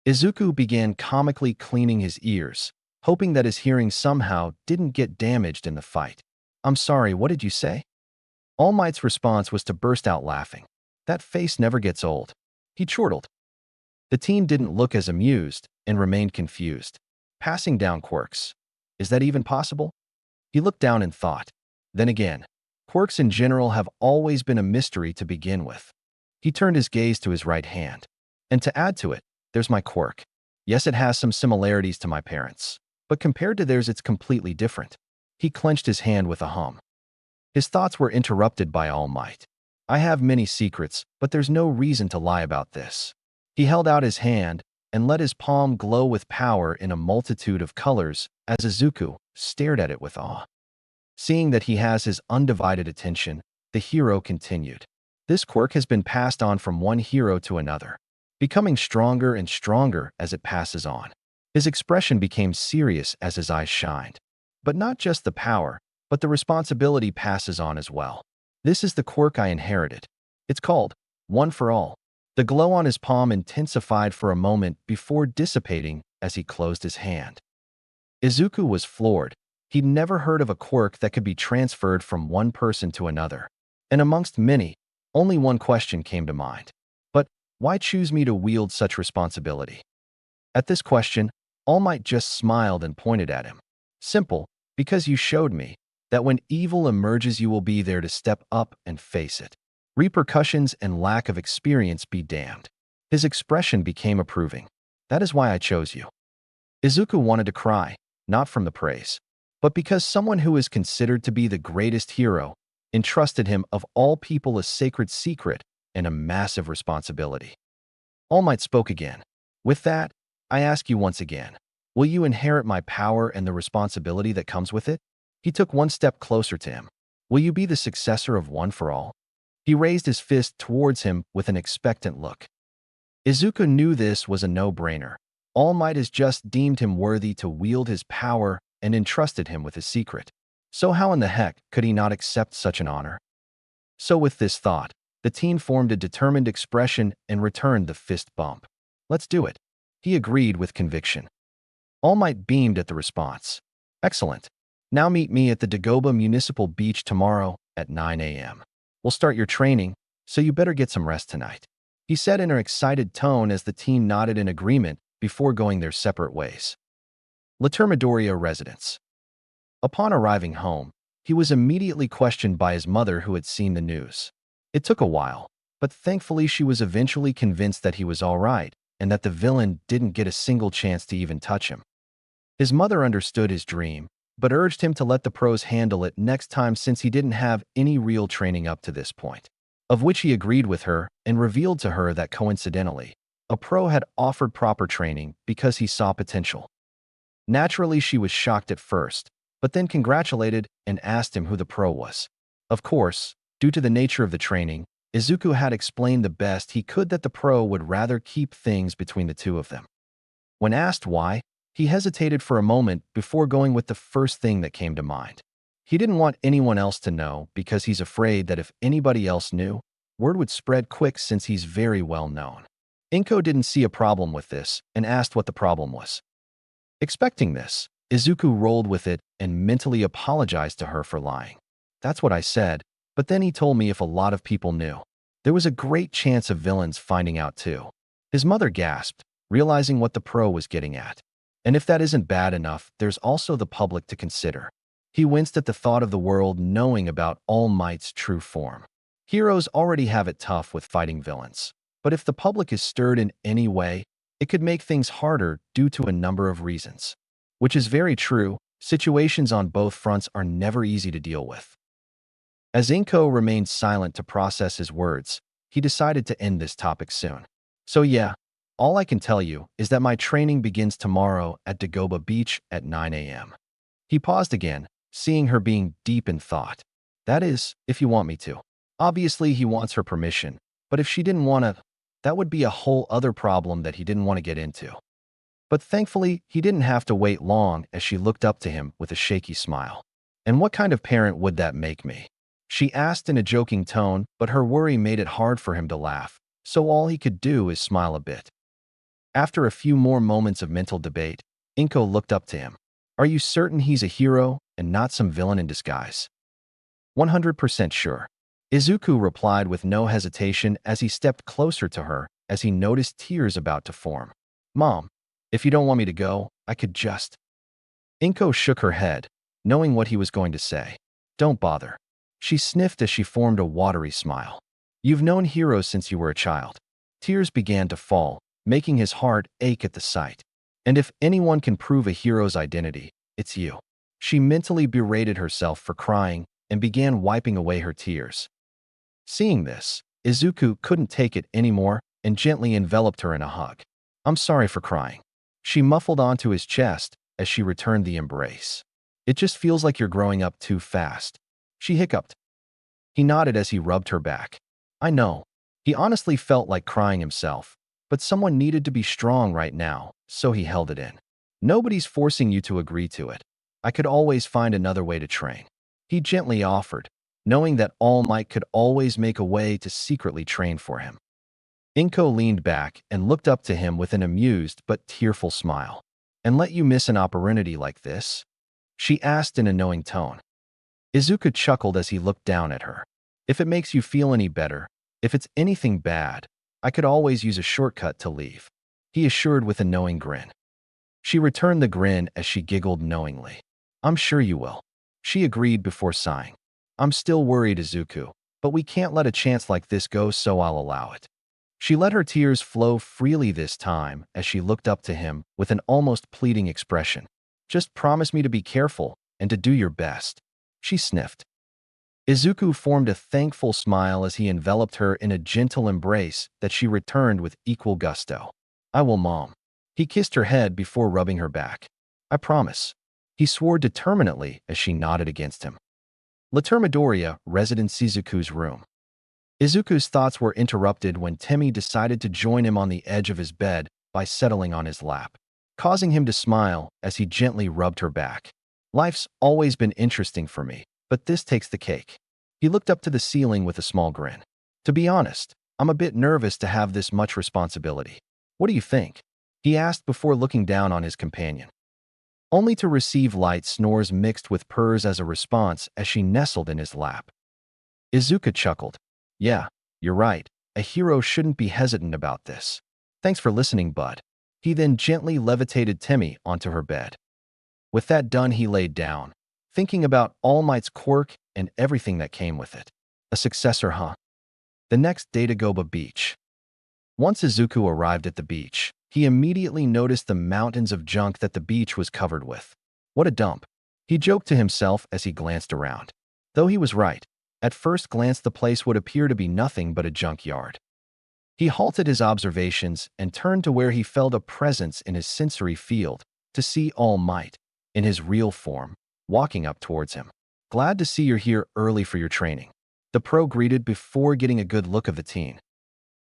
Izuku began comically cleaning his ears, hoping that his hearing somehow didn't get damaged in the fight. I'm sorry, what did you say? All Might's response was to burst out laughing. That face never gets old. He chortled. The teen didn't look as amused and remained confused. Passing down quirks. Is that even possible? He looked down and thought. Then again, quirks in general have always been a mystery to begin with. He turned his gaze to his right hand. And to add to it, there's my quirk. Yes, it has some similarities to my parents, but compared to theirs it's completely different. He clenched his hand with a hum. His thoughts were interrupted by All Might. I have many secrets, but there's no reason to lie about this. He held out his hand, and let his palm glow with power in a multitude of colors as Izuku stared at it with awe. Seeing that he has his undivided attention, the hero continued. This quirk has been passed on from one hero to another, becoming stronger and stronger as it passes on. His expression became serious as his eyes shined. But not just the power, but the responsibility passes on as well. This is the quirk I inherited. It's called One for All. The glow on his palm intensified for a moment before dissipating as he closed his hand. Izuku was floored. He'd never heard of a quirk that could be transferred from one person to another. And amongst many, only one question came to mind. But why choose me to wield such responsibility? At this question, All Might just smiled and pointed at him. Simple, because you showed me that when evil emerges you will be there to step up and face it. Repercussions and lack of experience be damned. His expression became approving. That is why I chose you. Izuku wanted to cry, not from the praise, but because someone who is considered to be the greatest hero entrusted him of all people a sacred secret and a massive responsibility. All Might spoke again. With that, I ask you once again, will you inherit my power and the responsibility that comes with it? He took one step closer to him. Will you be the successor of One for All? He raised his fist towards him with an expectant look. Izuku knew this was a no-brainer. All Might has just deemed him worthy to wield his power and entrusted him with his secret. So how in the heck could he not accept such an honor? So with this thought, the teen formed a determined expression and returned the fist bump. Let's do it. He agreed with conviction. All Might beamed at the response. Excellent. Now meet me at the Dagoba Municipal Beach tomorrow at 9 a.m. We'll start your training, so you better get some rest tonight, he said in an excited tone as the teen nodded in agreement before going their separate ways. La Termidoria residence. Upon arriving home, he was immediately questioned by his mother who had seen the news. It took a while, but thankfully she was eventually convinced that he was all right and that the villain didn't get a single chance to even touch him. His mother understood his dream, but urged him to let the pros handle it next time since he didn't have any real training up to this point, of which he agreed with her and revealed to her that coincidentally, a pro had offered proper training because he saw potential. Naturally, she was shocked at first, but then congratulated and asked him who the pro was. Of course, due to the nature of the training, Izuku had explained the best he could that the pro would rather keep things between the two of them. When asked why, he hesitated for a moment before going with the first thing that came to mind. He didn't want anyone else to know because he's afraid that if anybody else knew, word would spread quick since he's very well known. Inko didn't see a problem with this and asked what the problem was. Expecting this, Izuku rolled with it and mentally apologized to her for lying. That's what I said, but then he told me if a lot of people knew, there was a great chance of villains finding out too. His mother gasped, realizing what the pro was getting at. And if that isn't bad enough, there's also the public to consider. He winced at the thought of the world knowing about All Might's true form. Heroes already have it tough with fighting villains, but if the public is stirred in any way, it could make things harder due to a number of reasons. Which is very true, situations on both fronts are never easy to deal with. As Inko remained silent to process his words, he decided to end this topic soon. So yeah, all I can tell you is that my training begins tomorrow at Dagoba Beach at 9 a.m. He paused again, seeing her being deep in thought. That is, if you want me to. Obviously, he wants her permission, but if she didn't want to, that would be a whole other problem that he didn't want to get into. But thankfully, he didn't have to wait long as she looked up to him with a shaky smile. And what kind of parent would that make me? She asked in a joking tone, but her worry made it hard for him to laugh, so all he could do is smile a bit. After a few more moments of mental debate, Inko looked up to him. Are you certain he's a hero and not some villain in disguise? 100% sure. Izuku replied with no hesitation as he stepped closer to her as he noticed tears about to form. Mom, if you don't want me to go, I could just… Inko shook her head, knowing what he was going to say. Don't bother. She sniffed as she formed a watery smile. You've known heroes since you were a child. Tears began to fall, making his heart ache at the sight. And if anyone can prove a hero's identity, it's you. She mentally berated herself for crying and began wiping away her tears. Seeing this, Izuku couldn't take it anymore and gently enveloped her in a hug. I'm sorry for crying. She muffled onto his chest as she returned the embrace. It just feels like you're growing up too fast. She hiccuped. He nodded as he rubbed her back. I know. He honestly felt like crying himself, but someone needed to be strong right now, so he held it in. Nobody's forcing you to agree to it. I could always find another way to train. He gently offered, knowing that All Might could always make a way to secretly train for him. Inko leaned back and looked up to him with an amused but tearful smile. And let you miss an opportunity like this? She asked in a knowing tone. Izuku chuckled as he looked down at her. If it makes you feel any better, if it's anything bad, I could always use a shortcut to leave, he assured with a knowing grin. She returned the grin as she giggled knowingly. I'm sure you will. She agreed before sighing. I'm still worried, Izuku, but we can't let a chance like this go, so I'll allow it. She let her tears flow freely this time as she looked up to him with an almost pleading expression. Just promise me to be careful and to do your best. She sniffed. Izuku formed a thankful smile as he enveloped her in a gentle embrace that she returned with equal gusto. I will, Mom. He kissed her head before rubbing her back. I promise. He swore determinedly as she nodded against him. Later Midoriya, resident Shizuku's room. Izuku's thoughts were interrupted when Temi decided to join him on the edge of his bed by settling on his lap, causing him to smile as he gently rubbed her back. Life's always been interesting for me, but this takes the cake. He looked up to the ceiling with a small grin. To be honest, I'm a bit nervous to have this much responsibility. What do you think? He asked before looking down on his companion. Only to receive light snores mixed with purrs as a response as she nestled in his lap. Izuku chuckled. Yeah, you're right. A hero shouldn't be hesitant about this. Thanks for listening, bud. He then gently levitated Temi onto her bed. With that done, he laid down, thinking about All Might's quirk and everything that came with it. A successor, huh? The next day to Goba Beach. Once Izuku arrived at the beach, he immediately noticed the mountains of junk that the beach was covered with. What a dump. He joked to himself as he glanced around. Though he was right, at first glance the place would appear to be nothing but a junkyard. He halted his observations and turned to where he felt a presence in his sensory field to see All Might, in his real form, walking up towards him. Glad to see you're here early for your training. The pro greeted before getting a good look of the teen.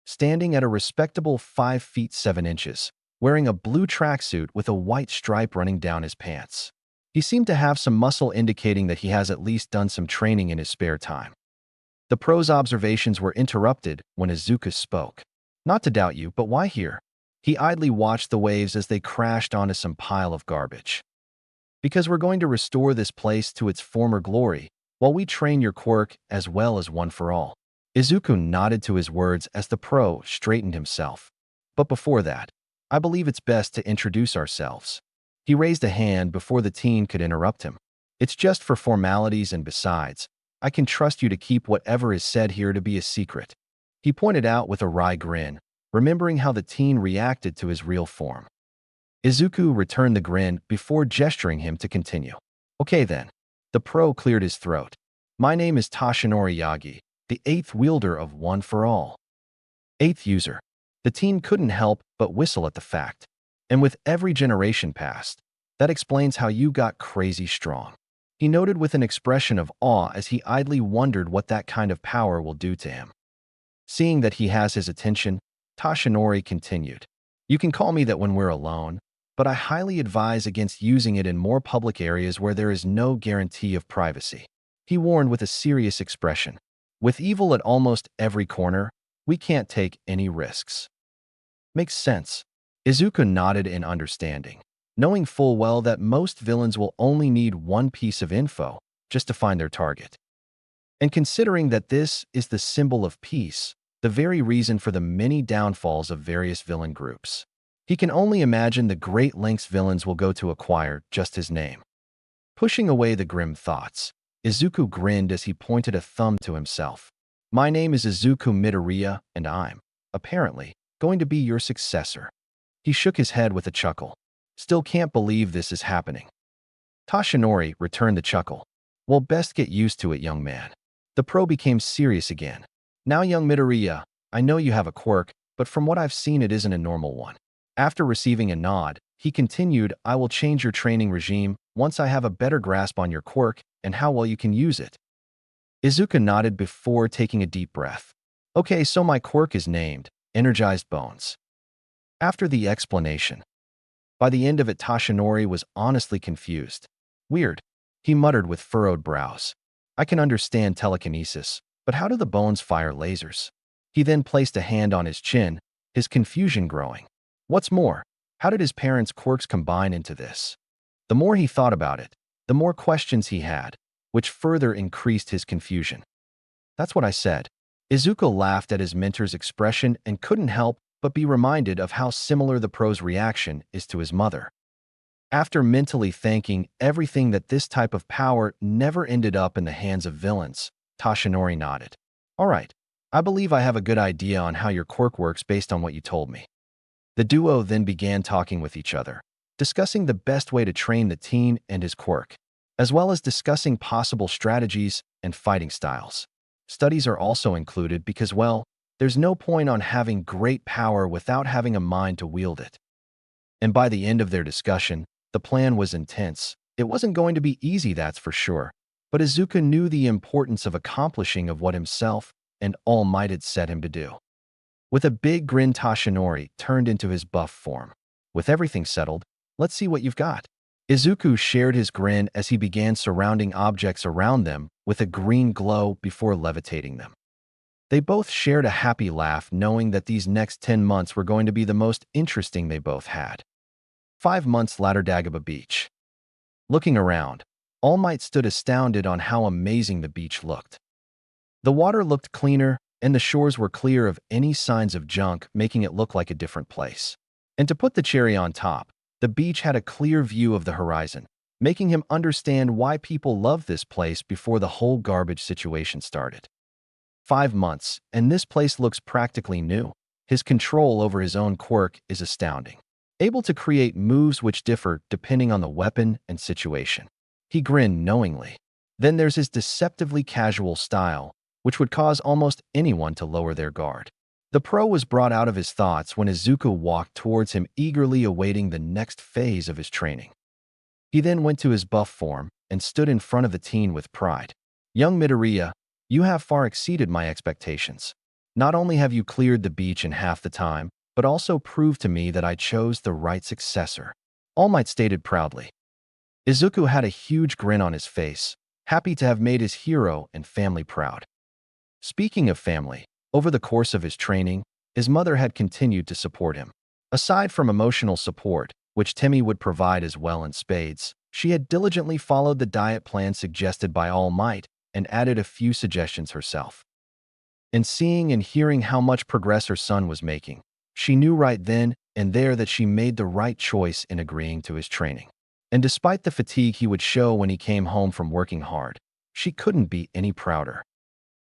Standing at a respectable 5 feet 7 inches, wearing a blue tracksuit with a white stripe running down his pants. He seemed to have some muscle, indicating that he has at least done some training in his spare time. The pro's observations were interrupted when Izuku spoke. Not to doubt you, but why here? He idly watched the waves as they crashed onto some pile of garbage. Because we're going to restore this place to its former glory, while we train your quirk as well as one for all. Izuku nodded to his words as the pro straightened himself. But before that, I believe it's best to introduce ourselves. He raised a hand before the teen could interrupt him. It's just for formalities, and besides, I can trust you to keep whatever is said here to be a secret. He pointed out with a wry grin, remembering how the teen reacted to his real form. Izuku returned the grin before gesturing him to continue. Okay then. The pro cleared his throat. My name is Toshinori Yagi, the 8th wielder of One for All. 8th user. The teen couldn't help but whistle at the fact. And with every generation past, that explains how you got crazy strong. He noted with an expression of awe as he idly wondered what that kind of power will do to him. Seeing that he has his attention, Toshinori continued. You can call me that when we're alone, but I highly advise against using it in more public areas where there is no guarantee of privacy. He warned with a serious expression. With evil at almost every corner, we can't take any risks. Makes sense. Izuku nodded in understanding, knowing full well that most villains will only need one piece of info just to find their target. And considering that this is the symbol of peace, the very reason for the many downfalls of various villain groups, he can only imagine the great lengths villains will go to acquire just his name. Pushing away the grim thoughts, Izuku grinned as he pointed a thumb to himself. My name is Izuku Midoriya, and I'm, apparently, going to be your successor. He shook his head with a chuckle. Still can't believe this is happening. Toshinori returned the chuckle. Well, best get used to it, young man. The pro became serious again. Now, young Midoriya, I know you have a quirk, but from what I've seen it isn't a normal one. After receiving a nod, he continued, I will change your training regime once I have a better grasp on your quirk and how well you can use it. Izuku nodded before taking a deep breath. Okay, so my quirk is named Energized Bones. After the explanation, by the end of it, Tashinori was honestly confused. Weird, he muttered with furrowed brows. I can understand telekinesis, but how do the bones fire lasers? He then placed a hand on his chin, his confusion growing. What's more, how did his parents' quirks combine into this? The more he thought about it, the more questions he had, which further increased his confusion. That's what I said. Izuku laughed at his mentor's expression and couldn't help but be reminded of how similar the pro's reaction is to his mother. After mentally thanking everything that this type of power never ended up in the hands of villains, Tashinori nodded. All right, I believe I have a good idea on how your quirk works based on what you told me. The duo then began talking with each other, discussing the best way to train the teen and his quirk, as well as discussing possible strategies and fighting styles. Studies are also included because, well, there's no point on having great power without having a mind to wield it. And by the end of their discussion, the plan was intense. It wasn't going to be easy, that's for sure, but Izuku knew the importance of accomplishing of what himself and All Might had set him to do. With a big grin, Tashinori turned into his buff form. With everything settled, let's see what you've got. Izuku shared his grin as he began surrounding objects around them with a green glow before levitating them. They both shared a happy laugh, knowing that these next 10 months were going to be the most interesting they both had. 5 months later, Dagobah Beach. Looking around, All Might stood astounded on how amazing the beach looked. The water looked cleaner, and the shores were clear of any signs of junk, making it look like a different place. And to put the cherry on top, the beach had a clear view of the horizon, making him understand why people loved this place before the whole garbage situation started. 5 months, and this place looks practically new. His control over his own quirk is astounding. Able to create moves which differ depending on the weapon and situation. He grinned knowingly. Then there's his deceptively casual style, which would cause almost anyone to lower their guard. The pro was brought out of his thoughts when Izuku walked towards him, eagerly awaiting the next phase of his training. He then went to his buff form and stood in front of the teen with pride. Young Midoriya, you have far exceeded my expectations. Not only have you cleared the beach in half the time, but also proved to me that I chose the right successor. All Might stated proudly. Izuku had a huge grin on his face, happy to have made his hero and family proud. Speaking of family, over the course of his training, his mother had continued to support him. Aside from emotional support, which Timmy would provide as well in spades, she had diligently followed the diet plan suggested by All Might and added a few suggestions herself. In seeing and hearing how much progress her son was making, she knew right then and there that she made the right choice in agreeing to his training. And despite the fatigue he would show when he came home from working hard, she couldn't be any prouder.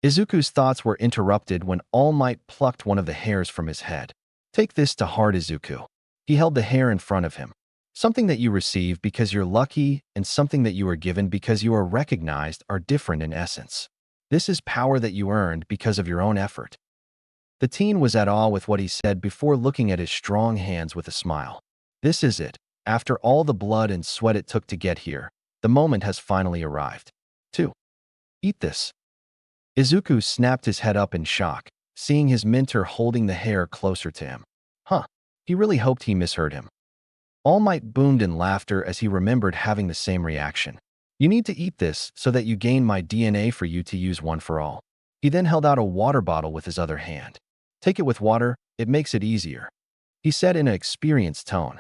Izuku's thoughts were interrupted when All Might plucked one of the hairs from his head. Take this to heart, Izuku. He held the hair in front of him. Something that you receive because you're lucky and something that you are given because you are recognized are different in essence. This is power that you earned because of your own effort. The teen was at awe with what he said before looking at his strong hands with a smile. This is it. After all the blood and sweat it took to get here, the moment has finally arrived. 2. Eat this. Izuku snapped his head up in shock, seeing his mentor holding the hair closer to him. Huh. He really hoped he misheard him. All Might boomed in laughter as he remembered having the same reaction. You need to eat this so that you gain my DNA for you to use one for all. He then held out a water bottle with his other hand. Take it with water, it makes it easier, he said in an experienced tone.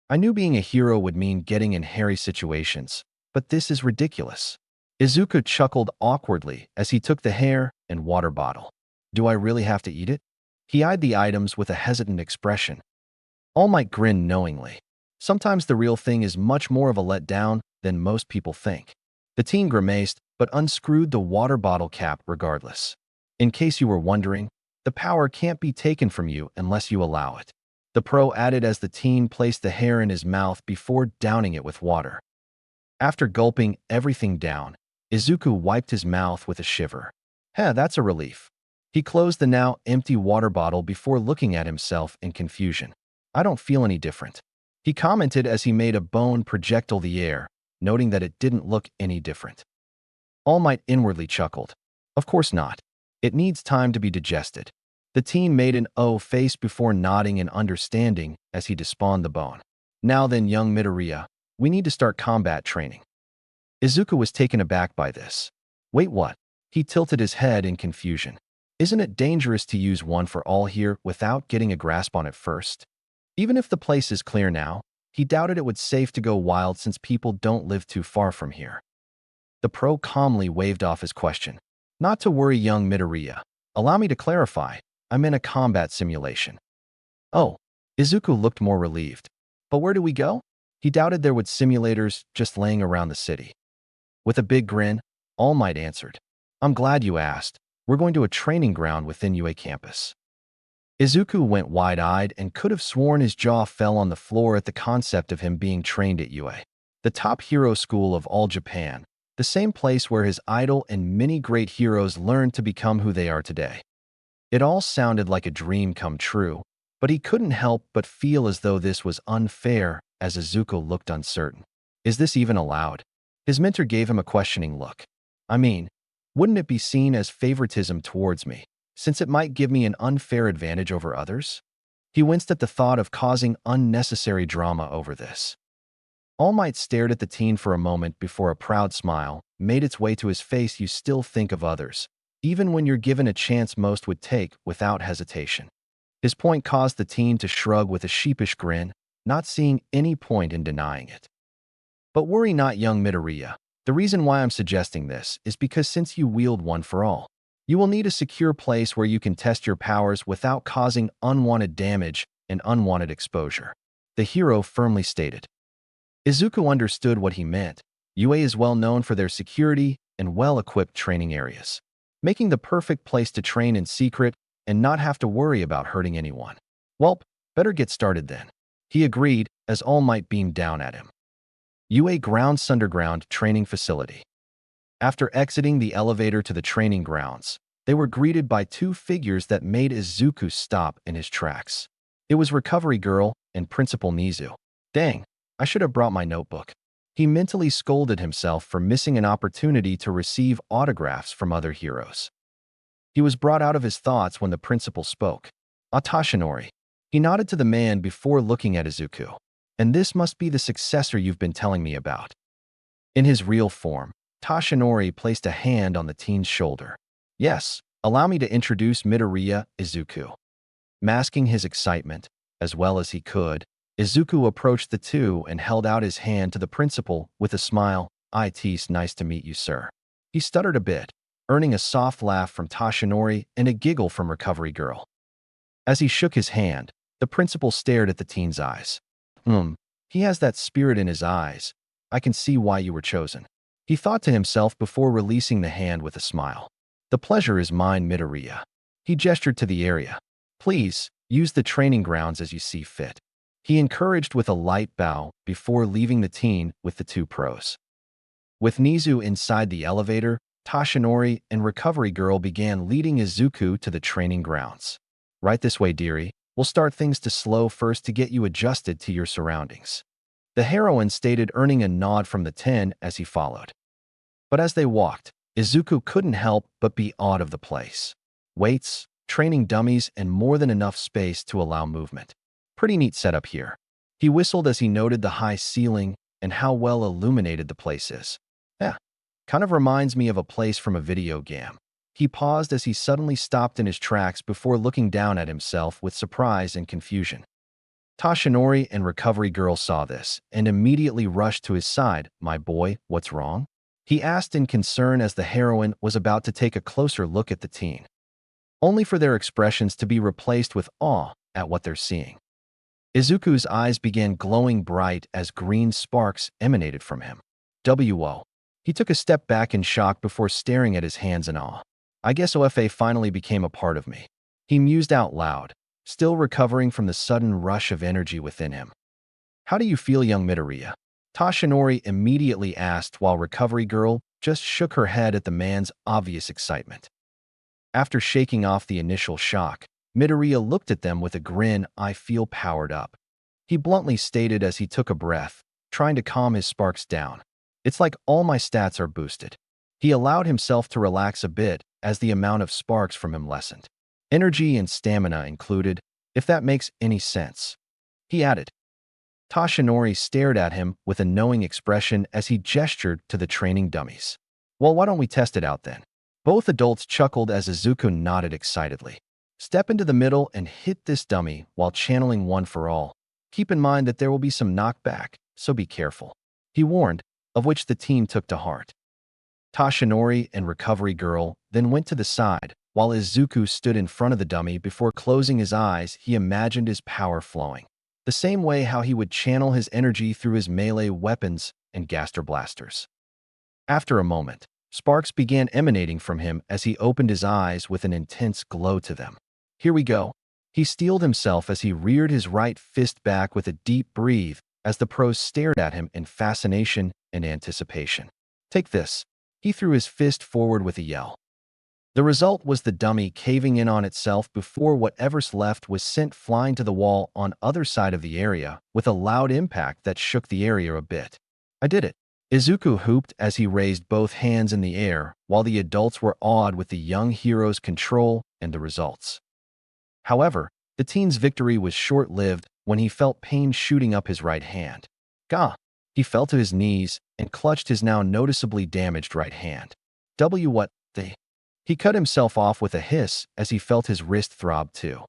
I knew being a hero would mean getting in hairy situations, but this is ridiculous. Izuku chuckled awkwardly as he took the hair and water bottle. Do I really have to eat it? He eyed the items with a hesitant expression. All Might grinned knowingly. Sometimes the real thing is much more of a letdown than most people think. The teen grimaced, but unscrewed the water bottle cap regardless. In case you were wondering, the power can't be taken from you unless you allow it. The pro added as the teen placed the hair in his mouth before downing it with water. After gulping everything down, Izuku wiped his mouth with a shiver. That's a relief. He closed the now empty water bottle before looking at himself in confusion. I don't feel any different. He commented as he made a bone projectile the air, noting that it didn't look any different. All Might inwardly chuckled. Of course not. It needs time to be digested. The teen made an O face before nodding in understanding as he despawned the bone. Now then, young Midoriya, we need to start combat training. Izuku was taken aback by this. Wait, what? He tilted his head in confusion. Isn't it dangerous to use one for all here without getting a grasp on it first? Even if the place is clear now, he doubted it would safe to go wild since people don't live too far from here. The pro calmly waved off his question. Not to worry, young Midoriya. Allow me to clarify. I'm in a combat simulation. Oh, Izuku looked more relieved. But where do we go? He doubted there would simulators just laying around the city. With a big grin, All Might answered. I'm glad you asked. We're going to a training ground within UA campus. Izuku went wide-eyed and could have sworn his jaw fell on the floor at the concept of him being trained at UA, the top hero school of all Japan, the same place where his idol and many great heroes learned to become who they are today. It all sounded like a dream come true, but he couldn't help but feel as though this was unfair as Izuku looked uncertain. Is this even allowed? His mentor gave him a questioning look. I mean, wouldn't it be seen as favoritism towards me, since it might give me an unfair advantage over others? He winced at the thought of causing unnecessary drama over this. All Might stared at the teen for a moment before a proud smile made its way to his face. You still think of others, even when you're given a chance most would take without hesitation. His point caused the teen to shrug with a sheepish grin, not seeing any point in denying it. But worry not, young Midoriya. The reason why I'm suggesting this is because since you wield one for all, you will need a secure place where you can test your powers without causing unwanted damage and unwanted exposure, the hero firmly stated. Izuku understood what he meant. UA is well known for their security and well-equipped training areas, making the perfect place to train in secret and not have to worry about hurting anyone. Welp, better get started then. He agreed as All Might beamed down at him. UA Grounds Underground Training Facility. After exiting the elevator to the training grounds, they were greeted by two figures that made Izuku stop in his tracks. It was Recovery Girl and Principal Nizu. Dang, I should have brought my notebook. He mentally scolded himself for missing an opportunity to receive autographs from other heroes. He was brought out of his thoughts when the principal spoke. Tashinori. He nodded to the man before looking at Izuku. And this must be the successor you've been telling me about. In his real form, Tashinori placed a hand on the teen's shoulder. Yes, allow me to introduce Midoriya Izuku. Masking his excitement, as well as he could, Izuku approached the two and held out his hand to the principal with a smile. It's nice to meet you, sir. He stuttered a bit, earning a soft laugh from Tashinori and a giggle from Recovery Girl. As he shook his hand, the principal stared at the teen's eyes. He has that spirit in his eyes. I can see why you were chosen. He thought to himself before releasing the hand with a smile. The pleasure is mine, Midoriya. He gestured to the area. Please, use the training grounds as you see fit. He encouraged with a light bow before leaving the teen with the two pros. With Nizu inside the elevator, Tashinori and Recovery Girl began leading Izuku to the training grounds. Right this way, dearie. We'll start things to slow first to get you adjusted to your surroundings. The heroine stated, earning a nod from the 10 as he followed. But as they walked, Izuku couldn't help but be awed of the place. Weights, training dummies, and more than enough space to allow movement. Pretty neat setup here. He whistled as he noted the high ceiling and how well illuminated the place is. Kind of reminds me of a place from a video game. He paused as he suddenly stopped in his tracks before looking down at himself with surprise and confusion. Tashinori and Recovery Girl saw this and immediately rushed to his side. My boy, what's wrong? He asked in concern as the heroine was about to take a closer look at the teen, only for their expressions to be replaced with awe at what they're seeing. Izuku's eyes began glowing bright as green sparks emanated from him. W.O. He took a step back in shock before staring at his hands in awe. I guess OFA finally became a part of me. He mused out loud, still recovering from the sudden rush of energy within him. How do you feel, young Midoriya? Tashinori immediately asked while Recovery Girl just shook her head at the man's obvious excitement. After shaking off the initial shock, Midoriya looked at them with a grin. I feel powered up. He bluntly stated as he took a breath, trying to calm his sparks down. It's like all my stats are boosted. He allowed himself to relax a bit as the amount of sparks from him lessened. Energy and stamina included, if that makes any sense. He added. Tashinori stared at him with a knowing expression as he gestured to the training dummies. Well, why don't we test it out then? Both adults chuckled as Izuku nodded excitedly. Step into the middle and hit this dummy while channeling one for all. Keep in mind that there will be some knockback, so be careful. He warned, of which the team took to heart. Tashinori and Recovery Girl then went to the side, while Izuku stood in front of the dummy. Before closing his eyes, he imagined his power flowing. The same way how he would channel his energy through his melee weapons and gaster blasters. After a moment, sparks began emanating from him as he opened his eyes with an intense glow to them. Here we go. He steeled himself as he reared his right fist back with a deep breathe as the pros stared at him in fascination and anticipation. Take this. He threw his fist forward with a yell. The result was the dummy caving in on itself before whatever's left was sent flying to the wall on other side of the area with a loud impact that shook the area a bit. I did it. Izuku whooped as he raised both hands in the air while the adults were awed with the young hero's control and the results. However, the teen's victory was short-lived when he felt pain shooting up his right hand. Gah! He fell to his knees and clutched his now noticeably damaged right hand. What the? He cut himself off with a hiss as he felt his wrist throb too.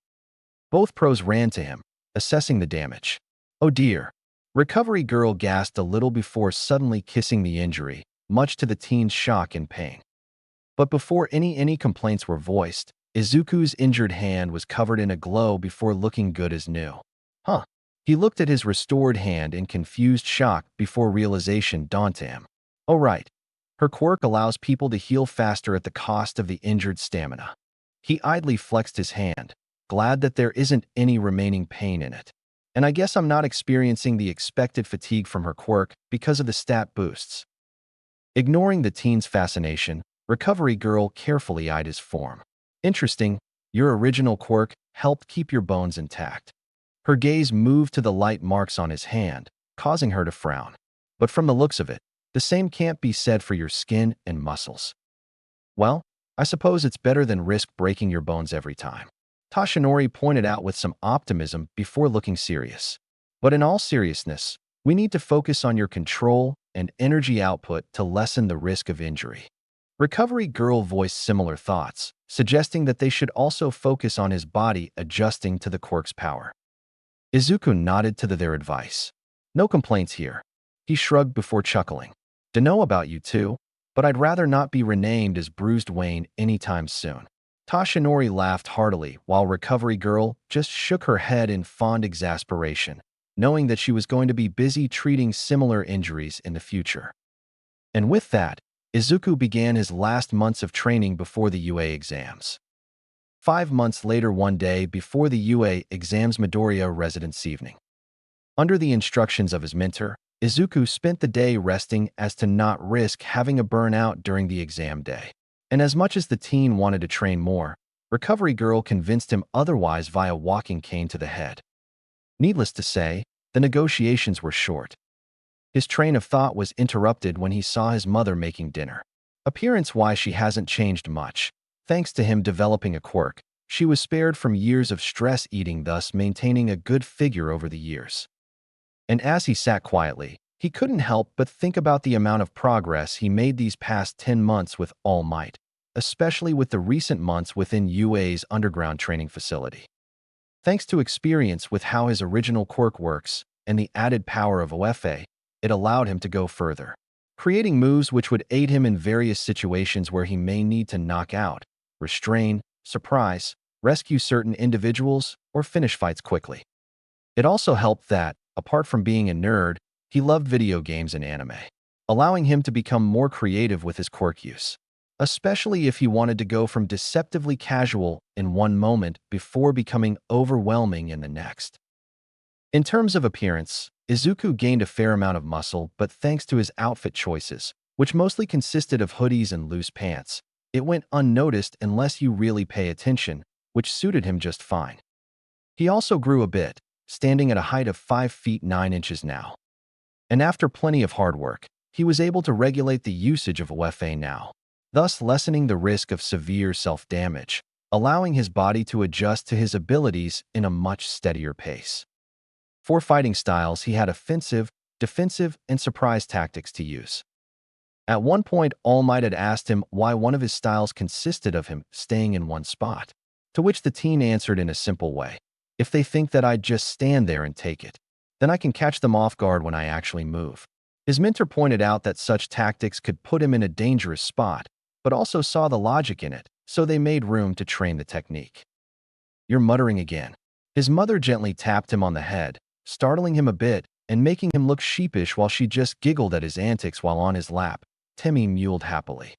Both pros ran to him, assessing the damage. Oh dear. Recovery Girl gasped a little before suddenly kissing the injury, much to the teen's shock and pain. But before any complaints were voiced, Izuku's injured hand was covered in a glow before looking good as new. Huh. He looked at his restored hand in confused shock before realization dawned to him. Oh right. Her quirk allows people to heal faster at the cost of the injured stamina. He idly flexed his hand, glad that there isn't any remaining pain in it. And I guess I'm not experiencing the expected fatigue from her quirk because of the stat boosts. Ignoring the teen's fascination, Recovery Girl carefully eyed his form. Interesting, your original quirk helped keep your bones intact. Her gaze moved to the light marks on his hand, causing her to frown. But from the looks of it, the same can't be said for your skin and muscles. Well, I suppose it's better than risk breaking your bones every time. Tashinori pointed out with some optimism before looking serious. But in all seriousness, we need to focus on your control and energy output to lessen the risk of injury. Recovery Girl voiced similar thoughts, suggesting that they should also focus on his body adjusting to the quirk's power. Izuku nodded to their advice. No complaints here. He shrugged before chuckling. Dunno about you two, but I'd rather not be renamed as Bruised Wayne anytime soon. Tashinori laughed heartily while Recovery Girl just shook her head in fond exasperation, knowing that she was going to be busy treating similar injuries in the future. And with that, Izuku began his last months of training before the UA exams. 5 months later, one day before the UA exams, Midoriya residence evening. Under the instructions of his mentor, Izuku spent the day resting as to not risk having a burnout during the exam day. And as much as the teen wanted to train more, Recovery Girl convinced him otherwise via walking cane to the head. Needless to say, the negotiations were short. His train of thought was interrupted when he saw his mother making dinner. Appearance-wise, she hasn't changed much. Thanks to him developing a quirk, she was spared from years of stress eating, thus maintaining a good figure over the years. And as he sat quietly, he couldn't help but think about the amount of progress he made these past 10 months with all might, especially with the recent months within UA's underground training facility. Thanks to experience with how his original quirk works and the added power of OFA, it allowed him to go further, creating moves which would aid him in various situations where he may need to knock out, restrain, surprise, rescue certain individuals, or finish fights quickly. It also helped that, apart from being a nerd, he loved video games and anime, allowing him to become more creative with his quirk use, especially if he wanted to go from deceptively casual in one moment before becoming overwhelming in the next. In terms of appearance, Izuku gained a fair amount of muscle, but thanks to his outfit choices, which mostly consisted of hoodies and loose pants, it went unnoticed unless you really pay attention, which suited him just fine. He also grew a bit, standing at a height of 5 feet 9 inches now. And after plenty of hard work, he was able to regulate the usage of OFA now, thus lessening the risk of severe self-damage, allowing his body to adjust to his abilities in a much steadier pace. For fighting styles, he had offensive, defensive, and surprise tactics to use. At one point, All Might had asked him why one of his styles consisted of him staying in one spot, to which the teen answered in a simple way, "If they think that I'd just stand there and take it, then I can catch them off guard when I actually move." His mentor pointed out that such tactics could put him in a dangerous spot, but also saw the logic in it, so they made room to train the technique. "You're muttering again." His mother gently tapped him on the head, startling him a bit and making him look sheepish while she just giggled at his antics while on his lap. Timmy mewed happily.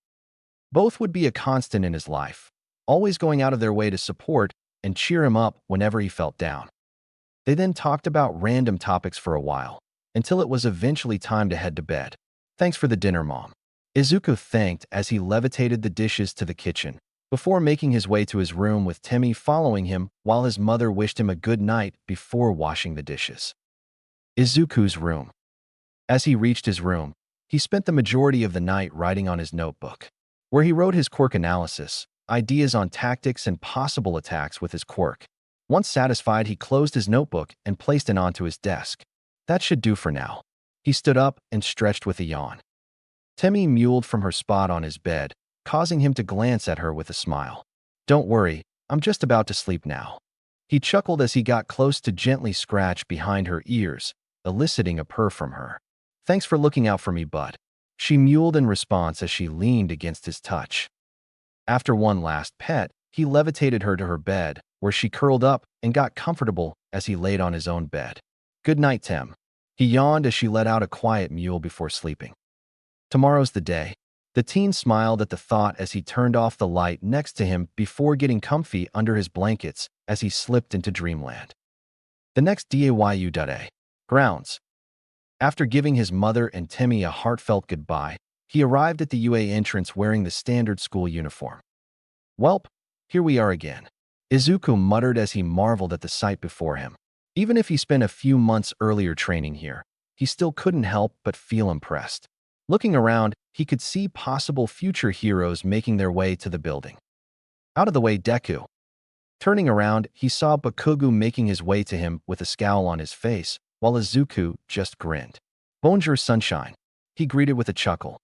Both would be a constant in his life, always going out of their way to support and cheer him up whenever he felt down. They then talked about random topics for a while, until it was eventually time to head to bed. "Thanks for the dinner, Mom." Izuku thanked as he levitated the dishes to the kitchen, before making his way to his room with Timmy following him while his mother wished him a good night before washing the dishes. Izuku's room. As he reached his room, he spent the majority of the night writing on his notebook, where he wrote his quirk analysis, ideas on tactics and possible attacks with his quirk. Once satisfied, he closed his notebook and placed it onto his desk. That should do for now. He stood up and stretched with a yawn. Timmy mewed from her spot on his bed, causing him to glance at her with a smile. "Don't worry, I'm just about to sleep now." He chuckled as he got close to gently scratch behind her ears, eliciting a purr from her. "Thanks for looking out for me, bud." She mewed in response as she leaned against his touch. After one last pet, he levitated her to her bed, where she curled up and got comfortable as he laid on his own bed. "Good night, Tim." He yawned as she let out a quiet mew before sleeping. "Tomorrow's the day." The teen smiled at the thought as he turned off the light next to him before getting comfy under his blankets as he slipped into dreamland. The next day, grounds. After giving his mother and Timmy a heartfelt goodbye, he arrived at the UA entrance wearing the standard school uniform. "Welp, here we are again," Izuku muttered as he marveled at the sight before him. Even if he spent a few months earlier training here, he still couldn't help but feel impressed. Looking around, he could see possible future heroes making their way to the building. Out of the way, Deku. Turning around, he saw Bakugo making his way to him with a scowl on his face, while Izuku just grinned. "Bonjour, sunshine," he greeted with a chuckle.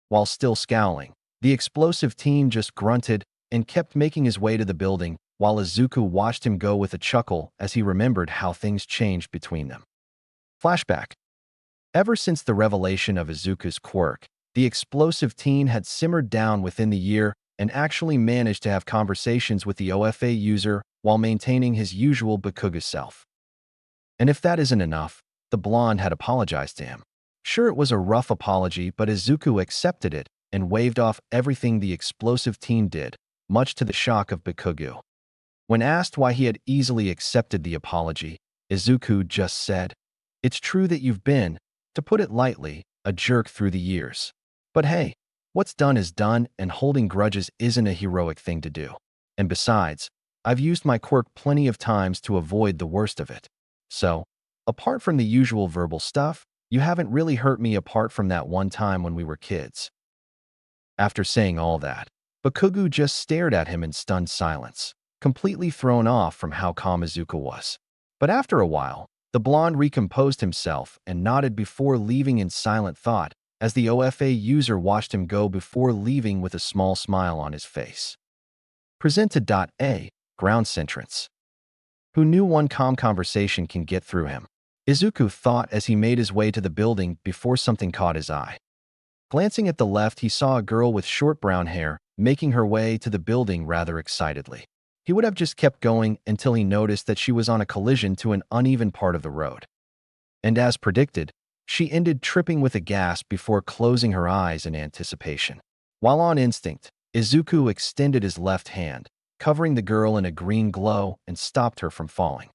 While still scowling, the explosive teen just grunted and kept making his way to the building, while Izuku watched him go with a chuckle as he remembered how things changed between them. Flashback. Ever since the revelation of Izuku's quirk, the explosive teen had simmered down within the year and actually managed to have conversations with the OFA user while maintaining his usual Bakugo self. And if that isn't enough, the blonde had apologized to him. Sure, it was a rough apology, but Izuku accepted it and waved off everything the explosive teen did, much to the shock of Bakugo. When asked why he had easily accepted the apology, Izuku just said, "It's true that you've been, to put it lightly, a jerk through the years. But hey, what's done is done, and holding grudges isn't a heroic thing to do. And besides, I've used my quirk plenty of times to avoid the worst of it. So, apart from the usual verbal stuff, you haven't really hurt me apart from that one time when we were kids." After saying all that, Bakugo just stared at him in stunned silence, completely thrown off from how calm Izuku was. But after a while, the blonde recomposed himself and nodded before leaving in silent thought as the OFA user watched him go before leaving with a small smile on his face. Presented. A. Grounds entrance. Who knew one calm conversation can get through him? Izuku thought as he made his way to the building before something caught his eye. Glancing at the left, he saw a girl with short brown hair making her way to the building rather excitedly. He would have just kept going until he noticed that she was on a collision to an uneven part of the road. And as predicted, she ended tripping with a gasp before closing her eyes in anticipation. While on instinct, Izuku extended his left hand, covering the girl in a green glow, and stopped her from falling.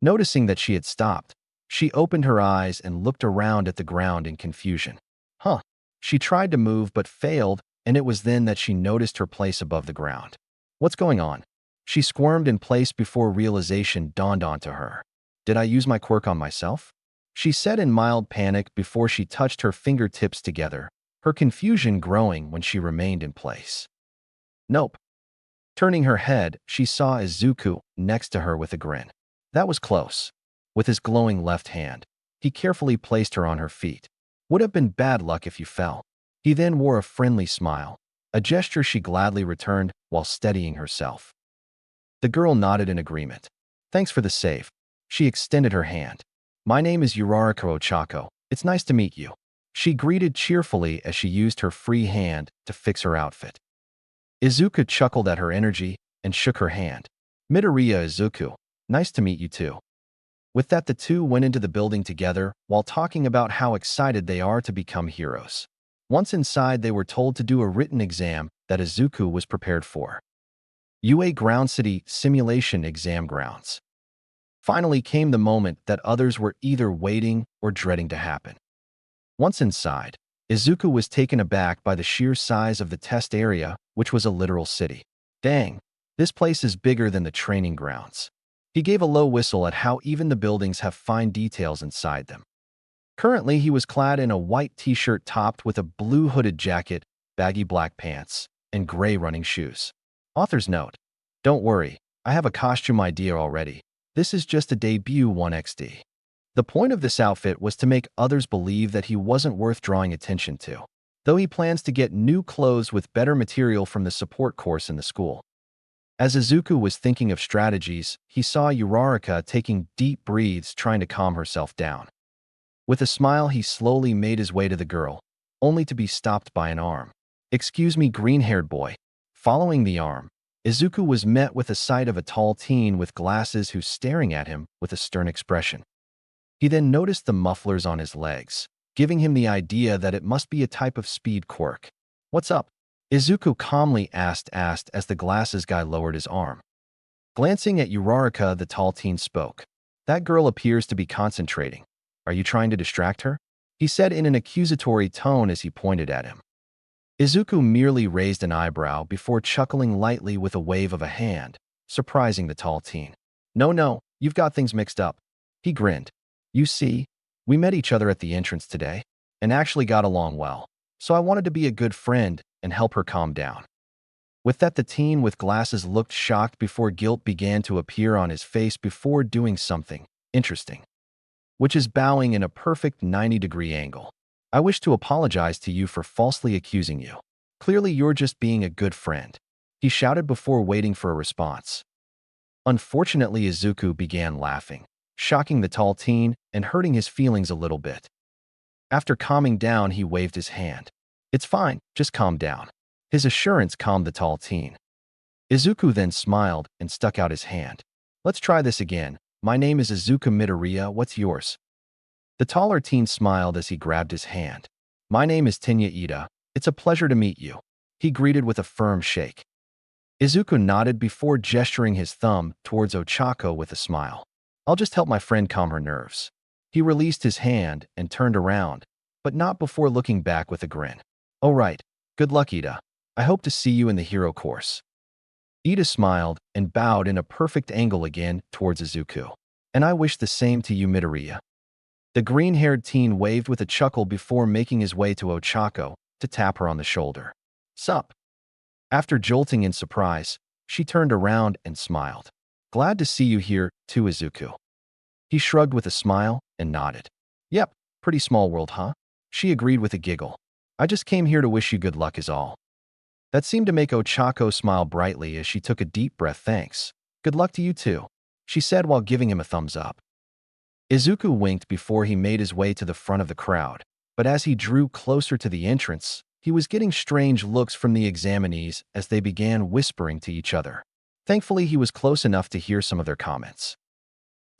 Noticing that she had stopped, she opened her eyes and looked around at the ground in confusion. She tried to move but failed, and it was then that she noticed her place above the ground. What's going on? She squirmed in place before realization dawned onto her. Did I use my quirk on myself? She said in mild panic before she touched her fingertips together, her confusion growing when she remained in place. Nope. Turning her head, she saw Izuku next to her with a grin. That was close. With his glowing left hand, he carefully placed her on her feet. Would have been bad luck if you fell. He then wore a friendly smile, a gesture she gladly returned while steadying herself. The girl nodded in agreement. Thanks for the save. She extended her hand. My name is Uraraka Ochako. It's nice to meet you. She greeted cheerfully as she used her free hand to fix her outfit. Izuku chuckled at her energy and shook her hand. Midoriya Izuku, nice to meet you too. With that, the two went into the building together while talking about how excited they are to become heroes. Once inside, they were told to do a written exam that Izuku was prepared for. UA Ground City Simulation Exam Grounds. Finally came the moment that others were either waiting or dreading to happen. Once inside, Izuku was taken aback by the sheer size of the test area, which was a literal city. Dang, this place is bigger than the training grounds. He gave a low whistle at how even the buildings have fine details inside them. Currently, he was clad in a white t-shirt topped with a blue hooded jacket, baggy black pants, and gray running shoes. Author's note: don't worry, I have a costume idea already. This is just a debut 1XD. The point of this outfit was to make others believe that he wasn't worth drawing attention to, though he plans to get new clothes with better material from the support course in the school. As Izuku was thinking of strategies, he saw Uraraka taking deep breaths trying to calm herself down. With a smile, he slowly made his way to the girl, only to be stopped by an arm. Excuse me, green-haired boy. Following the arm, Izuku was met with the sight of a tall teen with glasses who's staring at him with a stern expression. He then noticed the mufflers on his legs, giving him the idea that it must be a type of speed quirk. What's up? Izuku calmly asked as the glasses guy lowered his arm. Glancing at Uraraka, the tall teen spoke. That girl appears to be concentrating. Are you trying to distract her? He said in an accusatory tone as he pointed at him. Izuku merely raised an eyebrow before chuckling lightly with a wave of a hand, surprising the tall teen. No, you've got things mixed up. He grinned. You see, we met each other at the entrance today, and actually got along well, so I wanted to be a good friend and help her calm down. With that, the teen with glasses looked shocked before guilt began to appear on his face before doing something interesting, which is bowing in a perfect 90-degree angle. I wish to apologize to you for falsely accusing you. Clearly, you're just being a good friend, he shouted before waiting for a response. Unfortunately, Izuku began laughing, shocking the tall teen and hurting his feelings a little bit. After calming down, he waved his hand. It's fine, just calm down. His assurance calmed the tall teen. Izuku then smiled and stuck out his hand. Let's try this again. My name is Izuku Midoriya, what's yours? The taller teen smiled as he grabbed his hand. My name is Tenya Ida. It's a pleasure to meet you, he greeted with a firm shake. Izuku nodded before gesturing his thumb towards Ochako with a smile. I'll just help my friend calm her nerves. He released his hand and turned around, but not before looking back with a grin. All right, good luck, Ida. I hope to see you in the hero course. Ida smiled and bowed in a perfect angle again towards Izuku. And I wish the same to you, Midoriya. The green-haired teen waved with a chuckle before making his way to Ochako to tap her on the shoulder. Sup? After jolting in surprise, she turned around and smiled. Glad to see you here, too, Izuku. He shrugged with a smile and nodded. Yep, pretty small world, huh? She agreed with a giggle. I just came here to wish you good luck is all. That seemed to make Ochako smile brightly as she took a deep breath. Thanks. Good luck to you too, she said while giving him a thumbs up. Izuku winked before he made his way to the front of the crowd, but as he drew closer to the entrance, he was getting strange looks from the examinees as they began whispering to each other. Thankfully, he was close enough to hear some of their comments.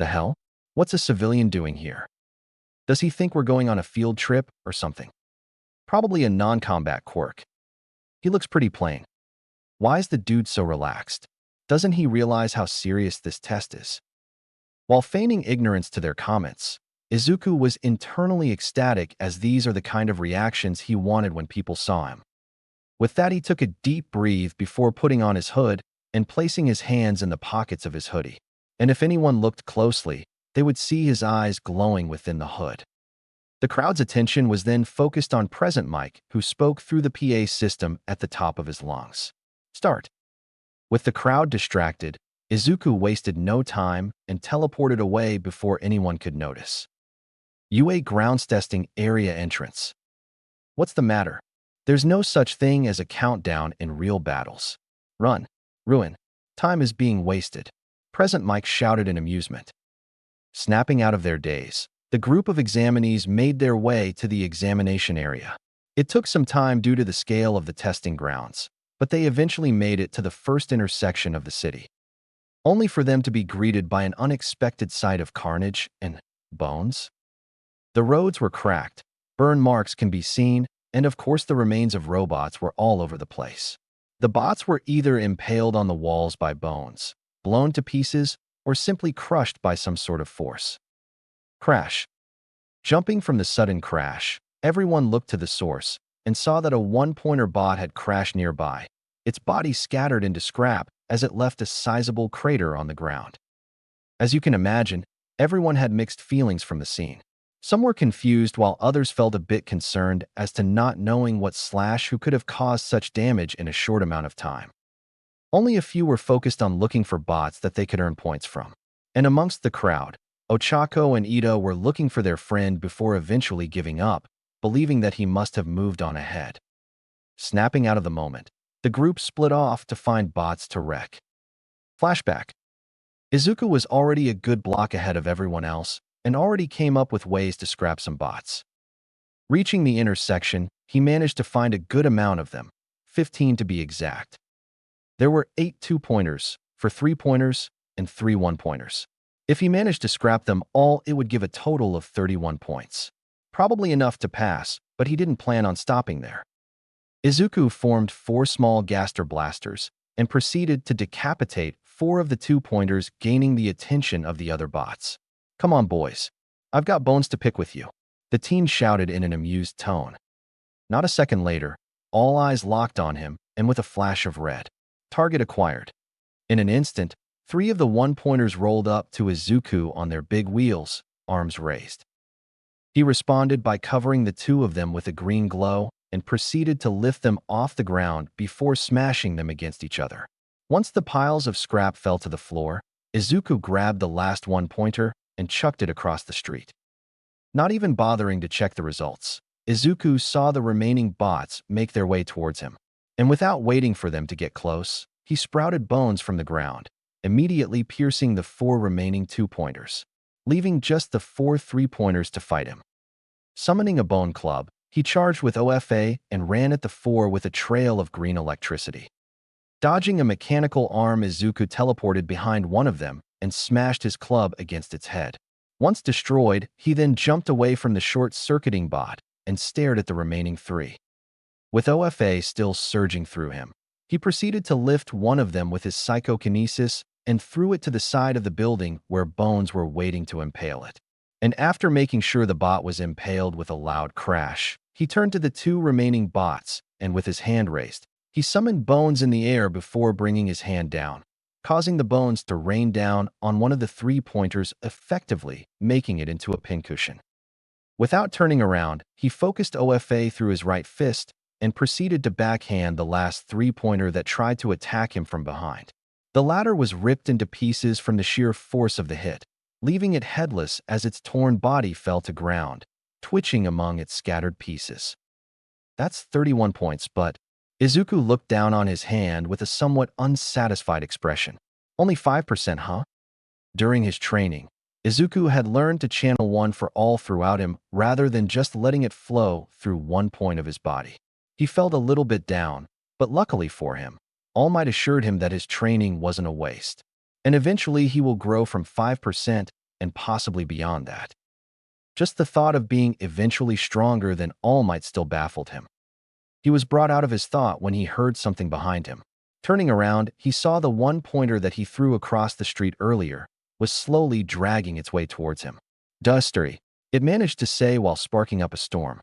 The hell? What's a civilian doing here? Does he think we're going on a field trip or something? Probably a non-combat quirk. He looks pretty plain. Why is the dude so relaxed? Doesn't he realize how serious this test is? While feigning ignorance to their comments, Izuku was internally ecstatic as these are the kind of reactions he wanted when people saw him. With that, he took a deep breath before putting on his hood and placing his hands in the pockets of his hoodie. And if anyone looked closely, they would see his eyes glowing within the hood. The crowd's attention was then focused on Present Mike, who spoke through the PA system at the top of his lungs. Start. With the crowd distracted, Izuku wasted no time and teleported away before anyone could notice. UA grounds testing area entrance. What's the matter? There's no such thing as a countdown in real battles. Run. Ruin. Time is being wasted. Present Mike shouted in amusement. Snapping out of their daze, the group of examinees made their way to the examination area. It took some time due to the scale of the testing grounds, but they eventually made it to the first intersection of the city, only for them to be greeted by an unexpected sight of carnage and bones. The roads were cracked, burn marks can be seen, and of course the remains of robots were all over the place. The bots were either impaled on the walls by bones, blown to pieces, or simply crushed by some sort of force. Crash. Jumping from the sudden crash, everyone looked to the source and saw that a one-pointer bot had crashed nearby. Its body scattered into scrap as it left a sizable crater on the ground. As you can imagine, everyone had mixed feelings from the scene. Some were confused while others felt a bit concerned as to not knowing what slash who could have caused such damage in a short amount of time. Only a few were focused on looking for bots that they could earn points from. And amongst the crowd, Ochako and Ito were looking for their friend before eventually giving up, believing that he must have moved on ahead. Snapping out of the moment, the group split off to find bots to wreck. Flashback. Izuku was already a good block ahead of everyone else and already came up with ways to scrap some bots. Reaching the intersection, he managed to find a good amount of them, 15 to be exact. There were 8 2-pointers, 4 3-pointers, and 3 1-pointers. If he managed to scrap them all, it would give a total of 31 points. Probably enough to pass, but he didn't plan on stopping there. Izuku formed 4 small gaster blasters and proceeded to decapitate 4 of the 2-pointers, gaining the attention of the other bots. Come on, boys. I've got bones to pick with you, the teen shouted in an amused tone. Not a second later, all eyes locked on him, and with a flash of red. Target acquired. In an instant, 3 of the 1-pointers rolled up to Izuku on their big wheels, arms raised. He responded by covering the 2 of them with a green glow and proceeded to lift them off the ground before smashing them against each other. Once the piles of scrap fell to the floor, Izuku grabbed the last 1-pointer and chucked it across the street. Not even bothering to check the results, Izuku saw the remaining bots make their way towards him. And without waiting for them to get close, he sprouted bones from the ground, immediately piercing the 4 remaining 2-pointers, leaving just the 4 3-pointers to fight him. Summoning a bone club, he charged with OFA and ran at the 4 with a trail of green electricity. Dodging a mechanical arm, Izuku teleported behind one of them and smashed his club against its head. Once destroyed, he then jumped away from the short-circuiting bot and stared at the remaining 3. With OFA still surging through him, he proceeded to lift one of them with his psychokinesis and threw it to the side of the building where bones were waiting to impale it. And after making sure the bot was impaled with a loud crash, he turned to the 2 remaining bots and with his hand raised, he summoned bones in the air before bringing his hand down, causing the bones to rain down on one of the 3-pointers, effectively making it into a pincushion. Without turning around, he focused OFA through his right fist and proceeded to backhand the last 3-pointer that tried to attack him from behind. The latter was ripped into pieces from the sheer force of the hit, leaving it headless as its torn body fell to ground, twitching among its scattered pieces. That's 31 points, but Izuku looked down on his hand with a somewhat unsatisfied expression. Only 5%, huh? During his training, Izuku had learned to channel 1 for all throughout him rather than just letting it flow through one point of his body. He felt a little bit down, but luckily for him, All Might assured him that his training wasn't a waste, and eventually he will grow from 5% and possibly beyond that. Just the thought of being eventually stronger than All Might still baffled him. He was brought out of his thought when he heard something behind him. Turning around, he saw the 1-pointer that he threw across the street earlier was slowly dragging its way towards him. Dustery, it managed to say while sparking up a storm.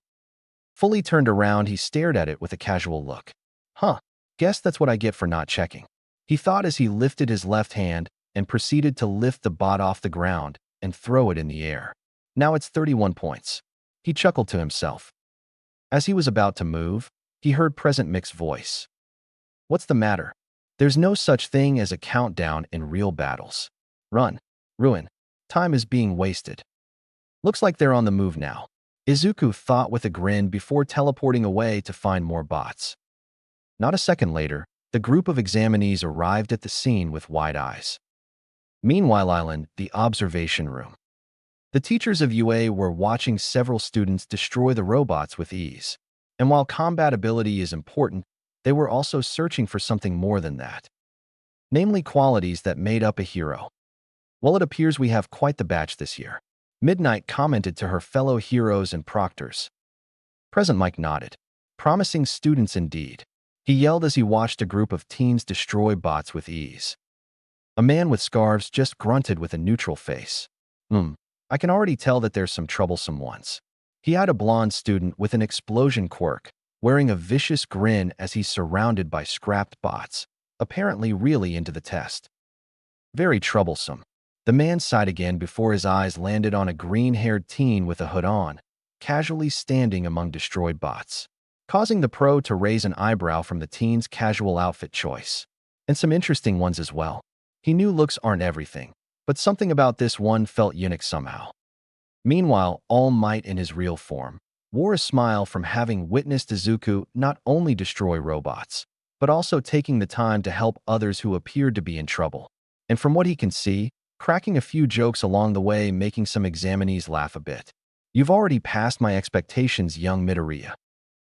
Fully turned around, he stared at it with a casual look. Huh, guess that's what I get for not checking, he thought as he lifted his left hand and proceeded to lift the bot off the ground and throw it in the air. Now it's 31 points. He chuckled to himself. As he was about to move, he heard Present Mic's voice. What's the matter? There's no such thing as a countdown in real battles. Run. Ruin. Time is being wasted. Looks like they're on the move now. Izuku thought with a grin before teleporting away to find more bots. Not a second later, the group of examinees arrived at the scene with wide eyes. Meanwhile, in the observation room, the teachers of UA were watching several students destroy the robots with ease. And while combat ability is important, they were also searching for something more than that. Namely qualities that made up a hero. Well, it appears we have quite the batch this year. Midnight commented to her fellow heroes and proctors. Present Mike nodded. Promising students indeed. He yelled as he watched a group of teens destroy bots with ease. A man with scarves just grunted with a neutral face. I can already tell that there's some troublesome ones. He had a blonde student with an explosion quirk, wearing a vicious grin as he's surrounded by scrapped bots, apparently really into the test. Very troublesome. The man sighed again before his eyes landed on a green-haired teen with a hood on, casually standing among destroyed bots, causing the pro to raise an eyebrow from the teen's casual outfit choice. And some interesting ones as well. He knew looks aren't everything, but something about this one felt unique somehow. Meanwhile, All Might in his real form wore a smile from having witnessed Izuku not only destroy robots, but also taking the time to help others who appeared to be in trouble. And from what he can see, cracking a few jokes along the way, making some examinees laugh a bit. You've already passed my expectations, young Midoriya.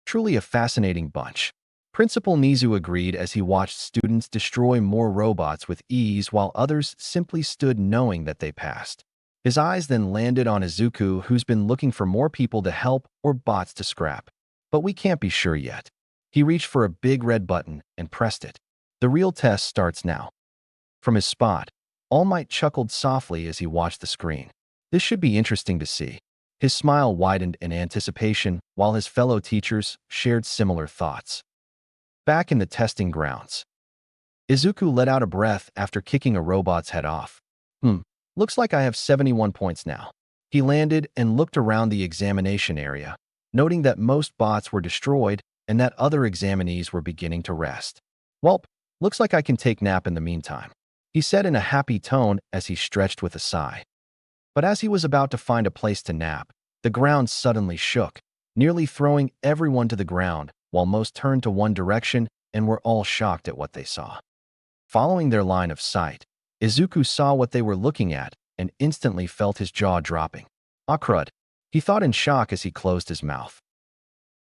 Truly a fascinating bunch. Principal Mizu agreed as he watched students destroy more robots with ease while others simply stood knowing that they passed. His eyes then landed on Izuku, who's been looking for more people to help or bots to scrap. But we can't be sure yet. He reached for a big red button and pressed it. The real test starts now. From his spot, All Might chuckled softly as he watched the screen. This should be interesting to see. His smile widened in anticipation while his fellow teachers shared similar thoughts. Back in the testing grounds, Izuku let out a breath after kicking a robot's head off. Looks like I have 71 points now. He landed and looked around the examination area, noting that most bots were destroyed and that other examinees were beginning to rest. Welp, looks like I can take nap in the meantime, he said in a happy tone as he stretched with a sigh. But as he was about to find a place to nap, the ground suddenly shook, nearly throwing everyone to the ground, while most turned to one direction and were all shocked at what they saw. Following their line of sight, Izuku saw what they were looking at and instantly felt his jaw dropping. Ah crud, he thought in shock as he closed his mouth.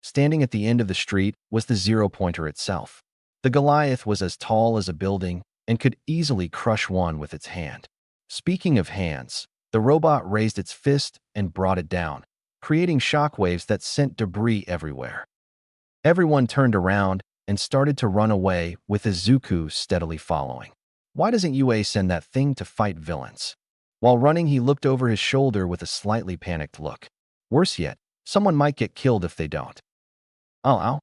Standing at the end of the street was the zero-pointer itself. The Goliath was as tall as a building and could easily crush one with its hand. Speaking of hands, the robot raised its fist and brought it down, creating shockwaves that sent debris everywhere. Everyone turned around and started to run away, with Izuku steadily following. Why doesn't UA send that thing to fight villains? While running, he looked over his shoulder with a slightly panicked look. Worse yet, someone might get killed if they don't. Ow.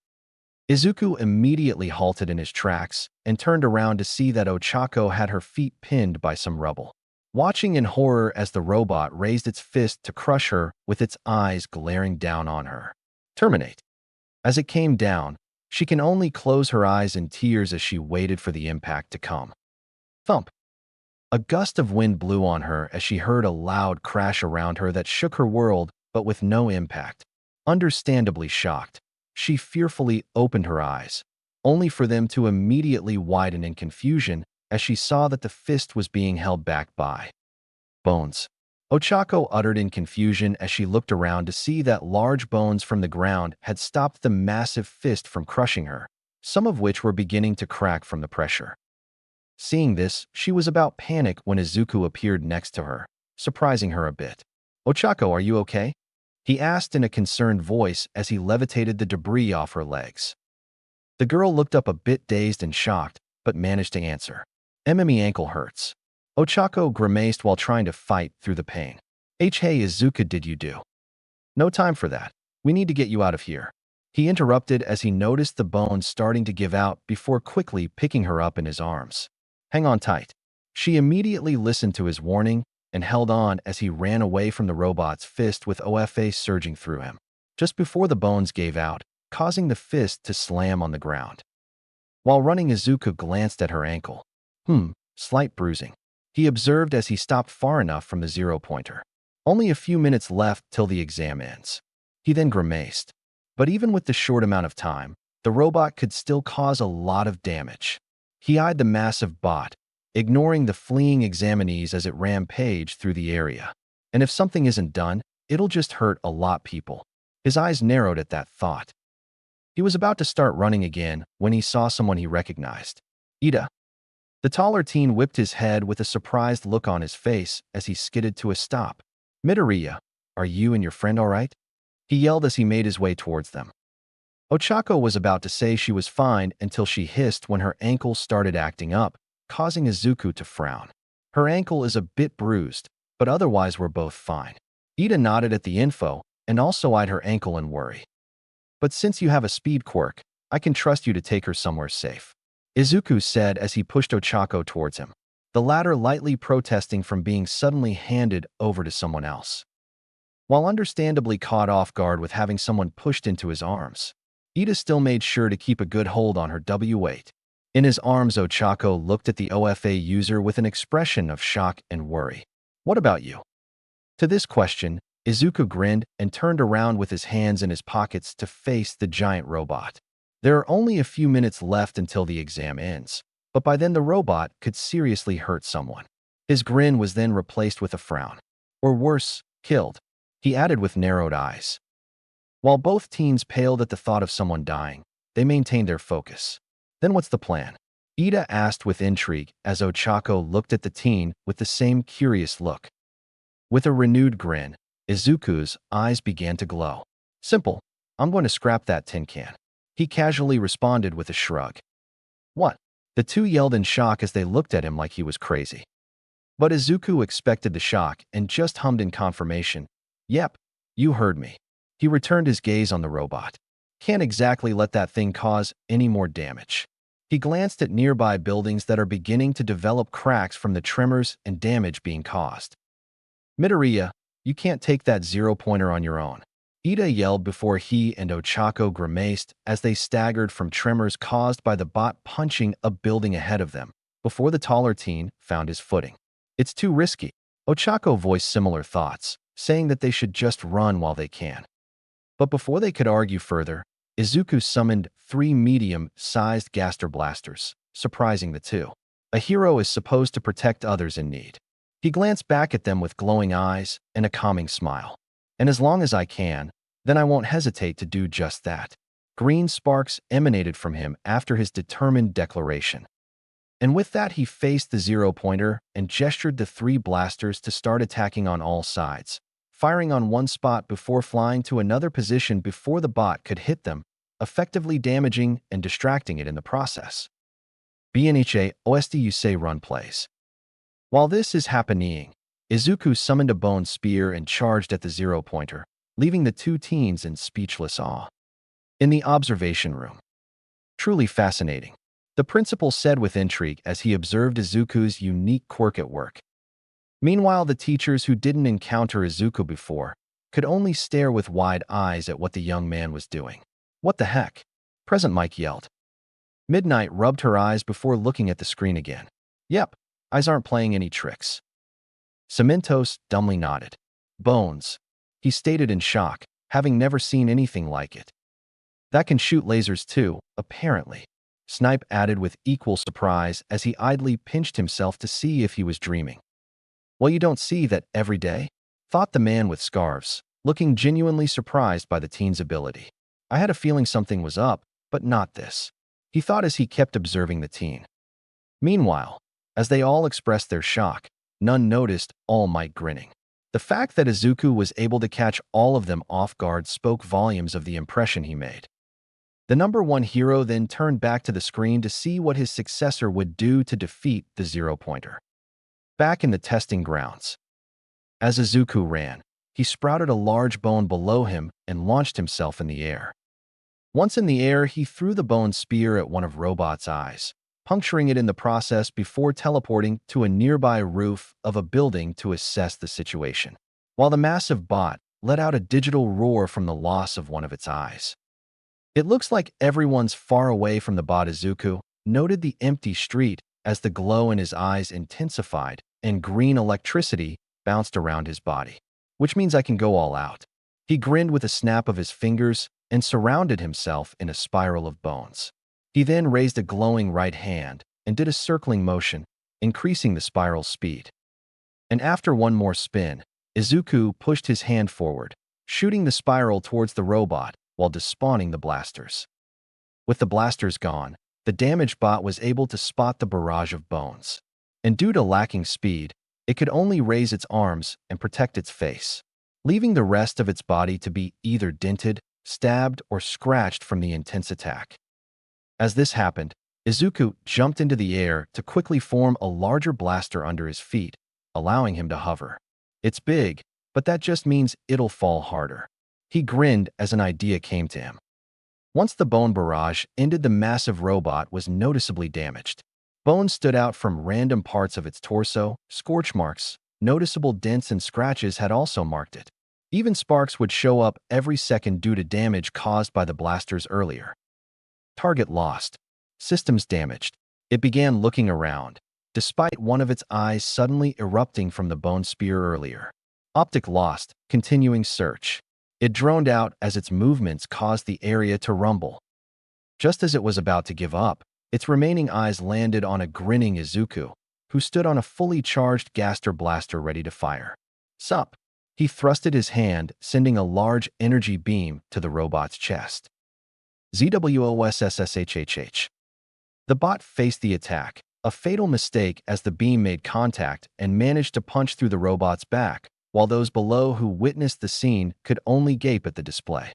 Izuku immediately halted in his tracks and turned around to see that Ochako had her feet pinned by some rubble, watching in horror as the robot raised its fist to crush her with its eyes glaring down on her. Terminate. As it came down, she can only close her eyes in tears as she waited for the impact to come. Thump. A gust of wind blew on her as she heard a loud crash around her that shook her world, but with no impact. Understandably shocked, she fearfully opened her eyes, only for them to immediately widen in confusion as she saw that the fist was being held back by bones. Ochako uttered in confusion as she looked around to see that large bones from the ground had stopped the massive fist from crushing her, some of which were beginning to crack from the pressure. Seeing this, she was about panic when Izuku appeared next to her, surprising her a bit. Ochako, are you okay? He asked in a concerned voice as he levitated the debris off her legs. The girl looked up a bit dazed and shocked, but managed to answer. Mme ankle hurts. Ochako grimaced while trying to fight through the pain. Hey Izuku, did you do? No time for that. We need to get you out of here. He interrupted as he noticed the bones starting to give out before quickly picking her up in his arms. Hang on tight. She immediately listened to his warning and held on as he ran away from the robot's fist with OFA surging through him. Just before the bones gave out, causing the fist to slam on the ground. While running, Izuku glanced at her ankle. Slight bruising. He observed as he stopped far enough from the zero-pointer. Only a few minutes left till the exam ends. He then grimaced. But even with the short amount of time, the robot could still cause a lot of damage. He eyed the massive bot, ignoring the fleeing examinees as it rampaged through the area. And if something isn't done, it'll just hurt a lot people. His eyes narrowed at that thought. He was about to start running again when he saw someone he recognized. Ida. The taller teen whipped his head with a surprised look on his face as he skidded to a stop. Midoriya, are you and your friend all right? He yelled as he made his way towards them. Ochako was about to say she was fine until she hissed when her ankle started acting up, causing Izuku to frown. Her ankle is a bit bruised, but otherwise we're both fine. Ida nodded at the info and also eyed her ankle in worry. But since you have a speed quirk, I can trust you to take her somewhere safe, Izuku said as he pushed Ochako towards him, the latter lightly protesting from being suddenly handed over to someone else. While understandably caught off guard with having someone pushed into his arms, Ida still made sure to keep a good hold on her W-weight. In his arms, Ochako looked at the OFA user with an expression of shock and worry. What about you? To this question, Izuku grinned and turned around with his hands in his pockets to face the giant robot. There are only a few minutes left until the exam ends, but by then the robot could seriously hurt someone. His grin was then replaced with a frown. Or worse, killed, he added with narrowed eyes. While both teens paled at the thought of someone dying, they maintained their focus. Then what's the plan? Ida asked with intrigue as Ochako looked at the teen with the same curious look. With a renewed grin, Izuku's eyes began to glow. Simple. I'm going to scrap that tin can. He casually responded with a shrug. What? The two yelled in shock as they looked at him like he was crazy. But Izuku expected the shock and just hummed in confirmation. Yep, you heard me. He returned his gaze on the robot. Can't exactly let that thing cause any more damage. He glanced at nearby buildings that are beginning to develop cracks from the tremors and damage being caused. Midoriya, you can't take that zero-pointer on your own, Ida yelled before he and Ochako grimaced as they staggered from tremors caused by the bot punching a building ahead of them before the taller teen found his footing. It's too risky. Ochako voiced similar thoughts, saying that they should just run while they can. But before they could argue further, Izuku summoned 3 medium-sized gaster blasters, surprising the two. A hero is supposed to protect others in need. He glanced back at them with glowing eyes and a calming smile. And as long as I can, then I won't hesitate to do just that. Green sparks emanated from him after his determined declaration. And with that, he faced the zero-pointer and gestured the 3 blasters to start attacking on all sides, firing on one spot before flying to another position before the bot could hit them, effectively damaging and distracting it in the process. BNHA OST Yusei run plays. While this is happening, Izuku summoned a bone spear and charged at the zero-pointer, leaving the 2 teens in speechless awe. In the observation room. Truly fascinating, the principal said with intrigue as he observed Izuku's unique quirk at work. Meanwhile, the teachers who didn't encounter Izuku before could only stare with wide eyes at what the young man was doing. What the heck? Present Mike yelled. Midnight rubbed her eyes before looking at the screen again. Yep, eyes aren't playing any tricks. Cementos dumbly nodded. Bones, he stated in shock, having never seen anything like it. That can shoot lasers too, apparently, Snipe added with equal surprise as he idly pinched himself to see if he was dreaming. Well, you don't see that every day, thought the man with scarves, looking genuinely surprised by the teen's ability. I had a feeling something was up, but not this, he thought as he kept observing the teen. Meanwhile, as they all expressed their shock, none noticed All Might grinning. The fact that Izuku was able to catch all of them off guard spoke volumes of the impression he made. The number 1 hero then turned back to the screen to see what his successor would do to defeat the zero-pointer. Back in the testing grounds. As Izuku ran, he sprouted a large bone below him and launched himself in the air. Once in the air, he threw the bone spear at one of Robot's eyes, puncturing it in the process before teleporting to a nearby roof of a building to assess the situation. While the massive bot let out a digital roar from the loss of one of its eyes. It looks like everyone's far away from the bot. Izuku noted the empty street as the glow in his eyes intensified and green electricity bounced around his body. Which means I can go all out. He grinned with a snap of his fingers and surrounded himself in a spiral of bones. He then raised a glowing right hand and did a circling motion, increasing the spiral's speed. And after one more spin, Izuku pushed his hand forward, shooting the spiral towards the robot while despawning the blasters. With the blasters gone, the damaged bot was able to spot the barrage of bones. And due to lacking speed, it could only raise its arms and protect its face, leaving the rest of its body to be either dented, stabbed, or scratched from the intense attack. As this happened, Izuku jumped into the air to quickly form a larger blaster under his feet, allowing him to hover. It's big, but that just means it'll fall harder. He grinned as an idea came to him. Once the bone barrage ended, the massive robot was noticeably damaged. Bones stood out from random parts of its torso, scorch marks, noticeable dents and scratches had also marked it. Even sparks would show up every second due to damage caused by the blasters earlier. Target lost. Systems damaged. It began looking around, despite one of its eyes suddenly erupting from the bone spear earlier. Optic lost. Continuing search. It droned out as its movements caused the area to rumble. Just as it was about to give up, its remaining eyes landed on a grinning Izuku, who stood on a fully charged Gaster blaster ready to fire. Sup? He thrusted his hand, sending a large energy beam to the robot's chest. ZWOSSSHHH. The bot faced the attack, a fatal mistake as the beam made contact and managed to punch through the robot's back, while those below who witnessed the scene could only gape at the display.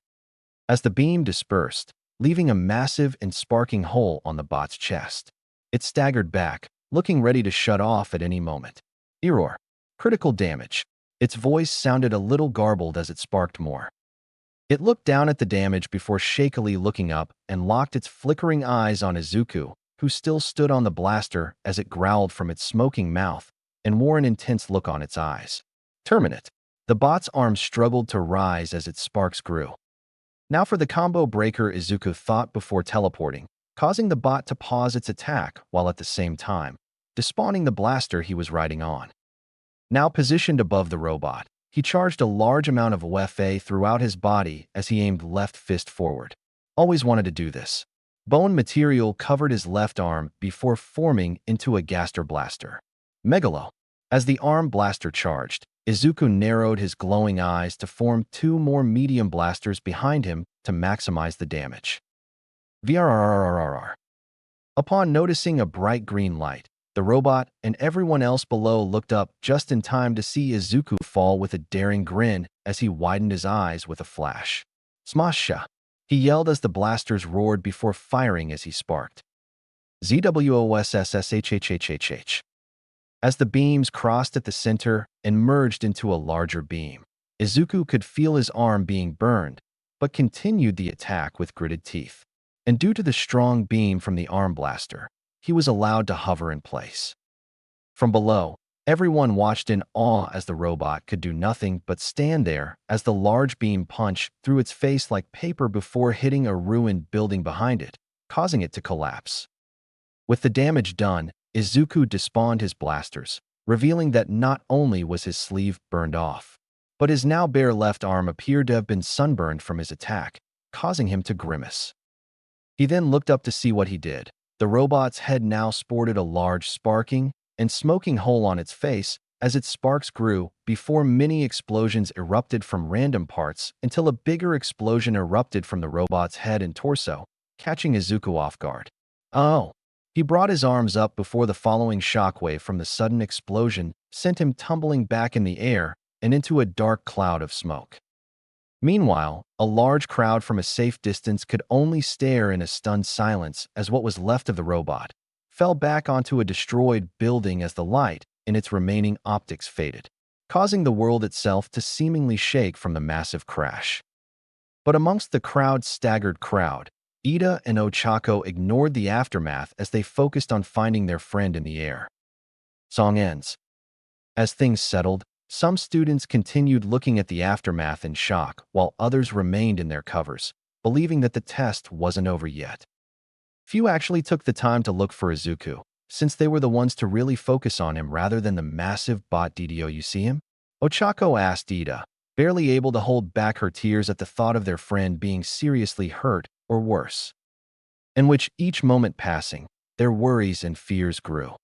As the beam dispersed, leaving a massive and sparking hole on the bot's chest, it staggered back, looking ready to shut off at any moment. Error. Critical damage. Its voice sounded a little garbled as it sparked more. It looked down at the damage before shakily looking up and locked its flickering eyes on Izuku, who still stood on the blaster as it growled from its smoking mouth and wore an intense look on its eyes. Terminate. The bot's arms struggled to rise as its sparks grew. Now for the combo breaker, Izuku thought before teleporting, causing the bot to pause its attack while at the same time despawning the blaster he was riding on. Now positioned above the robot, he charged a large amount of OFA throughout his body as he aimed left fist forward. Always wanted to do this. Bone material covered his left arm before forming into a Gaster blaster. Megalo. As the arm blaster charged, Izuku narrowed his glowing eyes to form two more medium blasters behind him to maximize the damage. VRRRRRR. Upon noticing a bright green light, the robot and everyone else below looked up just in time to see Izuku fall with a daring grin as he widened his eyes with a flash. Smasha! He yelled as the blasters roared before firing as he sparked. ZWOSSSHHHHH. As the beams crossed at the center and merged into a larger beam, Izuku could feel his arm being burned, but continued the attack with gritted teeth. And due to the strong beam from the arm blaster, he was allowed to hover in place. From below, everyone watched in awe as the robot could do nothing but stand there as the large beam punched through its face like paper before hitting a ruined building behind it, causing it to collapse. With the damage done, Izuku despawned his blasters, revealing that not only was his sleeve burned off, but his now bare left arm appeared to have been sunburned from his attack, causing him to grimace. He then looked up to see what he did. The robot's head now sported a large sparking and smoking hole on its face as its sparks grew before many explosions erupted from random parts until a bigger explosion erupted from the robot's head and torso, catching Izuku off guard. Oh! He brought his arms up before the following shockwave from the sudden explosion sent him tumbling back in the air and into a dark cloud of smoke. Meanwhile, a large crowd from a safe distance could only stare in a stunned silence as what was left of the robot fell back onto a destroyed building as the light in its remaining optics faded, causing the world itself to seemingly shake from the massive crash. But amongst the crowd's staggered crowd, Ida and Ochako ignored the aftermath as they focused on finding their friend in the air. Song ends. As things settled, some students continued looking at the aftermath in shock, while others remained in their covers, believing that the test wasn't over yet. Few actually took the time to look for Izuku, since they were the ones to really focus on him rather than the massive bot DDO. You see him? Ochako asked Ida, barely able to hold back her tears at the thought of their friend being seriously hurt or worse. In which each moment passing, their worries and fears grew.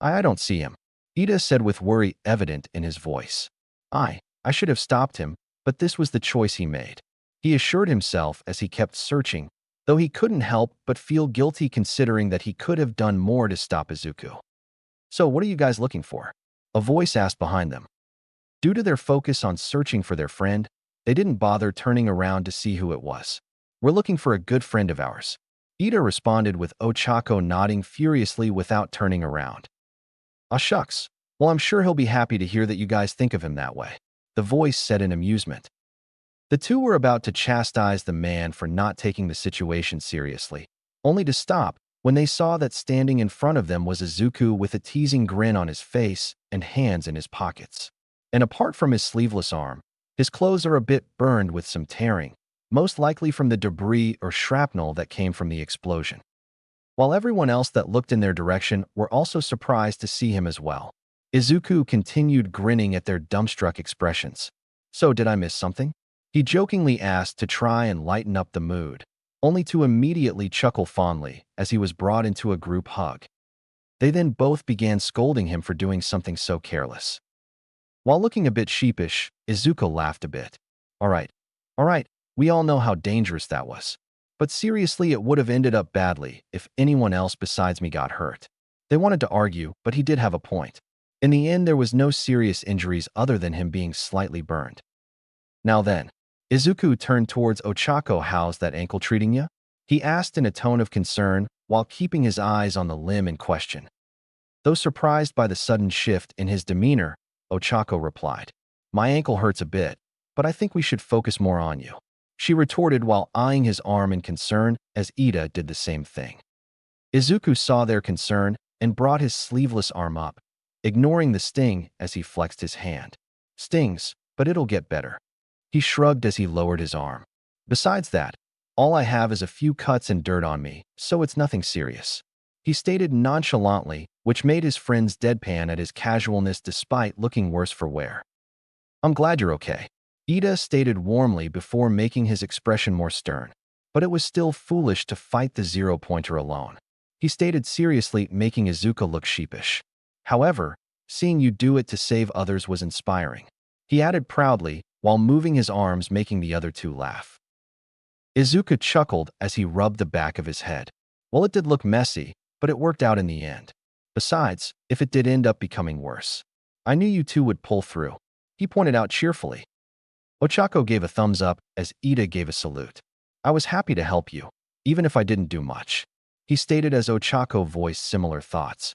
I don't see him, Ida said with worry evident in his voice. I should have stopped him, but this was the choice he made. He assured himself as he kept searching, though he couldn't help but feel guilty considering that he could have done more to stop Izuku. So what are you guys looking for? A voice asked behind them. Due to their focus on searching for their friend, they didn't bother turning around to see who it was. We're looking for a good friend of ours, Ida responded with Ochako nodding furiously without turning around. Ah shucks, well I'm sure he'll be happy to hear that you guys think of him that way, the voice said in amusement. The two were about to chastise the man for not taking the situation seriously, only to stop when they saw that standing in front of them was Izuku with a teasing grin on his face and hands in his pockets. And apart from his sleeveless arm, his clothes are a bit burned with some tearing, most likely from the debris or shrapnel that came from the explosion. While everyone else that looked in their direction were also surprised to see him as well. Izuku continued grinning at their dumbstruck expressions. So did I miss something? He jokingly asked to try and lighten up the mood, only to immediately chuckle fondly as he was brought into a group hug. They then both began scolding him for doing something so careless. While looking a bit sheepish, Izuku laughed a bit. All right, we all know how dangerous that was. But seriously, it would have ended up badly if anyone else besides me got hurt. They wanted to argue, but he did have a point. In the end, there was no serious injuries other than him being slightly burned. Now then, Izuku turned towards Ochako. How's that ankle treating ya? He asked in a tone of concern while keeping his eyes on the limb in question. Though surprised by the sudden shift in his demeanor, Ochako replied, My ankle hurts a bit, but I think we should focus more on you, she retorted while eyeing his arm in concern as Ida did the same thing. Izuku saw their concern and brought his sleeveless arm up, ignoring the sting as he flexed his hand. Stings, but it'll get better. He shrugged as he lowered his arm. Besides that, all I have is a few cuts and dirt on me, so it's nothing serious, he stated nonchalantly, which made his friends deadpan at his casualness despite looking worse for wear. I'm glad you're okay, Ida stated warmly before making his expression more stern. But it was still foolish to fight the zero-pointer alone, he stated seriously, making Izuku look sheepish. However, seeing you do it to save others was inspiring, he added proudly while moving his arms, making the other two laugh. Izuku chuckled as he rubbed the back of his head. Well, it did look messy, but it worked out in the end. Besides, if it did end up becoming worse, I knew you two would pull through, he pointed out cheerfully. Ochako gave a thumbs up as Ida gave a salute. I was happy to help you, even if I didn't do much, he stated as Ochako voiced similar thoughts.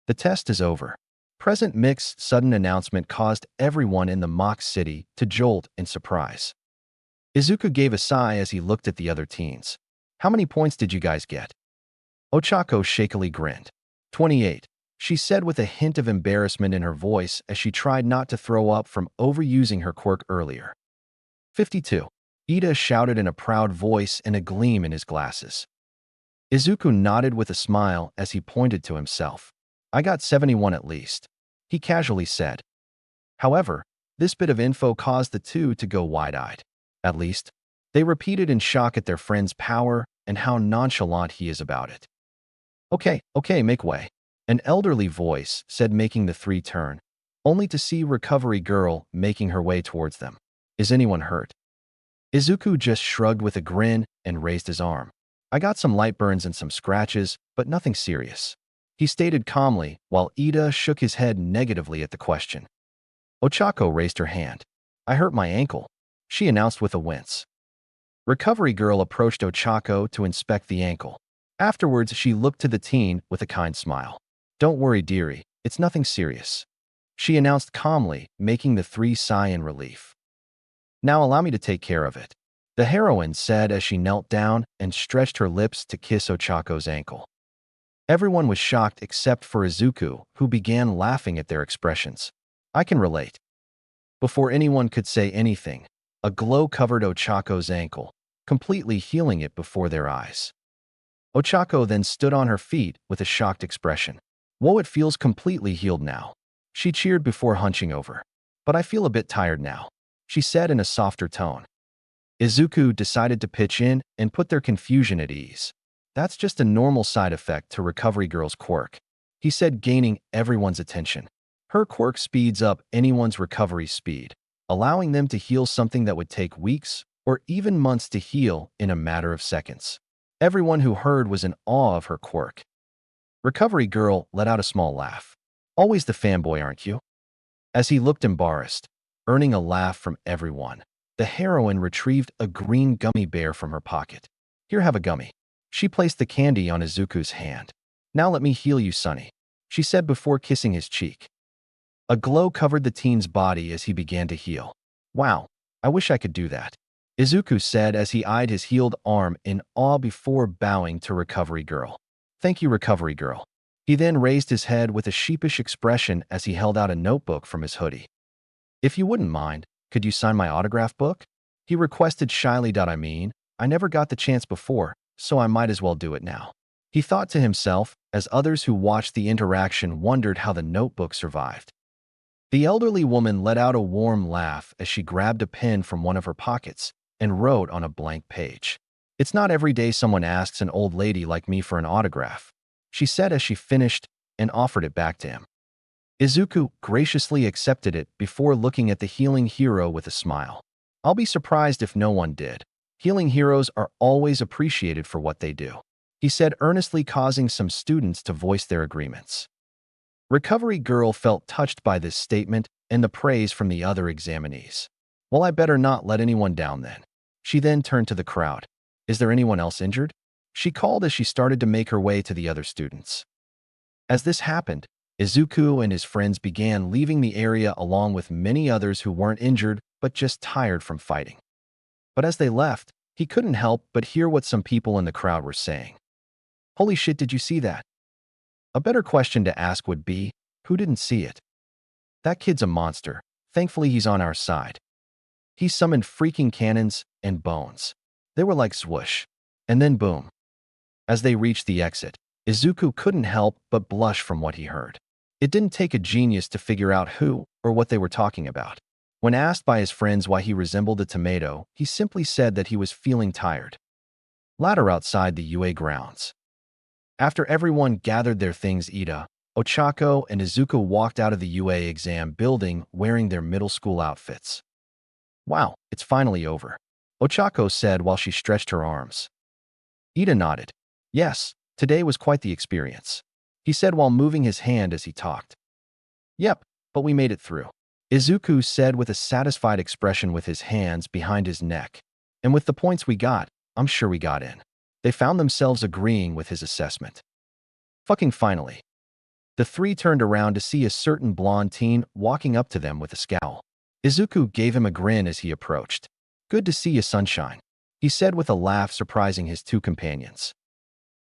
The test is over. Present Mix's sudden announcement caused everyone in the mock city to jolt in surprise. Izuku gave a sigh as he looked at the other teens. How many points did you guys get? Ochako shakily grinned. 28, she said with a hint of embarrassment in her voice as she tried not to throw up from overusing her quirk earlier. 52, Ida shouted in a proud voice and a gleam in his glasses. Izuku nodded with a smile as he pointed to himself. I got 71 at least, he casually said. However, this bit of info caused the two to go wide-eyed. At least, they repeated in shock at their friend's power and how nonchalant he is about it. Okay, make way, an elderly voice said, making the three turn, only to see Recovery Girl making her way towards them. Is anyone hurt? Izuku just shrugged with a grin and raised his arm. I got some light burns and some scratches, but nothing serious, he stated calmly while Ida shook his head negatively at the question. Ochako raised her hand. I hurt my ankle, she announced with a wince. Recovery Girl approached Ochako to inspect the ankle. Afterwards, she looked to the teen with a kind smile. Don't worry, dearie, it's nothing serious, she announced calmly, making the three sigh in relief. Now allow me to take care of it, The heroine said as she knelt down and stretched her lips to kiss Ochako's ankle. Everyone was shocked except for Izuku, who began laughing at their expressions. I can relate. Before anyone could say anything, a glow covered Ochako's ankle, completely healing it before their eyes. Ochako then stood on her feet with a shocked expression. Whoa, it feels completely healed now. She cheered before hunching over. But I feel a bit tired now, she said in a softer tone. Izuku decided to pitch in and put their confusion at ease. That's just a normal side effect to Recovery Girl's quirk, he said, gaining everyone's attention. Her quirk speeds up anyone's recovery speed, allowing them to heal something that would take weeks or even months to heal in a matter of seconds. Everyone who heard was in awe of her quirk. Recovery Girl let out a small laugh. Always the fanboy, aren't you? As he looked embarrassed, earning a laugh from everyone, the heroine retrieved a green gummy bear from her pocket. Here, have a gummy. She placed the candy on Izuku's hand. Now let me heal you, Sonny, she said before kissing his cheek. A glow covered the teen's body as he began to heal. Wow, I wish I could do that, Izuku said as he eyed his healed arm in awe before bowing to Recovery Girl. Thank you, Recovery Girl. He then raised his head with a sheepish expression as he held out a notebook from his hoodie. If you wouldn't mind, could you sign my autograph book? He requested shyly. I never got the chance before, so I might as well do it now, he thought to himself as others who watched the interaction wondered how the notebook survived. The elderly woman let out a warm laugh as she grabbed a pen from one of her pockets and wrote on a blank page. It's not every day someone asks an old lady like me for an autograph, she said as she finished and offered it back to him. Izuku graciously accepted it before looking at the healing hero with a smile. I'll be surprised if no one did. Healing heroes are always appreciated for what they do, he said earnestly, causing some students to voice their agreements. Recovery Girl felt touched by this statement and the praise from the other examinees. Well, I better not let anyone down then. She then turned to the crowd. Is there anyone else injured? She called as she started to make her way to the other students. As this happened, Izuku and his friends began leaving the area along with many others who weren't injured but just tired from fighting. But as they left, he couldn't help but hear what some people in the crowd were saying. Holy shit, did you see that? A better question to ask would be, who didn't see it? That kid's a monster. Thankfully, he's on our side. He summoned freaking cannons and bones. They were like swoosh. And then boom. As they reached the exit, Izuku couldn't help but blush from what he heard. It didn't take a genius to figure out who or what they were talking about. When asked by his friends why he resembled a tomato, he simply said that he was feeling tired. Later outside the UA grounds. After everyone gathered their things, Ida, Ochako, and Izuku walked out of the UA exam building wearing their middle school outfits. Wow, it's finally over, Ochako said while she stretched her arms. Ida nodded. Yes, today was quite the experience, he said while moving his hand as he talked. Yep, but we made it through, Izuku said with a satisfied expression with his hands behind his neck. And with the points we got, I'm sure we got in. They found themselves agreeing with his assessment. Fucking finally. The three turned around to see a certain blonde teen walking up to them with a scowl. Izuku gave him a grin as he approached. Good to see you, sunshine, he said with a laugh, surprising his two companions.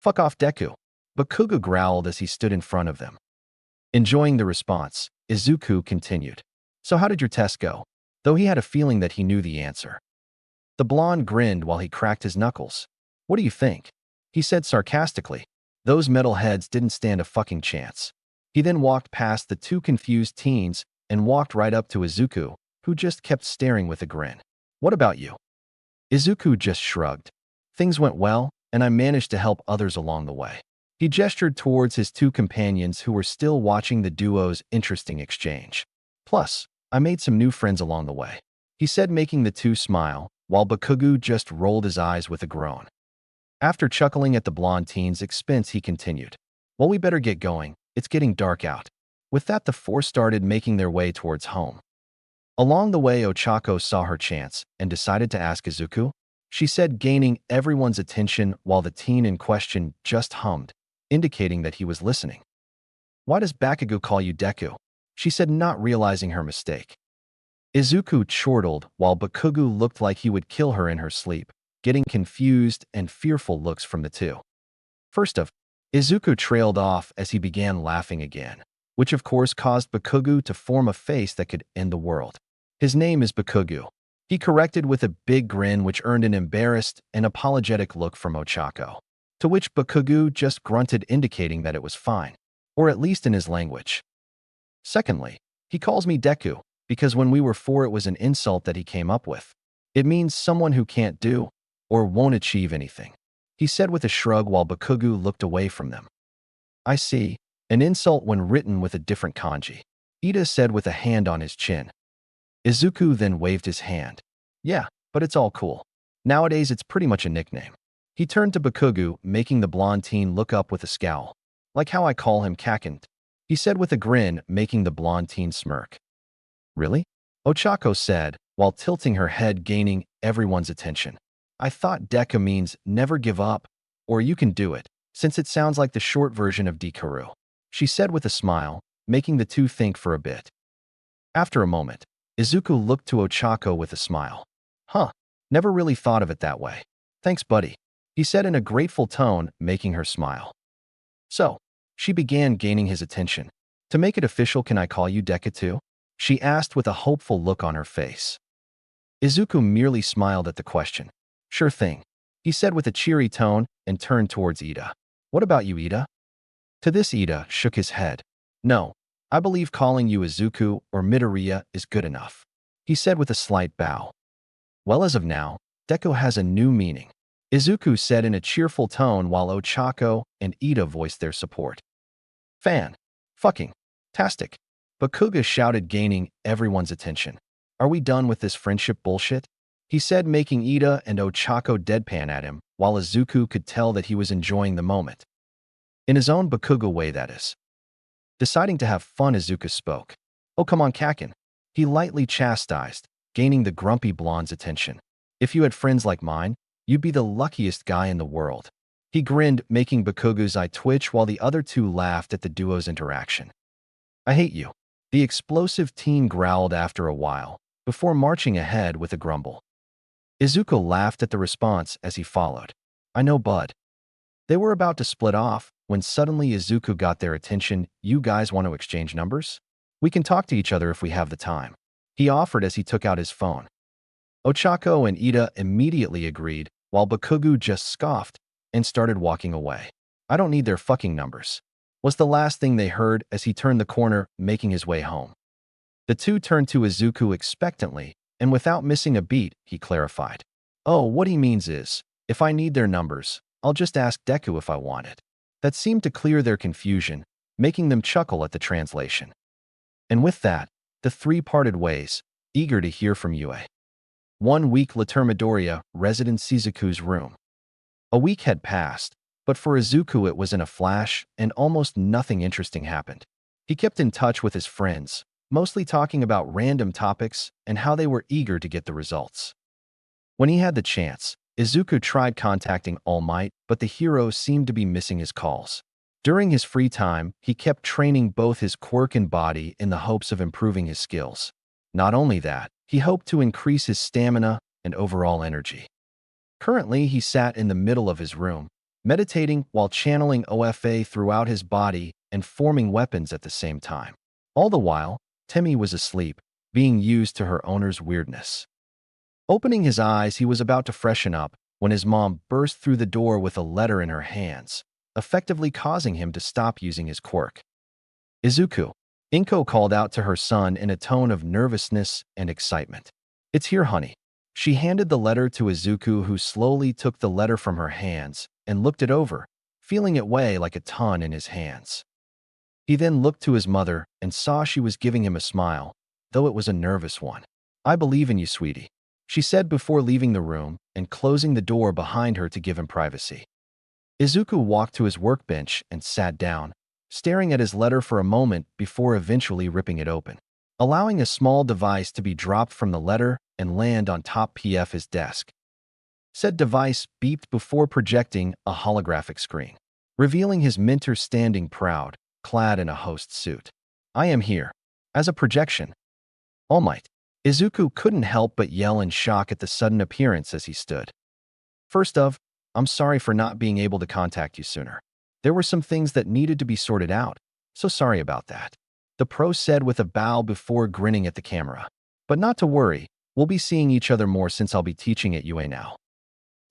Fuck off, Deku, Bakugo growled as he stood in front of them. Enjoying the response, Izuku continued. So how did your test go? Though he had a feeling that he knew the answer. The blonde grinned while he cracked his knuckles. What do you think? He said sarcastically. Those metal heads didn't stand a fucking chance. He then walked past the two confused teens and walked right up to Izuku, who just kept staring with a grin. What about you? Izuku just shrugged. Things went well, and I managed to help others along the way. He gestured towards his two companions who were still watching the duo's interesting exchange. Plus, I made some new friends along the way, he said, making the two smile, while Bakugo just rolled his eyes with a groan. After chuckling at the blonde teen's expense, he continued. Well, we better get going. It's getting dark out. With that, the four started making their way towards home. Along the way, Ochako saw her chance and decided to ask Izuku. She said, gaining everyone's attention while the teen in question just hummed, indicating that he was listening. Why does Bakugo call you Deku? She said, not realizing her mistake. Izuku chortled while Bakugu looked like he would kill her in her sleep, getting confused and fearful looks from the two. First of, Izuku trailed off as he began laughing again, which of course caused Bakugu to form a face that could end the world. His name is Bakugu. He corrected with a big grin which earned an embarrassed and apologetic look from Ochako, to which Bakugu just grunted indicating that it was fine, or at least in his language. Secondly, he calls me Deku, because when we were 4 it was an insult that he came up with. It means someone who can't do or won't achieve anything, he said with a shrug while Bakugu looked away from them. I see, an insult when written with a different kanji, Ida said with a hand on his chin. Izuku then waved his hand. Yeah, but it's all cool. Nowadays it's pretty much a nickname. He turned to Bakugu, making the blonde teen look up with a scowl. Like how I call him Kakant, he said with a grin, making the blonde teen smirk. Really? Ochako said, while tilting her head, gaining everyone's attention. I thought Deka means never give up, or you can do it, since it sounds like the short version of Dikaru, she said with a smile, making the two think for a bit. After a moment, Izuku looked to Ochako with a smile. Huh, never really thought of it that way. Thanks, buddy, he said in a grateful tone, making her smile. So, she began gaining his attention. To make it official, can I call you Deka too? She asked with a hopeful look on her face. Izuku merely smiled at the question. Sure thing, he said with a cheery tone and turned towards Ida. What about you, Ida? To this, Ida shook his head. No, I believe calling you Izuku or Midoriya is good enough, he said with a slight bow. Well, as of now, Deku has a new meaning, Izuku said in a cheerful tone while Ochako and Ida voiced their support. Fucking tastic, Bakuga shouted, gaining everyone's attention. Are we done with this friendship bullshit? He said, making Ida and Ochako deadpan at him, while Izuku could tell that he was enjoying the moment. In his own Bakuga way, that is. Deciding to have fun, Izuku spoke. Oh, come on, Kakin, he lightly chastised, gaining the grumpy blonde's attention. If you had friends like mine, you'd be the luckiest guy in the world. He grinned, making Bakugu's eye twitch while the other two laughed at the duo's interaction. I hate you, the explosive teen growled after a while, before marching ahead with a grumble. Izuku laughed at the response as he followed. I know, bud. They were about to split off when suddenly Izuku got their attention. You guys want to exchange numbers? We can talk to each other if we have the time, he offered as he took out his phone. Ochako and Ida immediately agreed, while Bakugu just scoffed and started walking away. I don't need their fucking numbers, was the last thing they heard as he turned the corner, making his way home. The two turned to Izuku expectantly, and without missing a beat, he clarified. Oh, what he means is, if I need their numbers, I'll just ask Deku if I want it. That seemed to clear their confusion, making them chuckle at the translation. And with that, the three parted ways, eager to hear from Yue. 1 week later, Midoriya, resident Shizuku's room. A week had passed, but for Izuku it was in a flash, and almost nothing interesting happened. He kept in touch with his friends, mostly talking about random topics and how they were eager to get the results. When he had the chance, Izuku tried contacting All Might, but the hero seemed to be missing his calls. During his free time, he kept training both his quirk and body in the hopes of improving his skills. Not only that, he hoped to increase his stamina and overall energy. Currently, he sat in the middle of his room, meditating while channeling OFA throughout his body and forming weapons at the same time. All the while, Temi was asleep, being used to her owner's weirdness. Opening his eyes, he was about to freshen up when his mom burst through the door with a letter in her hands, effectively causing him to stop using his quirk. Izuku, Inko called out to her son in a tone of nervousness and excitement. It's here, honey. She handed the letter to Izuku, who slowly took the letter from her hands and looked it over, feeling it weigh like a ton in his hands. He then looked to his mother and saw she was giving him a smile, though it was a nervous one. I believe in you, sweetie, she said before leaving the room and closing the door behind her to give him privacy. Izuku walked to his workbench and sat down, staring at his letter for a moment before eventually ripping it open, allowing a small device to be dropped from the letter and land on top of his desk. Said device beeped before projecting a holographic screen, revealing his mentor standing proud, clad in a host suit. I am here. As a projection. All Might. Izuku couldn't help but yell in shock at the sudden appearance as he stood. First of, I'm sorry for not being able to contact you sooner. There were some things that needed to be sorted out, so sorry about that. The pro said with a bow before grinning at the camera. But not to worry, we'll be seeing each other more since I'll be teaching at UA now.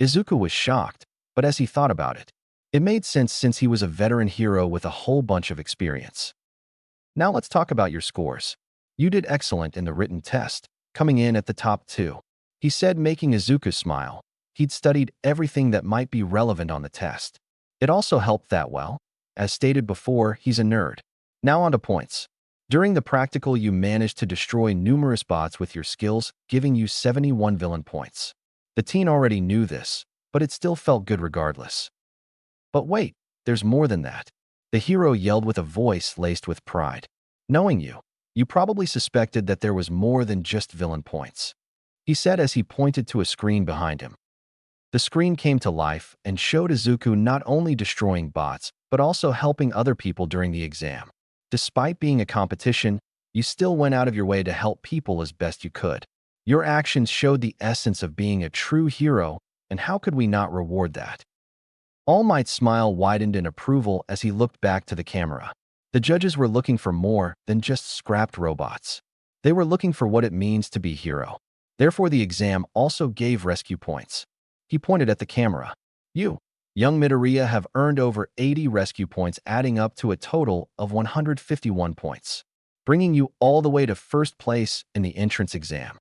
Izuku was shocked, but as he thought about it, it made sense since he was a veteran hero with a whole bunch of experience. Now let's talk about your scores. You did excellent in the written test, coming in at the top 2. He said, making Izuku smile. He'd studied everything that might be relevant on the test. It also helped that, well, as stated before, he's a nerd. Now on to points. During the practical, you managed to destroy numerous bots with your skills, giving you 71 villain points. The teen already knew this, but it still felt good regardless. But wait, there's more than that. The hero yelled with a voice laced with pride. Knowing you, you probably suspected that there was more than just villain points. He said as he pointed to a screen behind him. The screen came to life and showed Izuku not only destroying bots, but also helping other people during the exam. Despite being a competition, you still went out of your way to help people as best you could. Your actions showed the essence of being a true hero, and how could we not reward that? All Might's smile widened in approval as he looked back to the camera. The judges were looking for more than just scrapped robots. They were looking for what it means to be hero. Therefore, the exam also gave rescue points. He pointed at the camera. You, young Midoriya, have earned over 80 rescue points, adding up to a total of 151 points, bringing you all the way to first place in the entrance exam.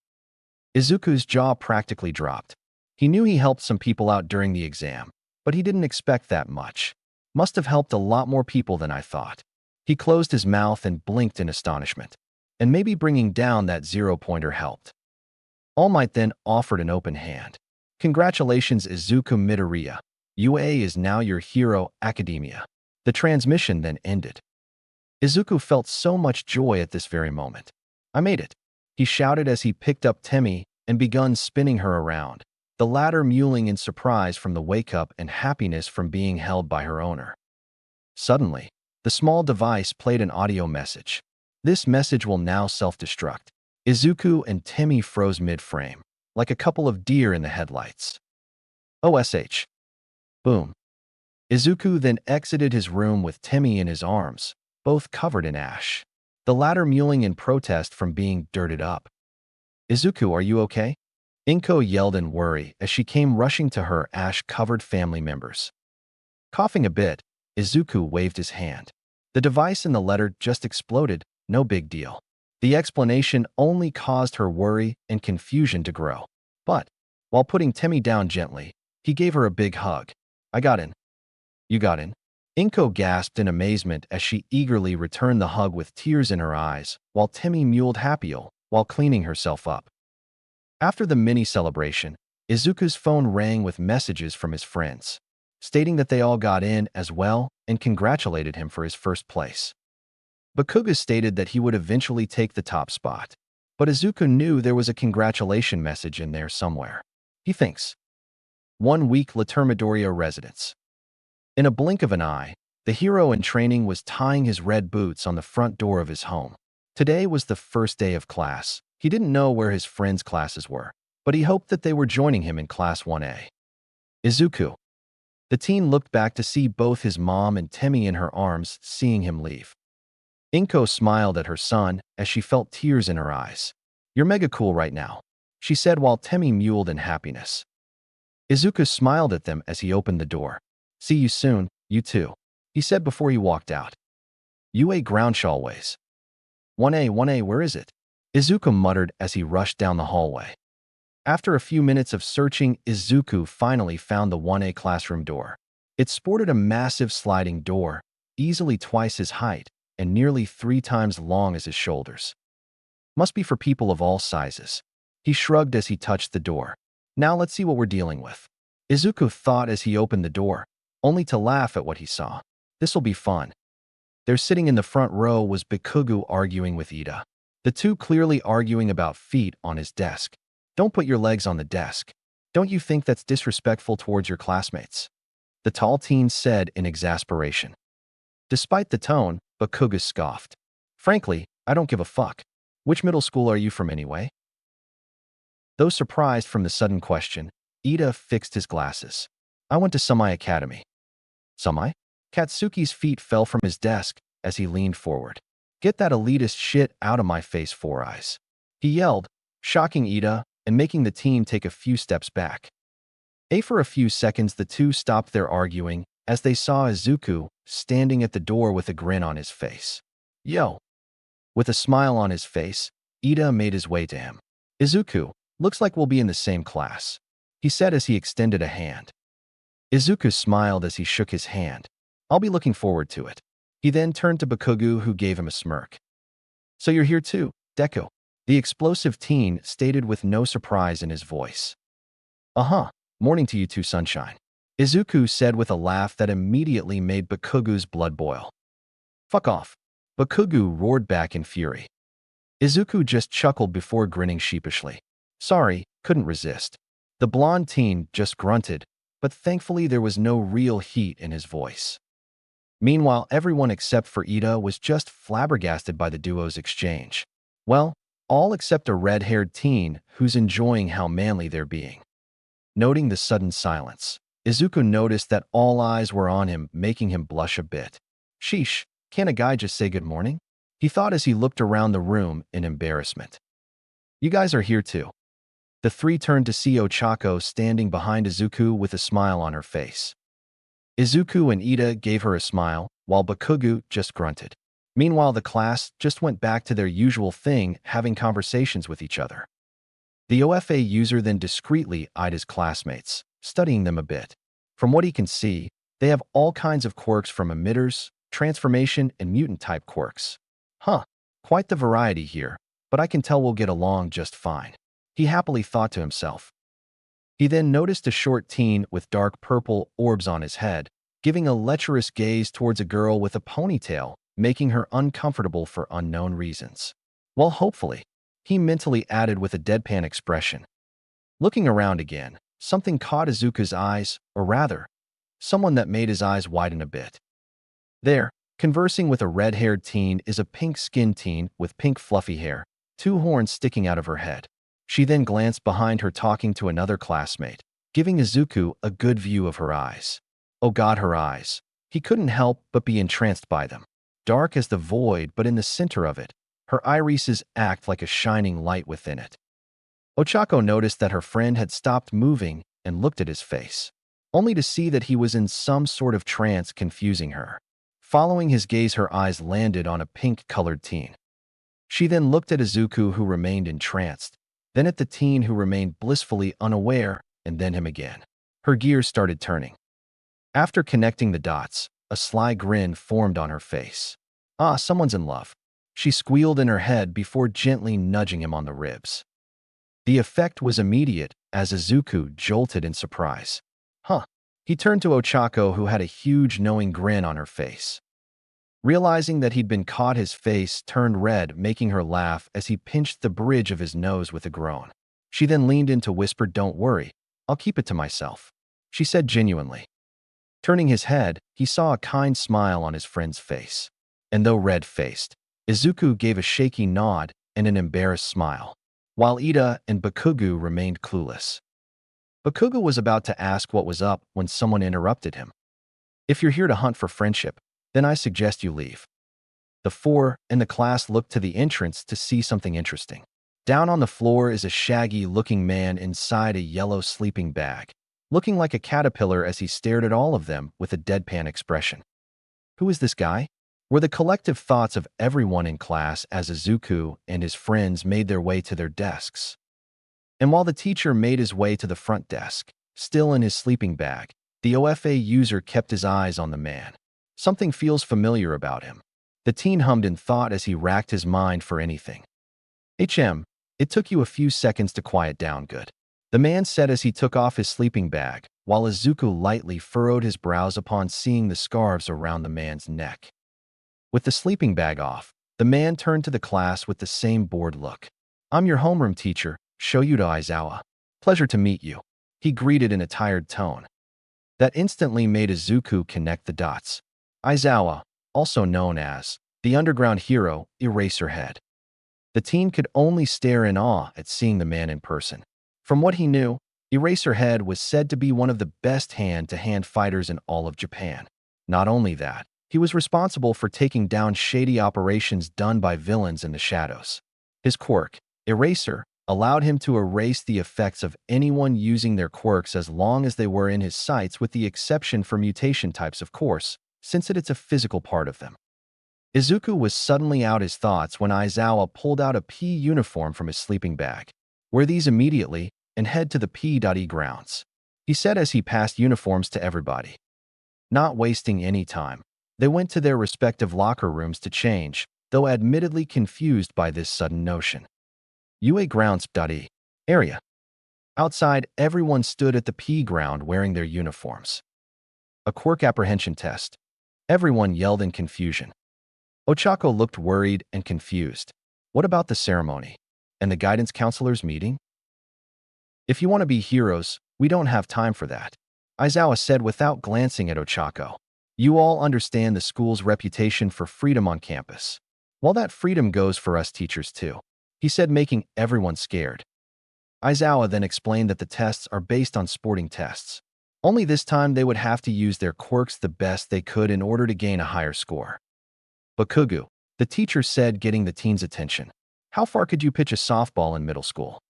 Izuku's jaw practically dropped. He knew he helped some people out during the exam, but he didn't expect that much. Must have helped a lot more people than I thought. He closed his mouth and blinked in astonishment. And maybe bringing down that 0-pointer helped. All Might then offered an open hand. Congratulations, Izuku Midoriya. UA is now your hero academia. The transmission then ended. Izuku felt so much joy at this very moment. I made it, he shouted as he picked up Temi and begun spinning her around, the latter mewling in surprise from the wake-up and happiness from being held by her owner. Suddenly, the small device played an audio message. This message will now self-destruct. Izuku and Temi froze mid-frame, like a couple of deer in the headlights. OSH. Boom. Izuku then exited his room with Temi in his arms, both covered in ash, the latter mewling in protest from being dirted up. Izuku, are you okay? Inko yelled in worry as she came rushing to her ash-covered family members. Coughing a bit, Izuku waved his hand. The device in the letter just exploded, no big deal. The explanation only caused her worry and confusion to grow. But, while putting Temi down gently, he gave her a big hug. I got in. You got in? Inko gasped in amazement as she eagerly returned the hug with tears in her eyes, while Temi mewled happily while cleaning herself up. After the mini-celebration, Izuku's phone rang with messages from his friends, stating that they all got in as well and congratulated him for his first place. Bakuga stated that he would eventually take the top spot, but Izuku knew there was a congratulation message in there somewhere. He thinks. 1 week La Midoriya residence. In a blink of an eye, the hero in training was tying his red boots on the front door of his home. Today was the first day of class. He didn't know where his friends' classes were, but he hoped that they were joining him in Class 1A. Izuku. The teen looked back to see both his mom and Temi in her arms, seeing him leave. Inko smiled at her son as she felt tears in her eyes. You're mega cool right now, she said while Temi mewled in happiness. Izuku smiled at them as he opened the door. See you soon, you two, he said before he walked out. UA Groundshallways. 1A, where is it? Izuku muttered as he rushed down the hallway. After a few minutes of searching, Izuku finally found the 1A classroom door. It sported a massive sliding door, easily twice his height, and nearly 3 times long as his shoulders. Must be for people of all sizes. He shrugged as he touched the door. Now let's see what we're dealing with. Izuku thought as he opened the door, only to laugh at what he saw. This'll be fun. There sitting in the front row was Bakugo arguing with Ida. The two clearly arguing about feet on his desk. Don't put your legs on the desk. Don't you think that's disrespectful towards your classmates? The tall teen said in exasperation. Despite the tone, Bakugo scoffed. Frankly, I don't give a fuck. Which middle school are you from anyway? Though surprised from the sudden question, Ida fixed his glasses. I went to Sumai Academy. Sumai? Katsuki's feet fell from his desk as he leaned forward. Get that elitist shit out of my face, Four Eyes. He yelled, shocking Ida and making the team take a few steps back. For a few seconds, the two stopped their arguing as they saw Izuku standing at the door with a grin on his face. Yo! With a smile on his face, Ida made his way to him. Izuku, looks like we'll be in the same class, he said as he extended a hand. Izuku smiled as he shook his hand. I'll be looking forward to it. He then turned to Bakugo, who gave him a smirk. So you're here too, Deku? The explosive teen stated with no surprise in his voice. Uh-huh, morning to you too, sunshine, Izuku said with a laugh that immediately made Bakugo's blood boil. Fuck off, Bakugo roared back in fury. Izuku just chuckled before grinning sheepishly. Sorry, couldn't resist. The blonde teen just grunted, but thankfully there was no real heat in his voice. Meanwhile, everyone except for Ida was just flabbergasted by the duo's exchange. Well, all except a red-haired teen who's enjoying how manly they're being. Noting the sudden silence, Izuku noticed that all eyes were on him, making him blush a bit. Sheesh, can't a guy just say good morning? He thought as he looked around the room in embarrassment. You guys are here too. The three turned to see Ochako standing behind Izuku with a smile on her face. Izuku and Ida gave her a smile, while Bakugo just grunted. Meanwhile, the class just went back to their usual thing, having conversations with each other. The OFA user then discreetly eyed his classmates, studying them a bit. From what he can see, they have all kinds of quirks from emitters, transformation, and mutant-type quirks. Huh, quite the variety here, but I can tell we'll get along just fine, he happily thought to himself. He then noticed a short teen with dark purple orbs on his head, giving a lecherous gaze towards a girl with a ponytail, making her uncomfortable for unknown reasons. Well, hopefully, he mentally added with a deadpan expression. Looking around again, something caught Izuku's eyes, or rather, someone that made his eyes widen a bit. There, conversing with a red-haired teen, is a pink-skinned teen with pink fluffy hair, two horns sticking out of her head. She then glanced behind her, talking to another classmate, giving Izuku a good view of her eyes. Oh God, her eyes. He couldn't help but be entranced by them. Dark as the void, but in the center of it, her irises act like a shining light within it. Ochako noticed that her friend had stopped moving and looked at his face, only to see that he was in some sort of trance, confusing her. Following his gaze, her eyes landed on a pink-colored teen. She then looked at Izuku, who remained entranced, then at the teen, who remained blissfully unaware, and then him again. Her gears started turning. After connecting the dots, a sly grin formed on her face. Ah, someone's in love, she squealed in her head before gently nudging him on the ribs. The effect was immediate as Izuku jolted in surprise. Huh. He turned to Ochako, who had a huge knowing grin on her face. Realizing that he'd been caught, his face turned red, making her laugh as he pinched the bridge of his nose with a groan. She then leaned in to whisper, "Don't worry, I'll keep it to myself," she said genuinely. Turning his head, he saw a kind smile on his friend's face. And though red-faced, Izuku gave a shaky nod and an embarrassed smile, while Ida and Bakugo remained clueless. Bakugo was about to ask what was up when someone interrupted him. If you're here to hunt for friendship, then I suggest you leave. The four in the class looked to the entrance to see something interesting. Down on the floor is a shaggy-looking man inside a yellow sleeping bag, looking like a caterpillar as he stared at all of them with a deadpan expression. Who is this guy? Were the collective thoughts of everyone in class as Izuku and his friends made their way to their desks. And while the teacher made his way to the front desk, still in his sleeping bag, the OFA user kept his eyes on the man. Something feels familiar about him. The teen hummed in thought as he racked his mind for anything. It took you a few seconds to quiet down, good, the man said as he took off his sleeping bag, while Izuku lightly furrowed his brows upon seeing the scarves around the man's neck. With the sleeping bag off, the man turned to the class with the same bored look. I'm your homeroom teacher, Shoyuta Aizawa. Pleasure to meet you, he greeted in a tired tone. That instantly made Izuku connect the dots. Aizawa, also known as the underground hero, Eraserhead. The teen could only stare in awe at seeing the man in person. From what he knew, Eraserhead was said to be one of the best hand-to-hand fighters in all of Japan. Not only that, he was responsible for taking down shady operations done by villains in the shadows. His quirk, Eraser, allowed him to erase the effects of anyone using their quirks as long as they were in his sights, with the exception for mutation types, of course, since it's a physical part of them. Izuku was suddenly out his thoughts when Aizawa pulled out a P uniform from his sleeping bag. "Wear these immediately and head to the P.E grounds," he said as he passed uniforms to everybody. Not wasting any time, they went to their respective locker rooms to change, though admittedly confused by this sudden notion. UA grounds area. Outside, everyone stood at the P ground wearing their uniforms. A quirk apprehension test. Everyone yelled in confusion. Ochako looked worried and confused. What about the ceremony? And the guidance counselor's meeting? "If you want to be heroes, we don't have time for that," Aizawa said without glancing at Ochako. "You all understand the school's reputation for freedom on campus. Well, that freedom goes for us teachers too," he said, making everyone scared. Aizawa then explained that the tests are based on sporting tests. Only this time they would have to use their quirks the best they could in order to gain a higher score. "Bakugu," the teacher said, getting the teens' attention. "How far could you pitch a softball in middle school?"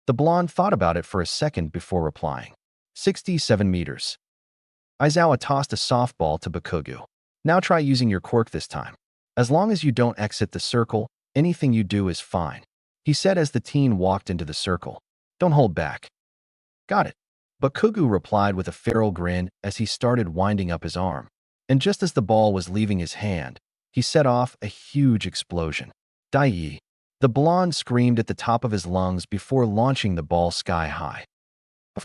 The blonde thought about it for a second before replying. 67 meters. Aizawa tossed a softball to Bakugu. "Now try using your quirk this time. As long as you don't exit the circle, anything you do is fine," he said as the teen walked into the circle. "Don't hold back." "Got it," Bakugu replied with a feral grin as he started winding up his arm. And just as the ball was leaving his hand, he set off a huge explosion. "Dai!" The blonde screamed at the top of his lungs before launching the ball sky high.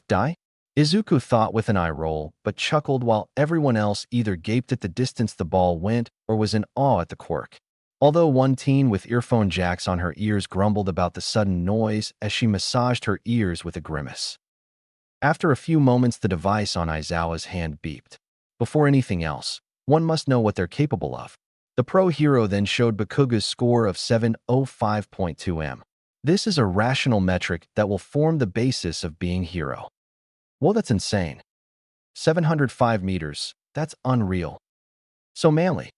"Die?" Izuku thought with an eye roll, but chuckled while everyone else either gaped at the distance the ball went or was in awe at the quirk. Although one teen with earphone jacks on her ears grumbled about the sudden noise as she massaged her ears with a grimace. After a few moments, the device on Aizawa's hand beeped. Before anything else, one must know what they're capable of. The pro hero then showed Bakugu's score of 705.2 m. This is a rational metric that will form the basis of being hero. Well, that's insane. 705 meters, that's unreal. So manly.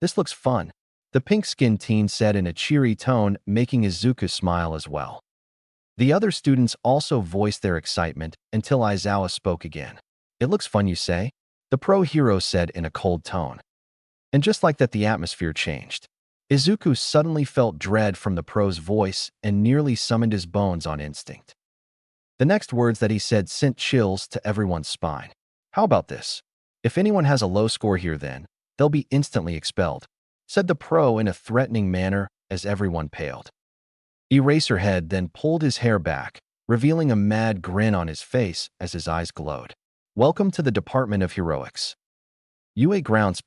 This looks fun, the pink-skinned teen said in a cheery tone, making Izuku smile as well. The other students also voiced their excitement until Aizawa spoke again. "It looks fun, you say?" the pro hero said in a cold tone. And just like that, the atmosphere changed. Izuku suddenly felt dread from the pro's voice and nearly summoned his bones on instinct. The next words that he said sent chills to everyone's spine. "How about this? If anyone has a low score here, then they'll be instantly expelled," said the pro in a threatening manner as everyone paled. Eraserhead then pulled his hair back, revealing a mad grin on his face as his eyes glowed. "Welcome to the Department of Heroics. UA grounds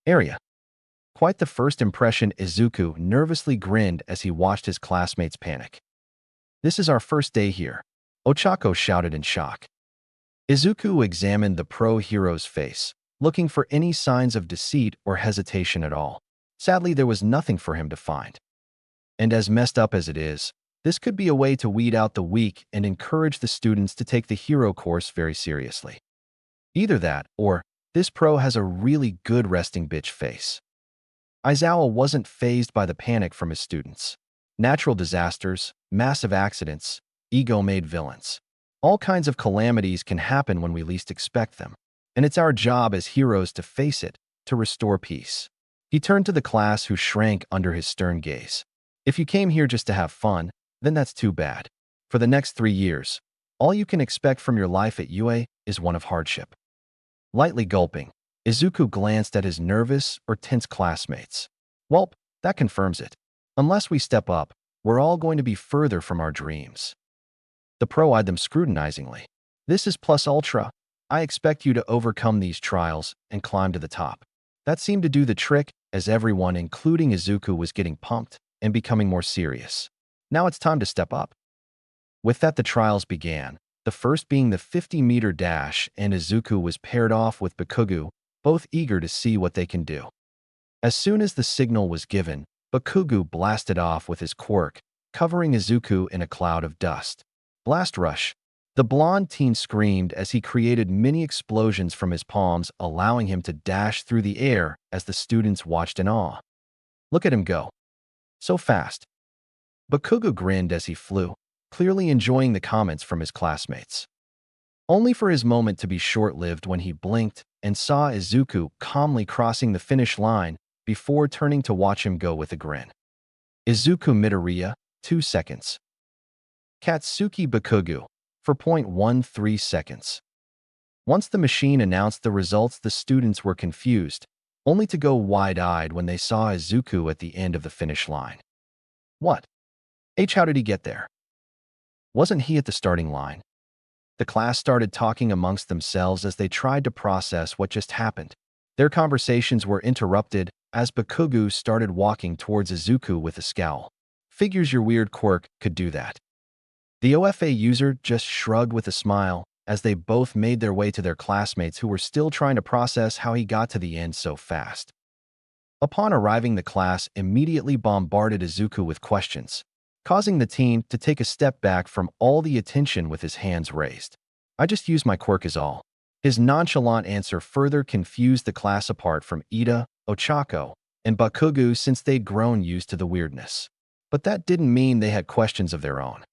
area." Quite the first impression, Izuku nervously grinned as he watched his classmates panic. "This is our first day here," Ochako shouted in shock. Izuku examined the pro hero's face, looking for any signs of deceit or hesitation at all. Sadly, there was nothing for him to find. And as messed up as it is, this could be a way to weed out the weak and encourage the students to take the hero course very seriously. Either that, or this pro has a really good resting bitch face. Aizawa wasn't fazed by the panic from his students. Natural disasters, massive accidents, ego-made villains. All kinds of calamities can happen when we least expect them, and it's our job as heroes to face it, to restore peace. He turned to the class, who shrank under his stern gaze. "If you came here just to have fun, then that's too bad. For the next 3 years, all you can expect from your life at UA is one of hardship." Lightly gulping, Izuku glanced at his nervous or tense classmates. "Welp, that confirms it. Unless we step up, we're all going to be further from our dreams." The pro eyed them scrutinizingly. "This is plus ultra. I expect you to overcome these trials and climb to the top." That seemed to do the trick, as everyone, including Izuku, was getting pumped and becoming more serious. Now it's time to step up. With that, the trials began, the first being the 50-meter dash, and Izuku was paired off with Bakugu, both eager to see what they can do. As soon as the signal was given, Bakugu blasted off with his quirk, covering Izuku in a cloud of dust. Blast rush. The blonde teen screamed as he created mini explosions from his palms, allowing him to dash through the air as the students watched in awe. Look at him go. So fast. Bakugo grinned as he flew, clearly enjoying the comments from his classmates. Only for his moment to be short-lived when he blinked and saw Izuku calmly crossing the finish line before turning to watch him go with a grin. Izuku Midoriya, 2 seconds. Katsuki Bakugo, for 0.13 seconds. Once the machine announced the results, the students were confused, only to go wide-eyed when they saw Izuku at the end of the finish line. What? How did he get there? Wasn't he at the starting line? The class started talking amongst themselves as they tried to process what just happened. Their conversations were interrupted as Bakugo started walking towards Izuku with a scowl. Figures your weird quirk could do that. The OFA user just shrugged with a smile as they both made their way to their classmates who were still trying to process how he got to the end so fast. Upon arriving, the class immediately bombarded Izuku with questions, causing the teen to take a step back from all the attention with his hands raised. I just used my quirk is all. His nonchalant answer further confused the class apart from Ida, Ochako, and Bakugo since they'd grown used to the weirdness. But that didn't mean they had questions of their own.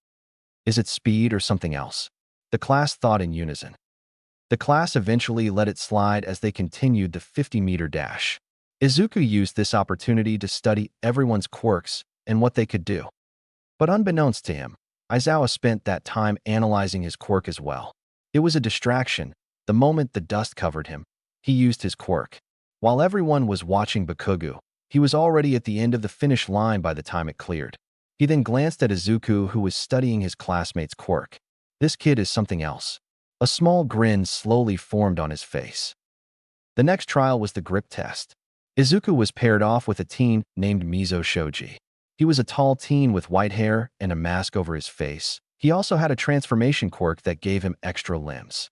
Is it speed or something else? The class thought in unison. The class eventually let it slide as they continued the 50-meter dash. Izuku used this opportunity to study everyone's quirks and what they could do. But unbeknownst to him, Aizawa spent that time analyzing his quirk as well. It was a distraction. The moment the dust covered him, he used his quirk. While everyone was watching Bakugo, he was already at the end of the finish line by the time it cleared. He then glanced at Izuku, who was studying his classmate's quirk. This kid is something else. A small grin slowly formed on his face. The next trial was the grip test. Izuku was paired off with a teen named Mizo Shoji. He was a tall teen with white hair and a mask over his face. He also had a transformation quirk that gave him extra limbs.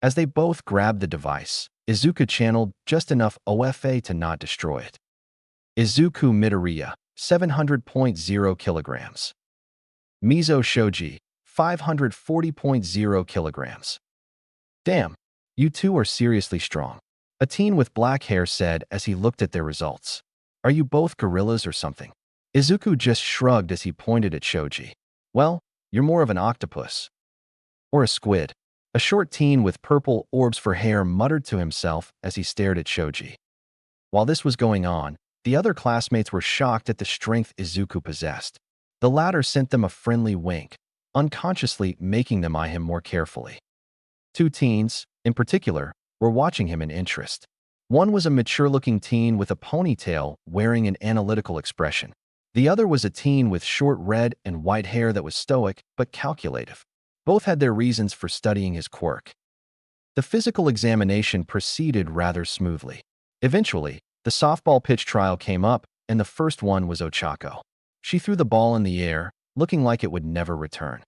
As they both grabbed the device, Izuku channeled just enough OFA to not destroy it. Izuku Midoriya, 700.0 kilograms. Mizo Shoji, 540.0 kilograms. Damn, you two are seriously strong. A teen with black hair said as he looked at their results. Are you both gorillas or something? Izuku just shrugged as he pointed at Shoji. Well, you're more of an octopus. Or a squid. A short teen with purple orbs for hair muttered to himself as he stared at Shoji. While this was going on, the other classmates were shocked at the strength Izuku possessed. The latter sent them a friendly wink, unconsciously making them eye him more carefully. Two teens, in particular, were watching him in interest. One was a mature-looking teen with a ponytail wearing an analytical expression. The other was a teen with short red and white hair that was stoic but calculative. Both had their reasons for studying his quirk. The physical examination proceeded rather smoothly. Eventually, the softball pitch trial came up, and the first one was Ochako. She threw the ball in the air, looking like it would never return.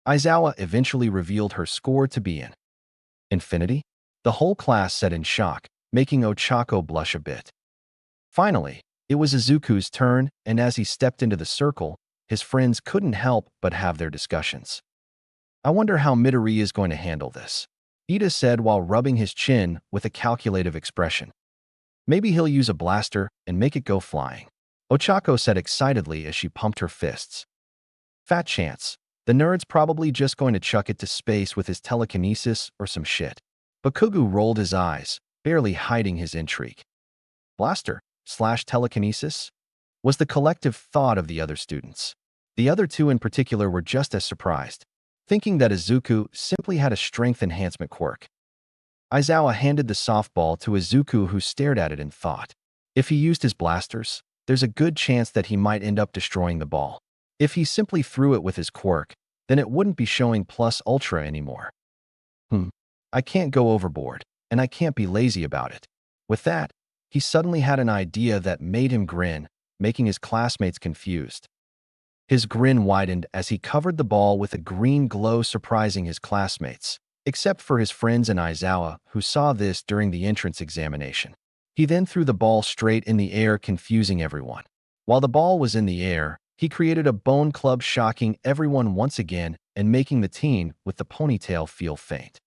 Aizawa eventually revealed her score to be in infinity. The whole class sat in shock, making Ochako blush a bit. Finally, it was Izuku's turn, and as he stepped into the circle, his friends couldn't help but have their discussions. I wonder how Midoriya is going to handle this, Ida said while rubbing his chin with a calculative expression. Maybe he'll use a blaster and make it go flying, Ochako said excitedly as she pumped her fists. Fat chance. The nerd's probably just going to chuck it to space with his telekinesis or some shit. Bakugo rolled his eyes, barely hiding his intrigue. Blaster/telekinesis? Was the collective thought of the other students. The other two in particular were just as surprised, thinking that Izuku simply had a strength enhancement quirk. Aizawa handed the softball to Izuku, who stared at it in thought. If he used his blasters, there's a good chance that he might end up destroying the ball. If he simply threw it with his quirk, then it wouldn't be showing plus ultra anymore. I can't go overboard, and I can't be lazy about it. With that, he suddenly had an idea that made him grin, making his classmates confused. His grin widened as he covered the ball with a green glow, surprising his classmates, except for his friends and Aizawa, who saw this during the entrance examination. He then threw the ball straight in the air, confusing everyone. While the ball was in the air, he created a bone club, shocking everyone once again and making the teen with the ponytail feel faint.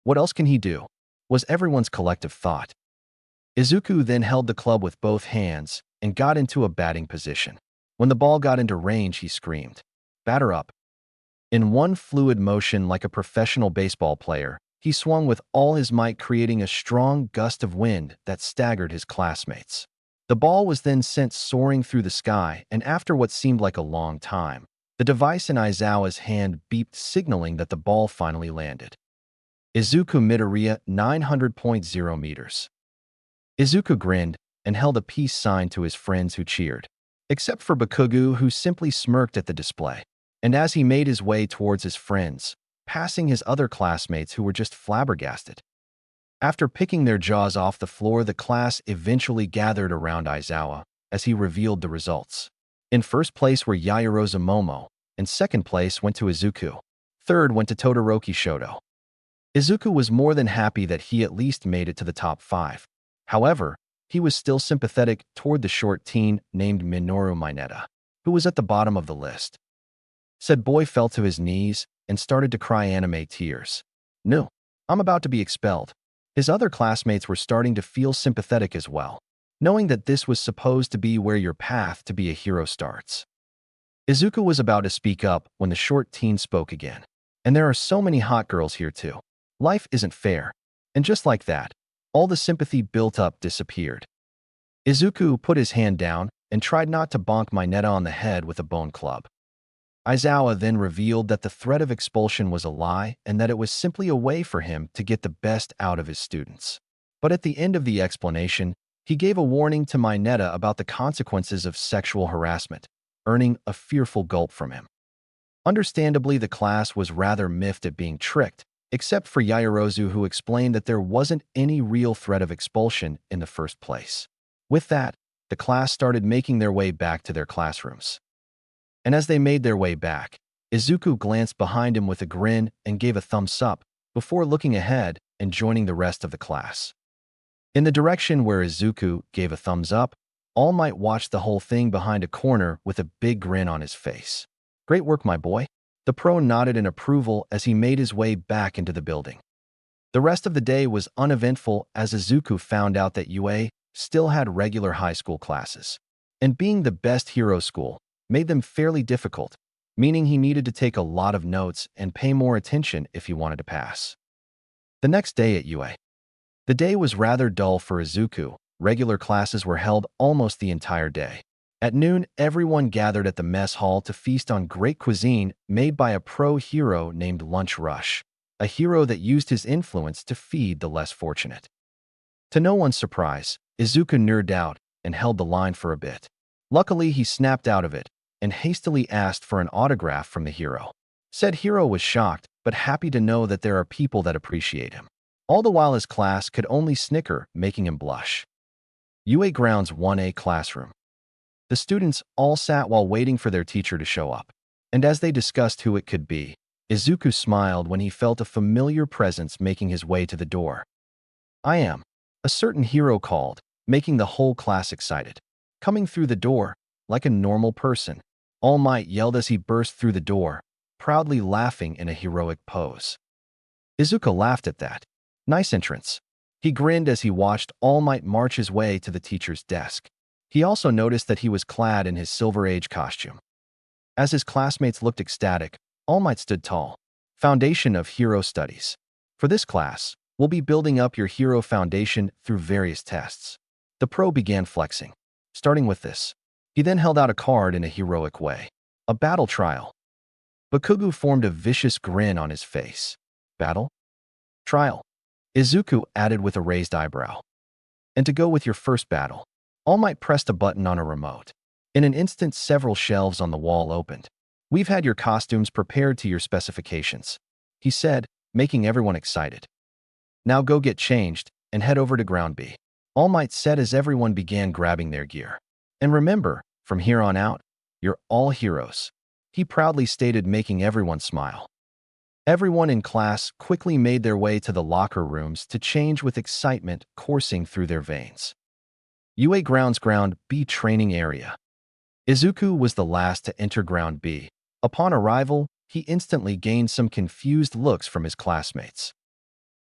What else can he do? Was everyone's collective thought. Izuku then held the club with both hands and got into a batting position. When the ball got into range, he screamed, "Batter up." In one fluid motion like a professional baseball player, he swung with all his might, creating a strong gust of wind that staggered his classmates. The ball was then sent soaring through the sky, and after what seemed like a long time, the device in Aizawa's hand beeped, signaling that the ball finally landed. Izuku mid-area 900.0 meters. Izuku grinned and held a peace sign to his friends who cheered, except for Bakugo, who simply smirked at the display. And as he made his way towards his friends, passing his other classmates who were just flabbergasted. After picking their jaws off the floor, the class eventually gathered around Aizawa as he revealed the results. In first place were Yaoyorozu Momo, and second place went to Izuku. Third went to Todoroki Shoto. Izuku was more than happy that he at least made it to the top 5. However, he was still sympathetic toward the short teen named Minoru Mineta, who was at the bottom of the list. Said boy fell to his knees and started to cry anime tears. "No, I'm about to be expelled." His other classmates were starting to feel sympathetic as well, knowing that this was supposed to be where your path to be a hero starts. Izuku was about to speak up when the short teen spoke again. "And there are so many hot girls here too. Life isn't fair." And just like that, all the sympathy built up disappeared. Izuku put his hand down and tried not to bonk Mineta on the head with a bone club. Aizawa then revealed that the threat of expulsion was a lie and that it was simply a way for him to get the best out of his students. But at the end of the explanation, he gave a warning to Mineta about the consequences of sexual harassment, earning a fearful gulp from him. Understandably, the class was rather miffed at being tricked, except for Yaoyorozu, who explained that there wasn't any real threat of expulsion in the first place. With that, the class started making their way back to their classrooms. And as they made their way back, Izuku glanced behind him with a grin and gave a thumbs up before looking ahead and joining the rest of the class. In the direction where Izuku gave a thumbs up, All Might watched the whole thing behind a corner with a big grin on his face. "Great work, my boy." The pro nodded in approval as he made his way back into the building. The rest of the day was uneventful as Izuku found out that UA still had regular high school classes. And being the best hero school made them fairly difficult, meaning he needed to take a lot of notes and pay more attention if he wanted to pass. The next day at UA. The day was rather dull for Izuku. Regular classes were held almost the entire day. At noon, everyone gathered at the mess hall to feast on great cuisine made by a pro hero named Lunch Rush, a hero that used his influence to feed the less fortunate. To no one's surprise, Izuku nerded out and held the line for a bit. Luckily, he snapped out of it and hastily asked for an autograph from the hero. Said hero was shocked, but happy to know that there are people that appreciate him. All the while his class could only snicker, making him blush. UA Grounds 1A classroom. The students all sat while waiting for their teacher to show up. And as they discussed who it could be, Izuku smiled when he felt a familiar presence making his way to the door. "I am." A certain hero called, making the whole class excited. Coming through the door, like a normal person, All Might yelled as he burst through the door, proudly laughing in a heroic pose. Izuku laughed at that. Nice entrance. He grinned as he watched All Might march his way to the teacher's desk. He also noticed that he was clad in his Silver Age costume. As his classmates looked ecstatic, All Might stood tall. Foundation of Hero Studies. For this class, we'll be building up your hero foundation through various tests. The pro began flexing. Starting with this. He then held out a card in a heroic way. A battle trial. Bakugo formed a vicious grin on his face. Battle? Trial. Izuku added with a raised eyebrow. And to go with your first battle, All Might pressed a button on a remote. In an instant, several shelves on the wall opened. "We've had your costumes prepared to your specifications," he said, making everyone excited. "Now go get changed and head over to Ground B," All Might said as everyone began grabbing their gear. "And remember, from here on out, you're all heroes," he proudly stated, making everyone smile. Everyone in class quickly made their way to the locker rooms to change with excitement coursing through their veins. UA Grounds Ground B training area. Izuku was the last to enter Ground B. Upon arrival, he instantly gained some confused looks from his classmates.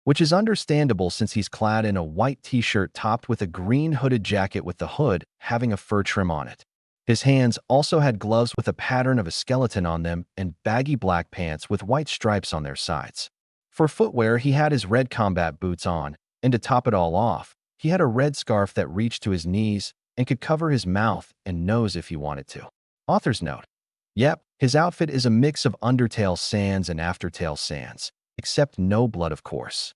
Which is understandable since he's clad in a white t-shirt topped with a green hooded jacket with the hood having a fur trim on it. His hands also had gloves with a pattern of a skeleton on them and baggy black pants with white stripes on their sides. For footwear, he had his red combat boots on, and to top it all off, he had a red scarf that reached to his knees and could cover his mouth and nose if he wanted to. Author's note. Yep, his outfit is a mix of Undertale sans and Aftertale sans, except no blood, of course.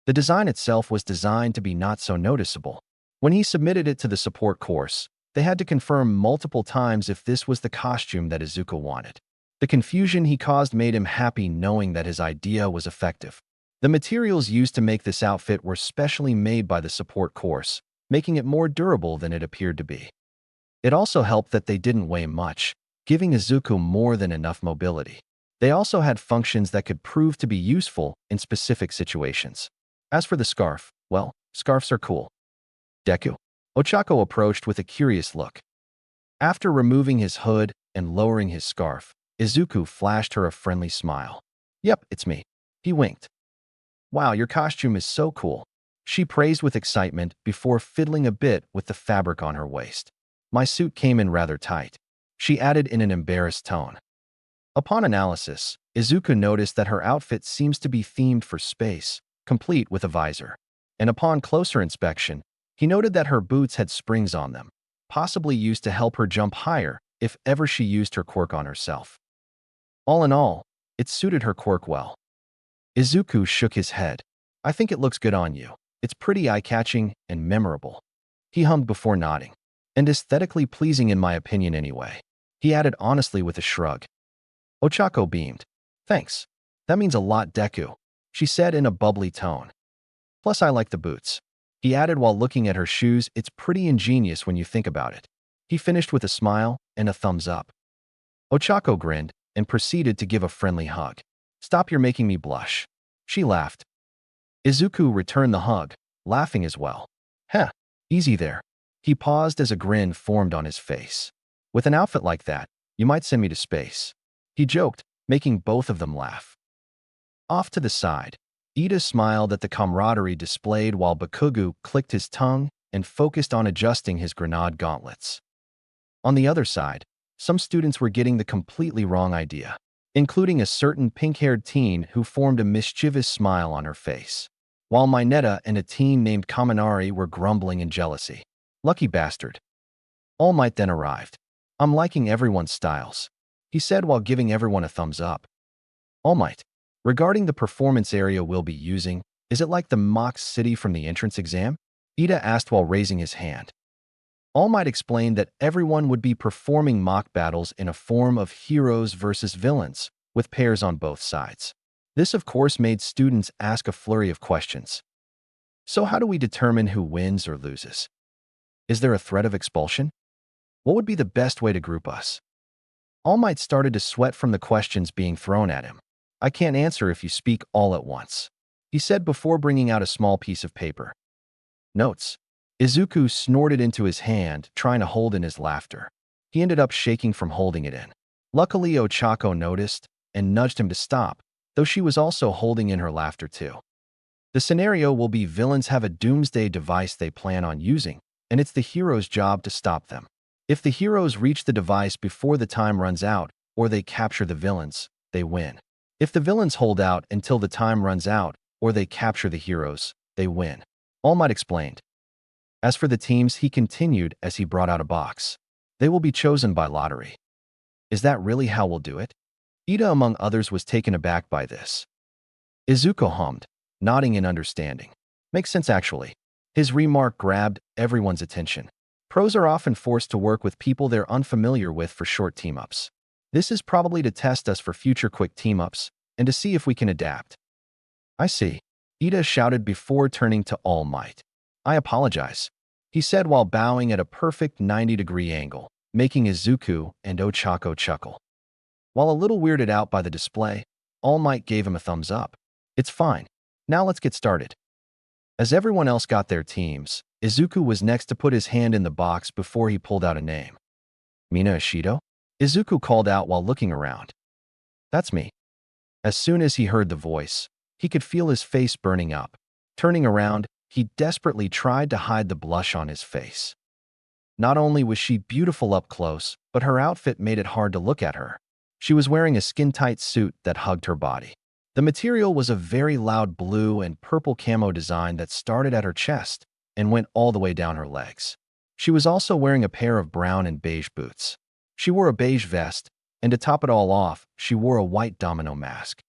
The design itself was designed to be not so noticeable. When he submitted it to the support course, they had to confirm multiple times if this was the costume that Izuku wanted. The confusion he caused made him happy knowing that his idea was effective. The materials used to make this outfit were specially made by the support course, making it more durable than it appeared to be. It also helped that they didn't weigh much, giving Izuku more than enough mobility. They also had functions that could prove to be useful in specific situations. As for the scarf, well, scarves are cool. Deku. Ochako approached with a curious look. After removing his hood and lowering his scarf, Izuku flashed her a friendly smile. Yep, it's me. He winked. Wow, your costume is so cool. She praised with excitement before fiddling a bit with the fabric on her waist. My suit came in rather tight, she added in an embarrassed tone. Upon analysis, Izuku noticed that her outfit seems to be themed for space, complete with a visor. And upon closer inspection, he noted that her boots had springs on them, possibly used to help her jump higher if ever she used her quirk on herself. All in all, it suited her quirk well. Izuku shook his head. I think it looks good on you. It's pretty eye-catching and memorable. He hummed before nodding. And aesthetically pleasing in my opinion anyway. He added honestly with a shrug. Ochako beamed. Thanks. That means a lot, Deku, she said in a bubbly tone. Plus I like the boots. He added while looking at her shoes. It's pretty ingenious when you think about it. He finished with a smile and a thumbs up. Ochako grinned and proceeded to give a friendly hug. Stop, you're making me blush. She laughed. Izuku returned the hug, laughing as well. Heh, easy there. He paused as a grin formed on his face. With an outfit like that, you might send me to space. He joked, making both of them laugh. Off to the side, Ida smiled at the camaraderie displayed while Bakugo clicked his tongue and focused on adjusting his grenade gauntlets. On the other side, some students were getting the completely wrong idea, including a certain pink-haired teen who formed a mischievous smile on her face, while Mineta and a teen named Kaminari were grumbling in jealousy. Lucky bastard. All Might then arrived. I'm liking everyone's styles, he said while giving everyone a thumbs up. All Might, regarding the performance area we'll be using, is it like the mock city from the entrance exam? Ida asked while raising his hand. All Might explained that everyone would be performing mock battles in a form of heroes versus villains, with pairs on both sides. This of course made students ask a flurry of questions. So how do we determine who wins or loses? Is there a threat of expulsion? What would be the best way to group us? All Might started to sweat from the questions being thrown at him. I can't answer if you speak all at once, he said before bringing out a small piece of paper. Notes. Izuku snorted into his hand, trying to hold in his laughter. He ended up shaking from holding it in. Luckily, Ochako noticed and nudged him to stop, though she was also holding in her laughter too. The scenario will be villains have a doomsday device they plan on using, and it's the hero's job to stop them. If the heroes reach the device before the time runs out, or they capture the villains, they win. If the villains hold out until the time runs out, or they capture the heroes, they win. All Might explained. As for the teams, he continued as he brought out a box. They will be chosen by lottery. Is that really how we'll do it? Ida, among others, was taken aback by this. Izuku hummed, nodding in understanding. Makes sense actually. His remark grabbed everyone's attention. Pros are often forced to work with people they're unfamiliar with for short team-ups. This is probably to test us for future quick team-ups and to see if we can adapt. I see. Ida shouted before turning to All Might. I apologize, he said while bowing at a perfect 90-degree angle, making Izuku and Ochako chuckle. While a little weirded out by the display, All Might gave him a thumbs up. It's fine. Now let's get started. As everyone else got their teams, Izuku was next to put his hand in the box before he pulled out a name. Mina Ishido? Izuku called out while looking around. That's me. As soon as he heard the voice, he could feel his face burning up. Turning around, he desperately tried to hide the blush on his face. Not only was she beautiful up close, but her outfit made it hard to look at her. She was wearing a skin-tight suit that hugged her body. The material was a very loud blue and purple camo design that started at her chest and went all the way down her legs. She was also wearing a pair of brown and beige boots. She wore a beige vest, and to top it all off, she wore a white domino mask.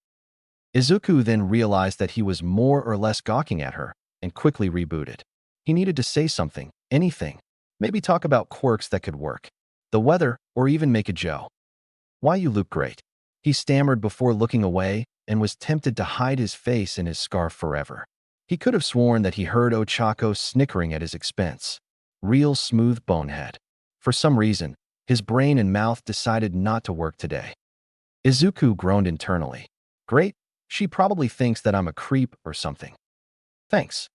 Izuku then realized that he was more or less gawking at her and quickly rebooted. He needed to say something, anything. Maybe talk about quirks that could work, the weather, or even make a joke. Why, you look great. He stammered before looking away and was tempted to hide his face in his scarf forever. He could have sworn that he heard Ochako snickering at his expense. Real smooth bonehead. For some reason, his brain and mouth decided not to work today. Izuku groaned internally. Great, she probably thinks that I'm a creep or something. Thanks.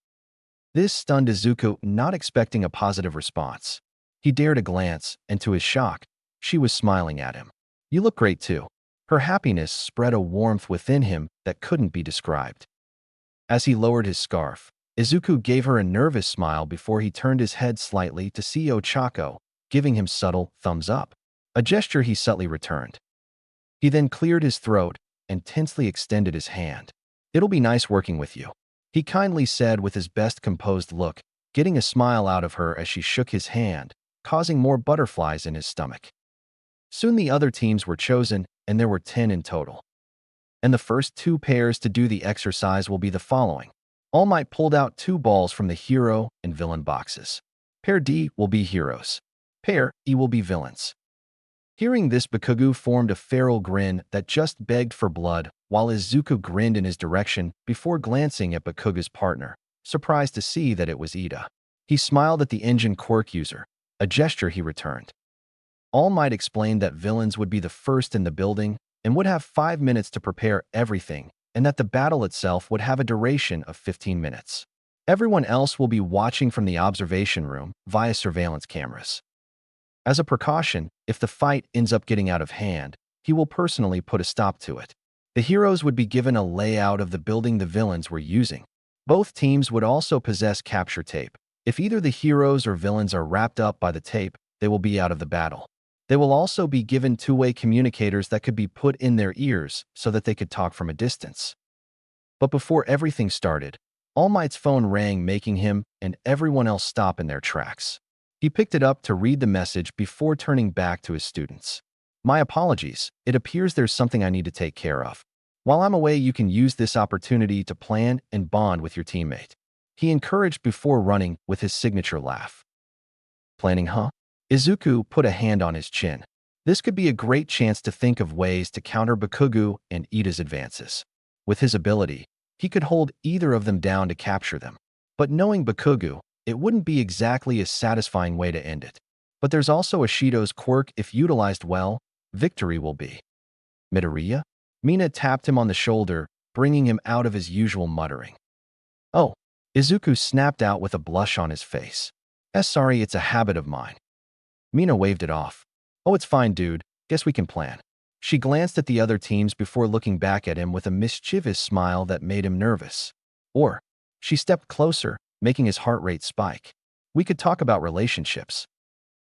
This stunned Izuku, not expecting a positive response. He dared a glance, and to his shock, she was smiling at him. You look great too. Her happiness spread a warmth within him that couldn't be described. As he lowered his scarf, Izuku gave her a nervous smile before he turned his head slightly to see Ochako, giving him subtle thumbs up, a gesture he subtly returned. He then cleared his throat and tensely extended his hand. It'll be nice working with you, he kindly said with his best composed look, getting a smile out of her as she shook his hand, causing more butterflies in his stomach. Soon the other teams were chosen, and there were 10 in total. And the first 2 pairs to do the exercise will be the following. All Might pulled out 2 balls from the hero and villain boxes. Pair D will be heroes. Pair E will be villains. Hearing this, Bakugo formed a feral grin that just begged for blood, while Izuku grinned in his direction before glancing at Bakugo's partner, surprised to see that it was Ida. He smiled at the engine quirk user, a gesture he returned. All Might explained that villains would be the first in the building and would have 5 minutes to prepare everything, and that the battle itself would have a duration of 15 minutes. Everyone else will be watching from the observation room via surveillance cameras. As a precaution, if the fight ends up getting out of hand, he will personally put a stop to it. The heroes would be given a layout of the building the villains were using. Both teams would also possess capture tape. If either the heroes or villains are wrapped up by the tape, they will be out of the battle. They will also be given 2-way communicators that could be put in their ears so that they could talk from a distance. But before everything started, All Might's phone rang, making him and everyone else stop in their tracks. He picked it up to read the message before turning back to his students. My apologies, it appears there's something I need to take care of. While I'm away, you can use this opportunity to plan and bond with your teammate. He encouraged before running with his signature laugh. Planning, huh? Izuku put a hand on his chin. This could be a great chance to think of ways to counter Bakugo and Ida's advances. With his ability, he could hold either of them down to capture them. But knowing Bakugo, it wouldn't be exactly a satisfying way to end it. But there's also Ashido's quirk. If utilized well, victory will be. Midoriya? Mina tapped him on the shoulder, bringing him out of his usual muttering. Oh, Izuku snapped out with a blush on his face. Sorry, it's a habit of mine. Mina waved it off. Oh, it's fine, dude. Guess we can plan. She glanced at the other teams before looking back at him with a mischievous smile that made him nervous. Or, she stepped closer, making his heart rate spike. We could talk about relationships.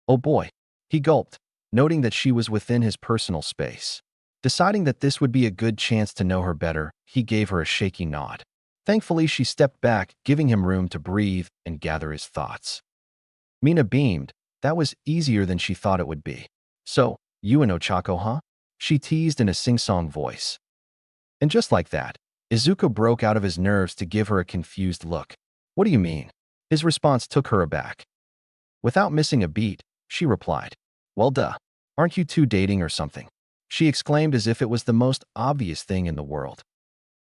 Oh boy. He gulped, noting that she was within his personal space. Deciding that this would be a good chance to know her better, he gave her a shaky nod. Thankfully, she stepped back, giving him room to breathe and gather his thoughts. Mina beamed. That was easier than she thought it would be. So, you and Ochako, huh? She teased in a sing-song voice. And just like that, Izuku broke out of his nerves to give her a confused look. What do you mean? His response took her aback. Without missing a beat, she replied, Well, duh. Aren't you two dating or something? She exclaimed as if it was the most obvious thing in the world.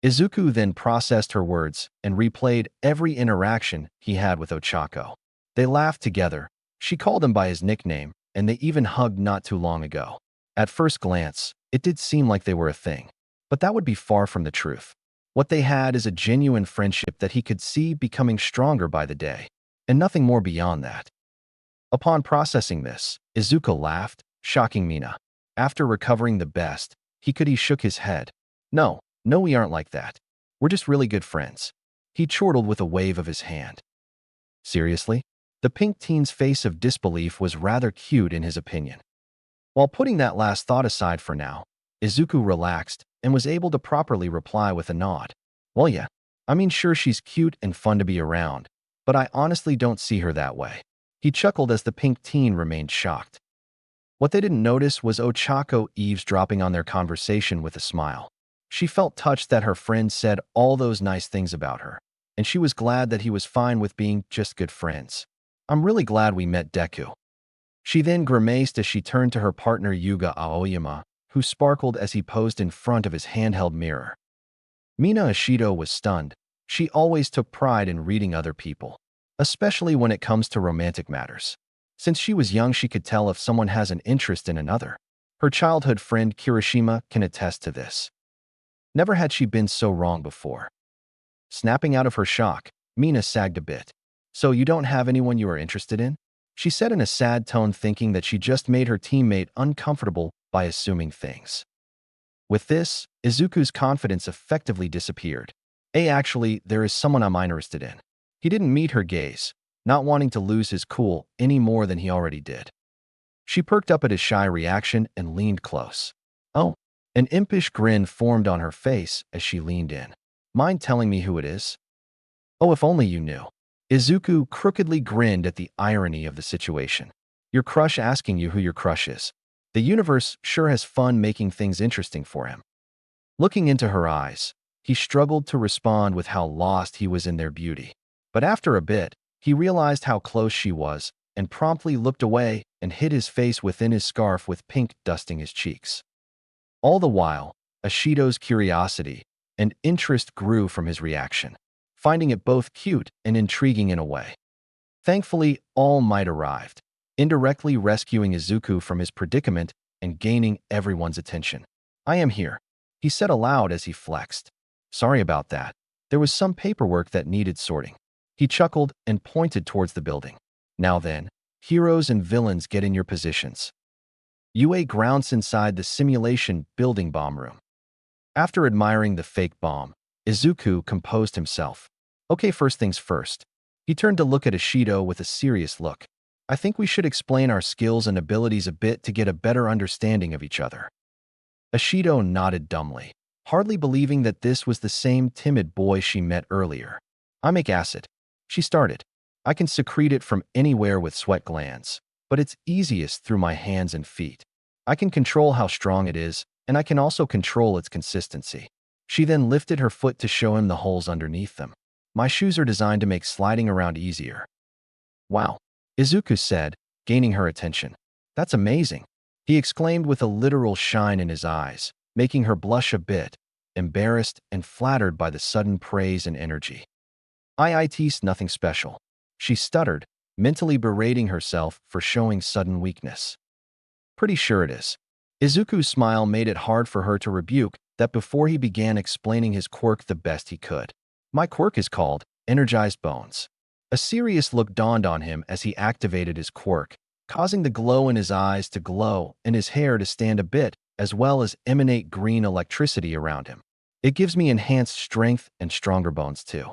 Izuku then processed her words and replayed every interaction he had with Ochako. They laughed together. She called him by his nickname, and they even hugged not too long ago. At first glance, it did seem like they were a thing, but that would be far from the truth. What they had is a genuine friendship that he could see becoming stronger by the day, and nothing more beyond that. Upon processing this, Izuku laughed, shocking Mina. After recovering the best, He shook his head. No, no, we aren't like that. We're just really good friends. He chortled with a wave of his hand. Seriously? The pink teen's face of disbelief was rather cute in his opinion. While putting that last thought aside for now, Izuku relaxed and was able to properly reply with a nod. Well, yeah, I mean, sure, she's cute and fun to be around, but I honestly don't see her that way. He chuckled as the pink teen remained shocked. What they didn't notice was Ochako eavesdropping on their conversation with a smile. She felt touched that her friend said all those nice things about her, and she was glad that he was fine with being just good friends. I'm really glad we met Deku. She then grimaced as she turned to her partner Yuga Aoyama, who sparkled as he posed in front of his handheld mirror. Mina Ashido was stunned. She always took pride in reading other people, especially when it comes to romantic matters. Since she was young, she could tell if someone has an interest in another. Her childhood friend Kirishima can attest to this. Never had she been so wrong before. Snapping out of her shock, Mina sagged a bit. So you don't have anyone you are interested in? She said in a sad tone, thinking that she just made her teammate uncomfortable by assuming things. With this, Izuku's confidence effectively disappeared. Actually, there is someone I'm interested in. He didn't meet her gaze, not wanting to lose his cool any more than he already did. She perked up at his shy reaction and leaned close. Oh, an impish grin formed on her face as she leaned in. Mind telling me who it is? Oh, if only you knew. Izuku crookedly grinned at the irony of the situation. Your crush asking you who your crush is. The universe sure has fun making things interesting for him. Looking into her eyes, he struggled to respond with how lost he was in their beauty. But after a bit, he realized how close she was and promptly looked away and hid his face within his scarf with pink dusting his cheeks. All the while, Ashido's curiosity and interest grew from his reaction, finding it both cute and intriguing in a way. Thankfully, All Might arrived, indirectly rescuing Izuku from his predicament and gaining everyone's attention. I am here, he said aloud as he flexed. Sorry about that. There was some paperwork that needed sorting. He chuckled and pointed towards the building. Now then, heroes and villains, get in your positions. UA grounds inside the simulation building bomb room. After admiring the fake bomb, Izuku composed himself. Okay, first things first. He turned to look at Ashido with a serious look. I think we should explain our skills and abilities a bit to get a better understanding of each other. Ashido nodded dumbly, hardly believing that this was the same timid boy she met earlier. I make acid. She started. I can secrete it from anywhere with sweat glands, but it's easiest through my hands and feet. I can control how strong it is, and I can also control its consistency. She then lifted her foot to show him the holes underneath them. My shoes are designed to make sliding around easier. Wow, Izuku said, gaining her attention. That's amazing, he exclaimed with a literal shine in his eyes, making her blush a bit, embarrassed and flattered by the sudden praise and energy. It's nothing special, she stuttered, mentally berating herself for showing sudden weakness. Pretty sure it is. Izuku's smile made it hard for her to rebuke that before he began explaining his quirk the best he could. My quirk is called Energized Bones. A serious look dawned on him as he activated his quirk, causing the glow in his eyes to glow and his hair to stand a bit, as well as emanate green electricity around him. It gives me enhanced strength and stronger bones too.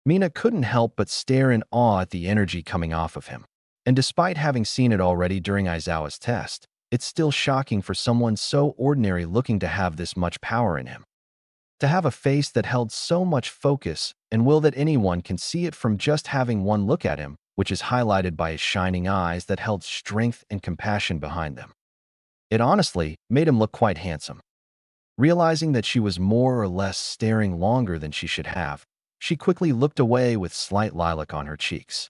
Mina couldn't help but stare in awe at the energy coming off of him. And despite having seen it already during Aizawa's test, it's still shocking for someone so ordinary looking to have this much power in him. To have a face that held so much focus and will that anyone can see it from just having one look at him, which is highlighted by his shining eyes that held strength and compassion behind them. It honestly made him look quite handsome. Realizing that she was more or less staring longer than she should have, she quickly looked away with slight lilac on her cheeks.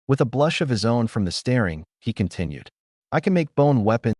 With a blush of his own from the staring, he continued. I can make bone weapons